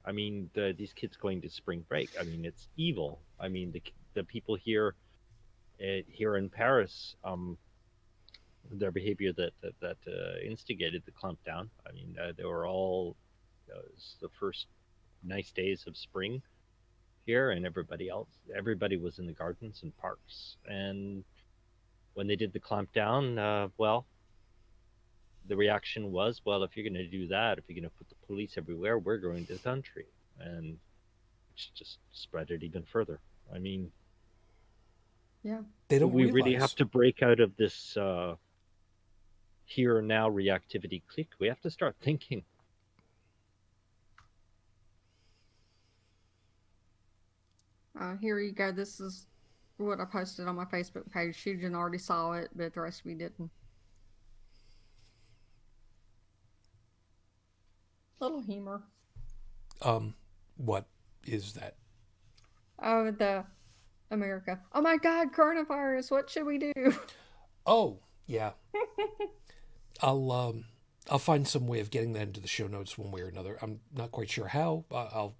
I mean, these kids going to spring break. I mean, it's evil. I mean, the people here in Paris, their behavior that instigated the clampdown. I mean, they were all it was the first nice days of spring here, and everybody was in the gardens and parks. And when they did the clampdown, well, the reaction was, well, if you're going to do that, if you're going to put the police everywhere, we're going to the country. And it's just spread it even further. I mean, Yeah. They don't we realize. really have to break out of this here and now reactivity clique. We have to start thinking. Here you go. This is what I posted on my Facebook page. Shujin already saw it, but the rest of you didn't. Little humor. What is that? Oh, the America. Oh my God, coronavirus. What should we do? Oh, yeah. I'll find some way of getting that into the show notes one way or another. I'm not quite sure how, but I'll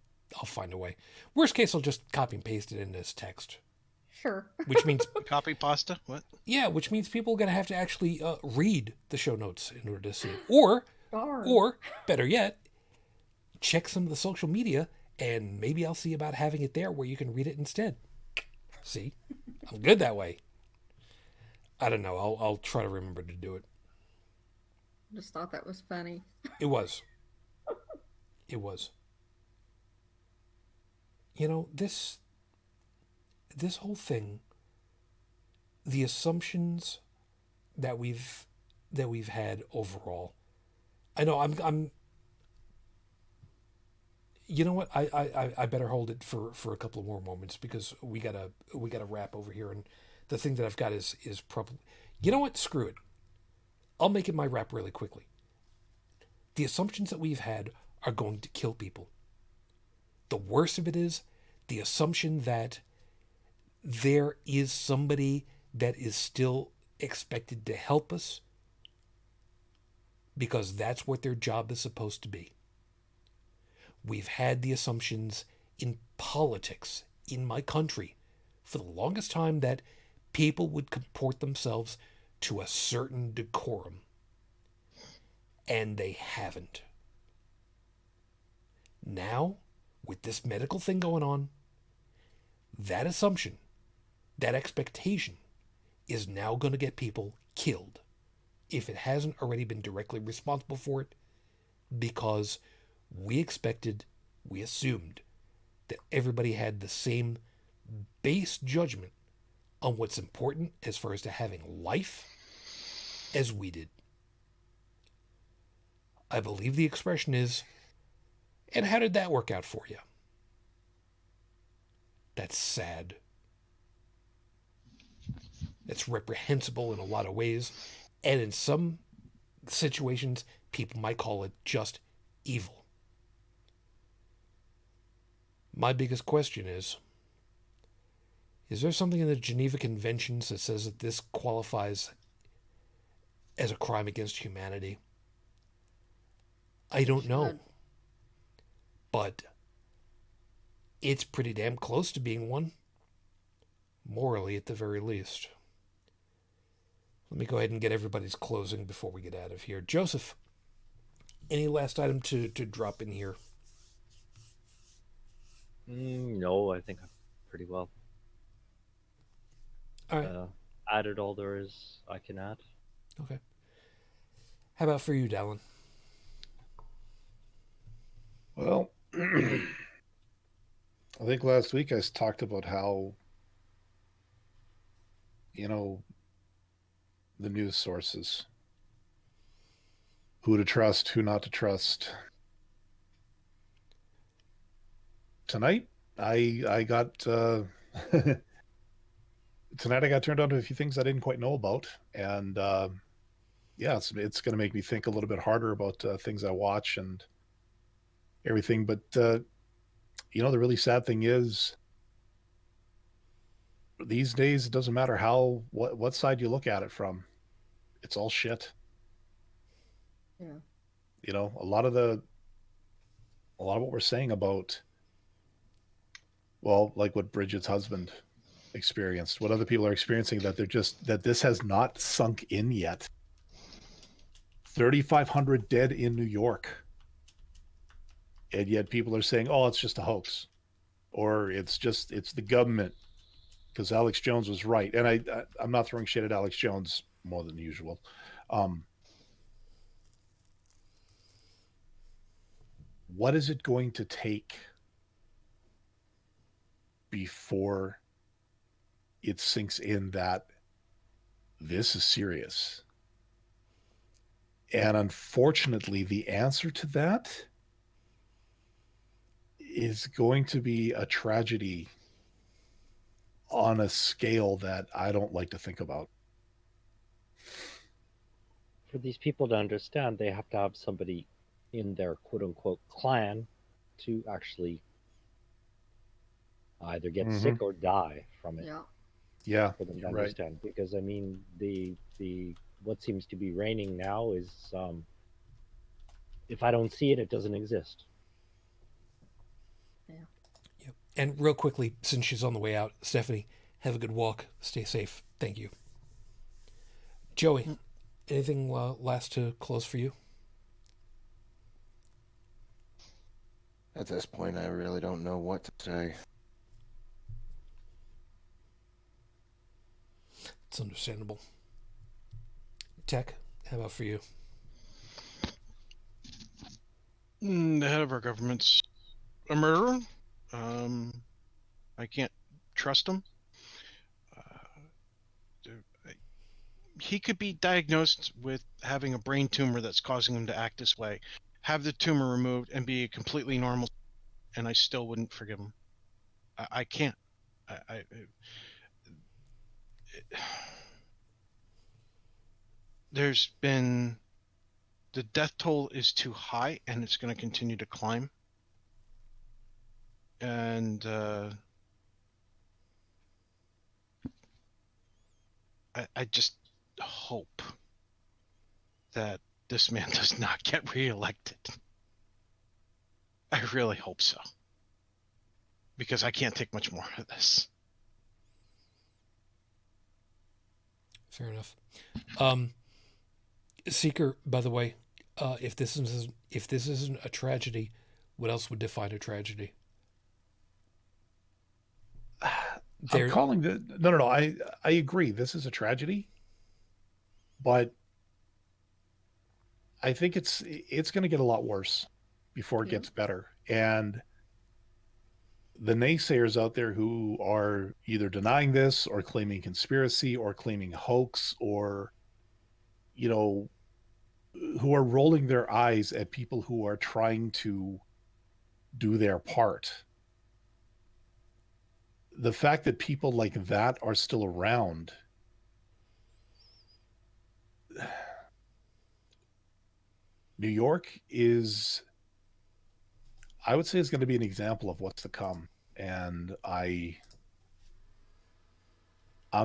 find a way. Worst case, I'll just copy and paste it into this text. Sure. Which means Copy pasta? What? yeah, which means people are gonna have to actually read the show notes in order to see it, or Darn. or better yet, check some of the social media, and maybe I'll see about having it there where you can read it instead. See, I'm good that way. I don't know. I'll try to remember to do it. Just thought that was funny. It was. It was. You know, this whole thing, the assumptions that we've had overall. I know I'm you know what? I better hold it for a couple of more moments, because we gotta wrap over here, and the thing that I've got is probably, you know what? Screw it. I'll make it my wrap really quickly. The assumptions that we've had are going to kill people. The worst of it is the assumption that there is somebody that is still expected to help us because that's what their job is supposed to be. We've had the assumptions in politics in my country for the longest time that people would comport themselves to a certain decorum. And they haven't. Now, with this medical thing going on, that assumption, that expectation, is now going to get people killed if it hasn't already been directly responsible for it, because we expected, we assumed that everybody had the same base judgment on what's important as far as to having life as we did. I believe the expression is, and how did that work out for you? That's sad. It's reprehensible in a lot of ways, and in some situations, people might call it just evil. My biggest question is there something in the Geneva Conventions that says that this qualifies as a crime against humanity? I don't know. But it's pretty damn close to being one. Morally, at the very least. Let me go ahead and get everybody's closing before we get out of here. Joseph, any last item to drop in here? No, I think I'm pretty well. All right. Added all there is I can add. Okay. How about for you, Dallin? Well, I think last week I talked about how, the news sources, who to trust, who not to trust. Tonight, I got tonight I got turned on to a few things I didn't quite know about, and yeah, it's going to make me think a little bit harder about things I watch and everything. But the really sad thing is, these days it doesn't matter what side you look at it from, it's all shit. Yeah. A lot of what we're saying about, well, like what Briget's husband experienced, what other people are experiencing, that this has not sunk in yet. 3,500 dead in New York, and yet people are saying, oh, it's just a hoax, or it's the government because Alex Jones was right. And I'm not throwing shit at Alex Jones more than usual. What is it going to take before it sinks in that this is serious? And unfortunately, the answer to that is going to be a tragedy on a scale that I don't like to think about. For these people to understand, they have to have somebody in their quote-unquote clan to actually either get sick or die from it. Yeah, for them to right. understand. Because I mean, the what seems to be reigning now is, if I don't see it, it doesn't exist. Yeah. Yep. And real quickly, since she's on the way out, Stephanie, have a good walk. Stay safe. Thank you. Joey, anything last to close for you? At this point, I really don't know what to say. It's understandable. Tech, how about for you? The head of our government's a murderer. I can't trust him. He could be diagnosed with having a brain tumor that's causing him to act this way. Have the tumor removed and be a completely normal, and I still wouldn't forgive him. I can't. There's been, the death toll is too high, and it's going to continue to climb. And I just hope that this man does not get reelected. I really hope so, because I can't take much more of this. Fair enough. Seeker, by the way, if this isn't a tragedy, what else would define a tragedy? I'm calling the no. I agree. This is a tragedy, but I think it's going to get a lot worse before it gets better. And the naysayers out there who are either denying this or claiming conspiracy or claiming hoax or, you know, who are rolling their eyes at people who are trying to do their part. The fact that people like that are still around, New York is, I would say, is going to be an example of what's to come. And I'm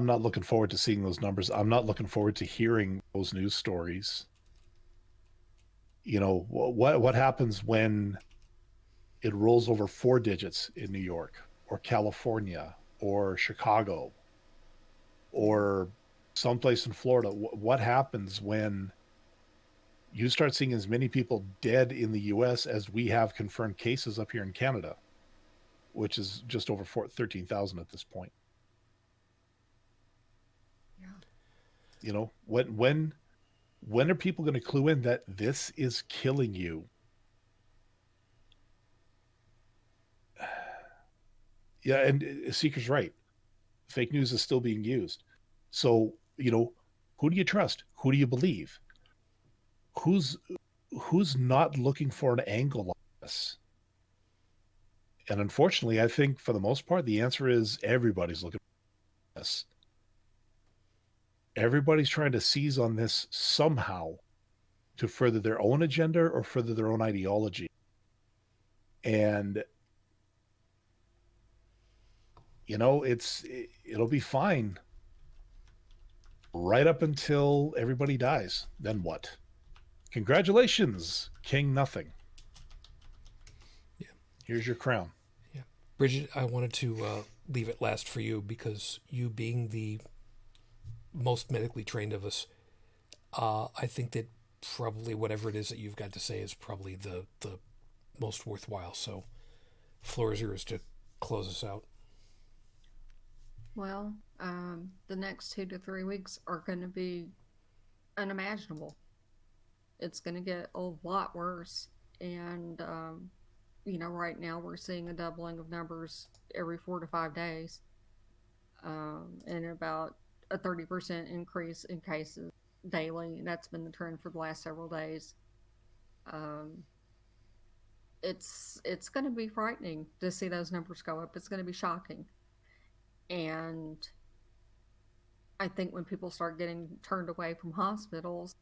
not looking forward to seeing those numbers. I'm not looking forward to hearing those news stories. You know, what happens when it rolls over 4 digits in New York or California or Chicago or someplace in Florida? What happens when you start seeing as many people dead in the US as we have confirmed cases up here in Canada, which is just over 13,000 at this point? Yeah. You know, when are people going to clue in that this is killing you? Yeah, and Seeker's right. Fake news is still being used. So, you know, who do you trust? Who do you believe? Who's not looking for an angle like this? And unfortunately, I think for the most part, the answer is everybody's looking for this. Everybody's trying to seize on this somehow to further their own agenda or further their own ideology. And you know, it'll be fine right up until everybody dies. Then what? Congratulations, King Nothing. Yeah. Here's your crown. Yeah. Briget, I wanted to leave it last for you because you being the most medically trained of us, I think that probably whatever it is that you've got to say is probably the most worthwhile. So, floor is yours to close us out. Well, the next 2 to 3 weeks are going to be unimaginable. It's going to get a lot worse. And, you know, right now we're seeing a doubling of numbers every 4 to 5 days, and about a 30% increase in cases daily. That's been the trend for the last several days. It's going to be frightening to see those numbers go up. It's going to be shocking. And I think when people start getting turned away from hospitals,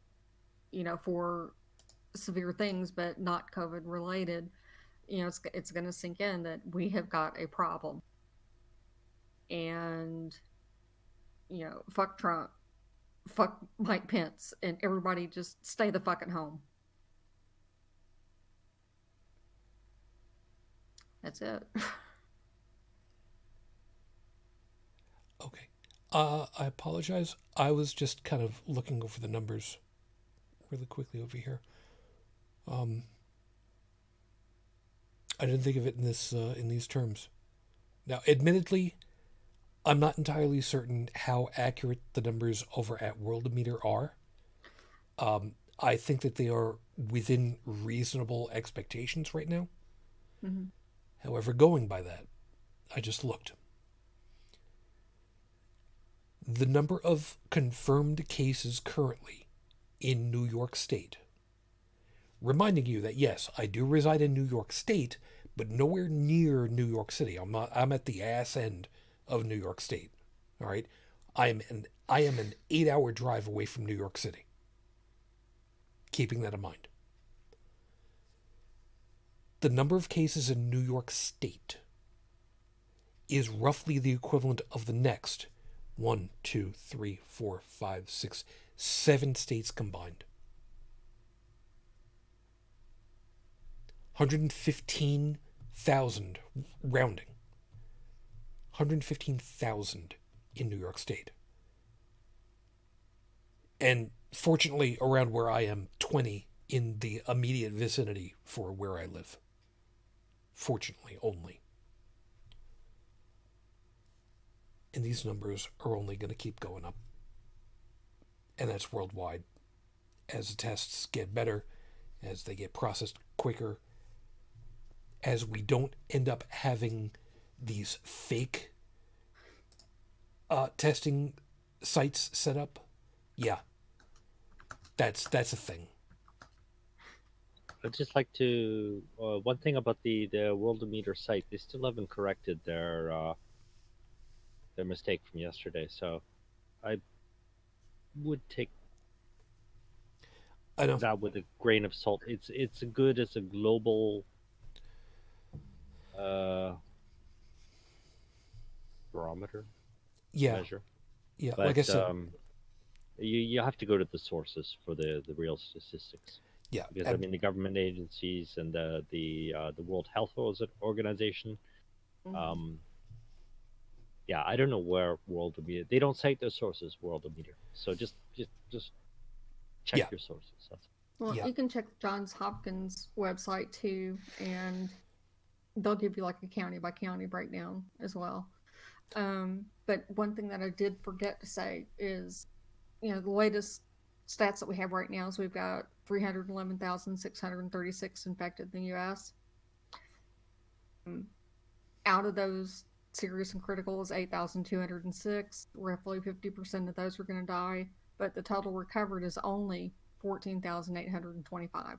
you know, for severe things but not COVID related, you know, it's going to sink in that we have got a problem. And, you know, fuck Trump, fuck Mike Pence, and everybody just stay the fuck at home. That's it. Okay. I apologize. I was just kind of looking over the numbers really quickly over here. I didn't think of it in these terms. Now, admittedly, I'm not entirely certain how accurate the numbers over at Worldometer are. I think that they are within reasonable expectations right now. Mm-hmm. However, going by that, I just looked. The number of confirmed cases currently in New York State, reminding you that yes, I do reside in New York State, but nowhere near New York City. I'm at the ass end of New York State. All right, I am an 8-hour drive away from New York City. Keeping that in mind, the number of cases in New York State is roughly the equivalent of the next 1, 2, 3, 4, 5, 6, 7 states combined. 115,000 rounding. 115,000 in New York State. And fortunately, around where I am, 20 in the immediate vicinity for where I live. Fortunately, only. And these numbers are only going to keep going up. And that's worldwide. As the tests get better, as they get processed quicker, as we don't end up having these fake testing sites set up, yeah, that's a thing. I'd just like to one thing about the Worldometer site, they still haven't corrected their mistake from yesterday. So I would take I know. that with a grain of salt. It's good as a global barometer Yeah, measure, yeah. but Like I said, you have to go to the sources for the real statistics. yeah, Because I mean, the government agencies and the World Health Organization, Mhm. yeah, I don't know where Worldometer. They don't cite their sources, Worldometer. So just check yeah, your sources. That's Well, yeah, you can check Johns Hopkins website too, and they'll give you like a county by county breakdown as well. But one thing that I did forget to say is, the latest stats that we have right now is we've got 311,636 infected in the U.S. Out of those, serious and critical is 8,206. Roughly 50% of those are going to die, but the total recovered is only 14,825.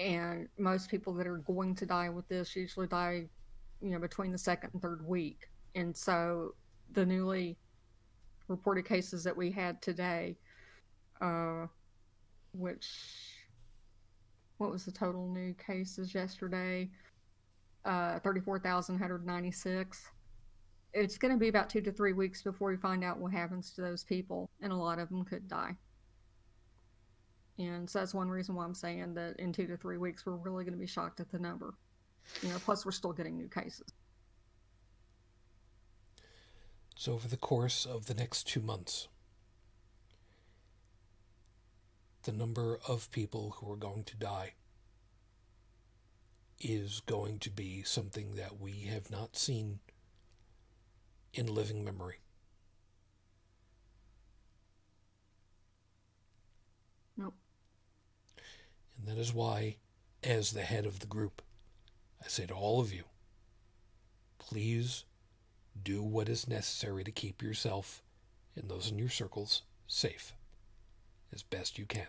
And most people that are going to die with this usually die, between the second and third week. And so the newly reported cases that we had today, which, what was the total new cases yesterday? 34,196. It's going to be about 2 to 3 weeks before we find out what happens to those people, and a lot of them could die. And so that's one reason why I'm saying that in 2 to 3 weeks, we're really going to be shocked at the number. Plus we're still getting new cases. So over the course of the next 2 months, the number of people who are going to die is going to be something that we have not seen in living memory. Nope. And that is why, as the head of the group, I say to all of you, please do what is necessary to keep yourself and those in your circles safe as best you can.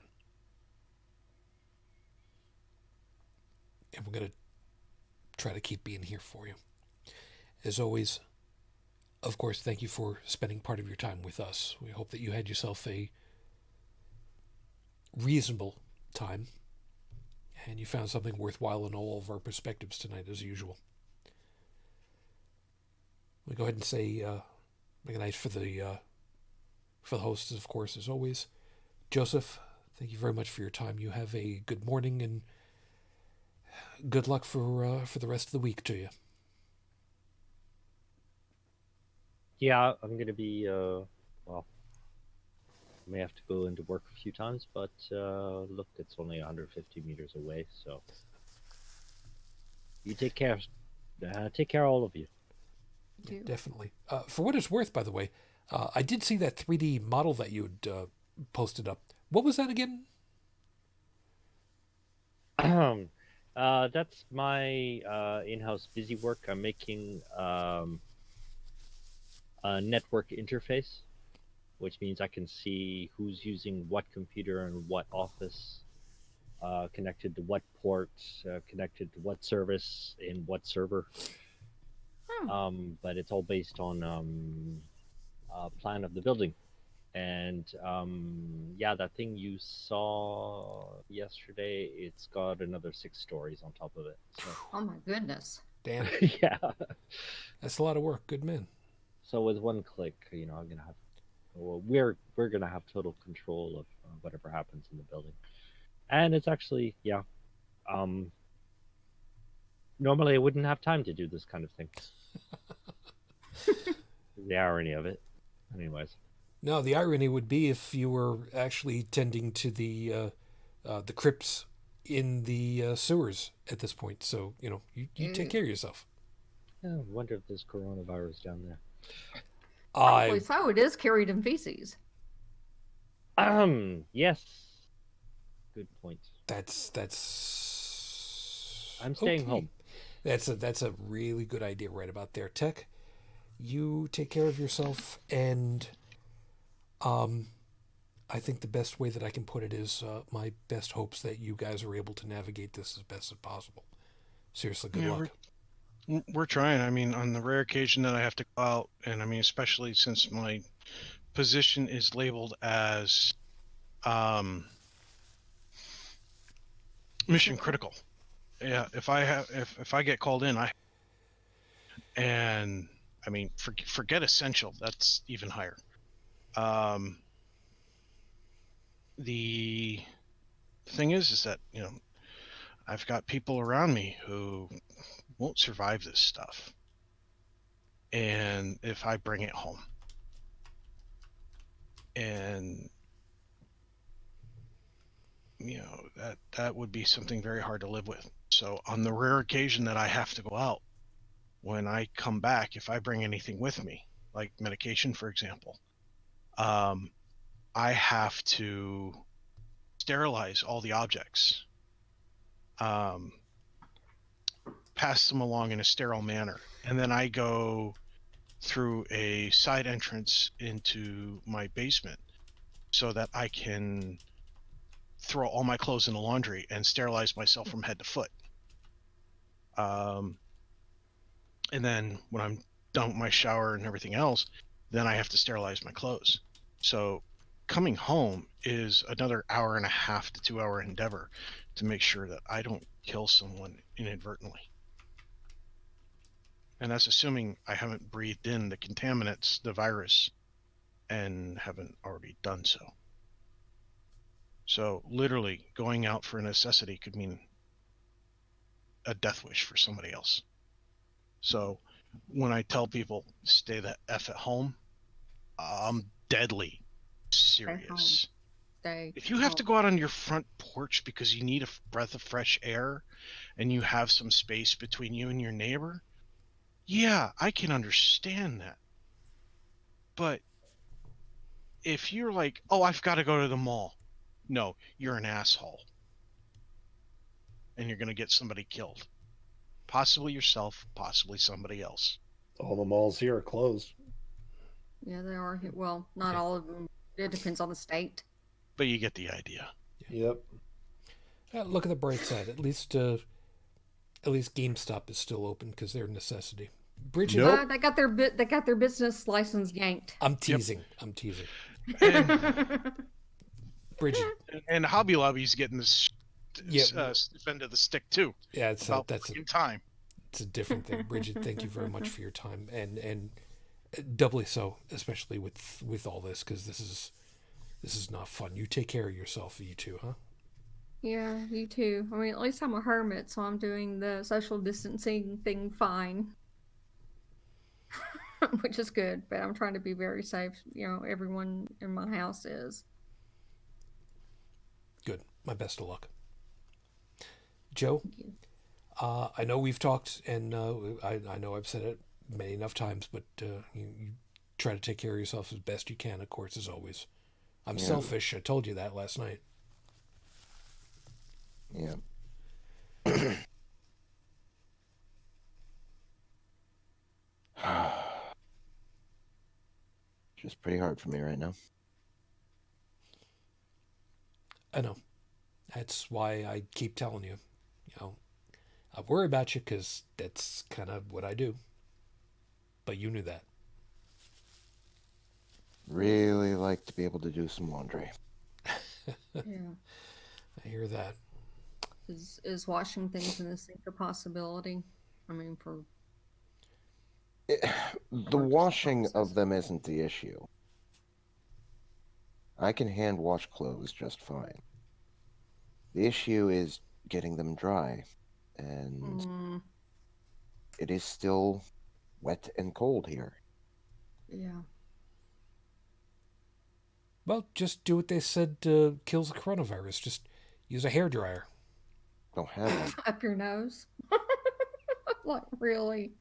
And we're going to try to keep being here for you. As always, of course, thank you for spending part of your time with us. We hope that you had yourself a reasonable time and you found something worthwhile in all of our perspectives tonight, as usual. We go ahead and say good night for the hosts, of course, as always. Joseph, thank you very much for your time. You have a good morning and good luck for the rest of the week to you. yeah. I'm gonna be well. I may have to go into work a few times, but look, it's only 150 meters away, so you take care. Take care, all of you. Yeah, definitely. For what it's worth, by the way, I did see that 3D model that you had posted up. What was that again? That's my in-house busy work. I'm making a network interface, which means I can see who's using what computer and what office, connected to what port, connected to what service in what server. But it's all based on a plan of the building. And yeah, that thing you saw yesterday, it's got another 6 stories on top of it. So. Oh my goodness. Damn. Yeah. That's a lot of work. Good man. So with one click, I'm gonna have, well, we're gonna have total control of whatever happens in the building, and it's actually, yeah. Normally, I wouldn't have time to do this kind of thing. The irony of it, anyways. No, the irony would be if you were actually tending to the crypts in the sewers at this point. So you take Ew. care of yourself. I wonder if there's coronavirus down there. Probably I so. It is carried in feces. Yes. Good point. that's I'm staying okay. home. That's a really good idea right about there. Tech, you take care of yourself, and I think the best way that I can put it is my best hopes that you guys are able to navigate this as best as possible. Seriously, good Yeah, luck. we're trying. I mean, on the rare occasion that I have to go out, and I mean, especially since my position is labeled as um, mission critical. Yeah, if I get called in, and I mean, forget essential. That's even higher. Um, the thing is that I've got people around me who won't survive this stuff, and if I bring it home, and that would be something very hard to live with. So on the rare occasion that I have to go out, when I come back, if I bring anything with me, like medication, for example, um, I have to sterilize all the objects, um, pass them along in a sterile manner, and then I go through a side entrance into my basement so that I can throw all my clothes in the laundry and sterilize myself from head to foot. Um, and then when I'm done with my shower and everything else, then I have to sterilize my clothes. So coming home is another hour and a half to 2 hour endeavor to make sure that I don't kill someone inadvertently. And that's assuming I haven't breathed in the contaminants, the virus, and haven't already done so. So literally going out for a necessity could mean a death wish for somebody else. So when I tell people stay the F at home, I'm deadly serious. Stay If you have to go out on your front porch because you need a breath of fresh air and you have some space between you and your neighbor, yeah, I can understand that. But if you're like, oh, I've got to go to the mall, no, you're an asshole. And you're going to get somebody killed. Possibly yourself, possibly somebody else. All the malls here are closed. Yeah, they are. Well, not all of them. It depends on the state. But you get the idea. Yep. Look at the bright side. At least GameStop is still open because they're a necessity. Bridget, Nope. They got their business license yanked. I'm teasing. I'm teasing. And, Bridget, and Hobby Lobby's getting this Yeah. stiff end of the stick too. yeah, That's a time. it's a different thing. Bridget, thank you very much for your time, and doubly so, especially with all this, because this is not fun. You take care of yourself, you two, huh? Yeah, you too. I mean, at least I'm a hermit, so I'm doing the social distancing thing fine. Which is good, but I'm trying to be very safe. Everyone in my house is. Good. My best of luck. Joe, Thank you. I know we've talked, and I know I've said it many enough times, but you try to take care of yourself as best you can, of course, as always. I'm Yeah. selfish. I told you that last night. Yeah. Just pretty hard for me right now. I know. That's why I keep telling you. I worry about you because that's kind of what I do. But you knew that. Really like to be able to do some laundry. Yeah. I hear that. Is washing things in the sink a possibility? I mean, for The Emergency washing of purposes. them isn't the issue. I can hand wash clothes just fine. The issue is getting them dry, and it is still wet and cold here. Yeah. Well, just do what they said kills the coronavirus. Just use a hairdryer. Don't have one. Up your nose. Like, really?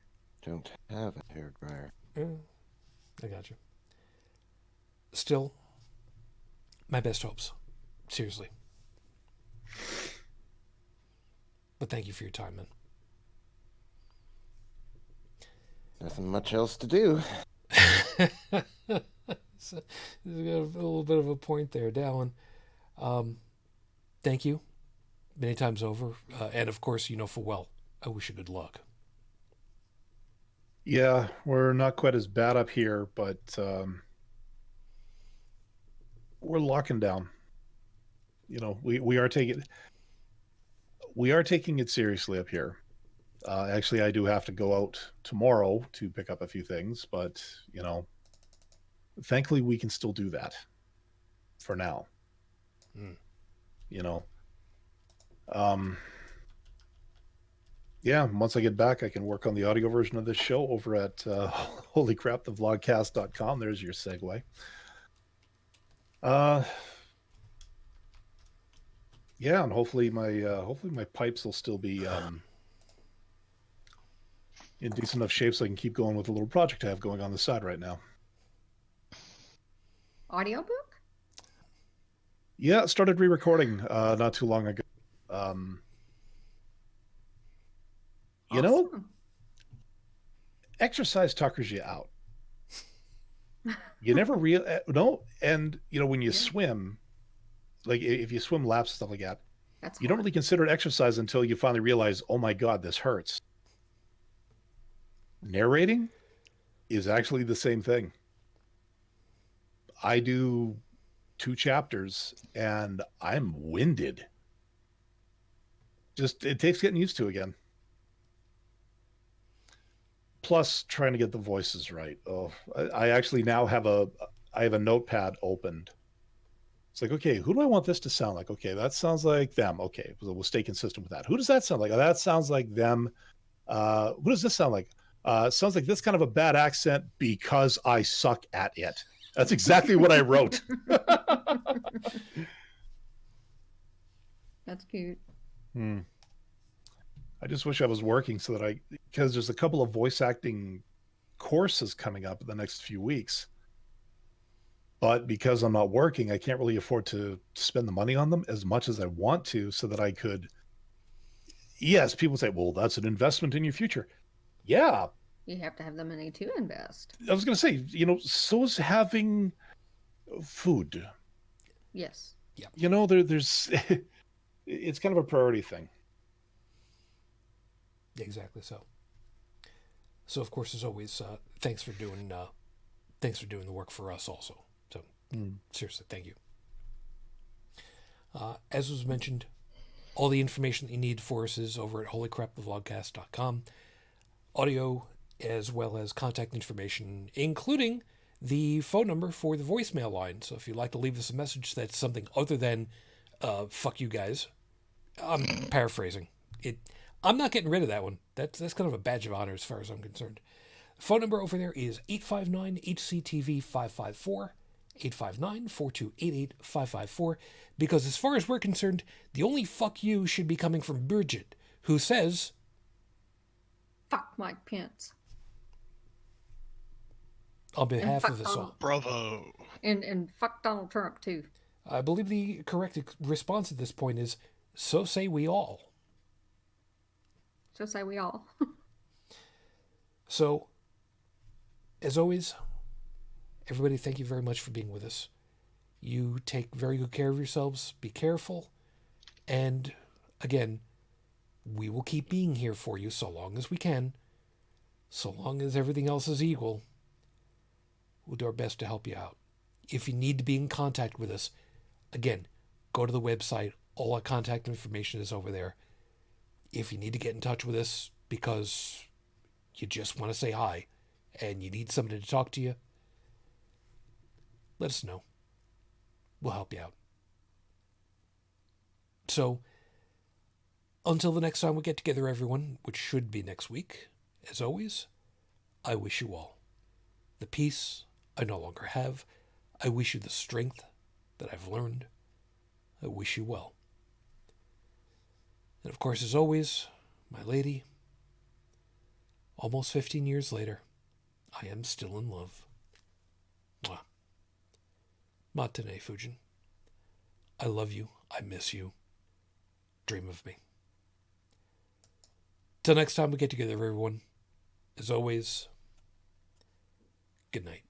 Don't have a hairdryer. Yeah, I got you. Still, my best hopes. Seriously. But thank you for your time, man. Nothing much else to do. So, you got a little bit of a point there, Dallin. Thank you many times over. And of course, you know full well, I wish you good luck. Yeah, we're not quite as bad up here, but we're locking down. You know, we are taking it seriously up here. Actually, I do have to go out tomorrow to pick up a few things, but you know, thankfully we can still do that for now. You know, yeah, once I get back, I can work on the audio version of this show over at holycrapthevlogcast.com. There's your segue. Yeah, and hopefully my pipes will still be in decent enough shape so I can keep going with the little project I have going on the side right now. Audiobook? Yeah, started re-recording not too long ago. You know, Awesome. exercise tuckers you out. You never no, and you know when you swim, like if you swim laps and stuff like that, That's you don't hard. really consider it exercise until you finally realize, oh my God, this hurts. Narrating is actually the same thing. I do 2 chapters and I'm winded. Just it takes getting used to again. Plus trying to get the voices right. Oh, I actually now have a notepad opened. It's like, okay, who do I want this to sound like? Okay, that sounds like them. Okay, we'll stay consistent with that. Who does that sound like? Oh, that sounds like them. What does this sound like? Sounds like this kind of a bad accent because I suck at it. That's exactly what I wrote. That's cute. I just wish I was working so that because there's a couple of voice acting courses coming up in the next few weeks. But because I'm not working, I can't really afford to spend the money on them as much as I want to so that I could. Yes, people say, well, that's an investment in your future. Yeah. You have to have the money to invest. I was going to say, you know, so is having food. Yes. Yeah. You know, there's it's kind of a priority thing. Exactly so. So of course, as always, thanks for doing the work for us also. So seriously, thank you. As was mentioned, all the information that you need for us is over at holycrapthevlogcast.com. Audio as well as contact information, including the phone number for the voicemail line. So if you'd like to leave us a message that's something other than fuck you guys, I'm paraphrasing it. I'm not getting rid of that one. That's kind of a badge of honor as far as I'm concerned. Phone number over there is 859-HCTV-554, 859-4288-554, because as far as we're concerned, the only fuck you should be coming from Briget, who says, Fuck Mike Pence. on behalf fuck of us all. Bravo. And fuck Donald Trump, too. I believe the correct response at this point is, so say we all. So say we all. So, as always, everybody, thank you very much for being with us. You take very good care of yourselves. Be careful. And, again, we will keep being here for you so long as we can. So long as everything else is equal. We'll do our best to help you out. If you need to be in contact with us, again, go to the website. All our contact information is over there. If you need to get in touch with us because you just want to say hi and you need somebody to talk to you, let us know. We'll help you out. So, until the next time we get together, everyone, which should be next week, as always, I wish you all the peace I no longer have. I wish you the strength that I've learned. I wish you well. And of course, as always, my lady, almost 15 years later, I am still in love. Mwah. Matane Fujin. I love you. I miss you. Dream of me. Till next time we get together, everyone. As always, good night.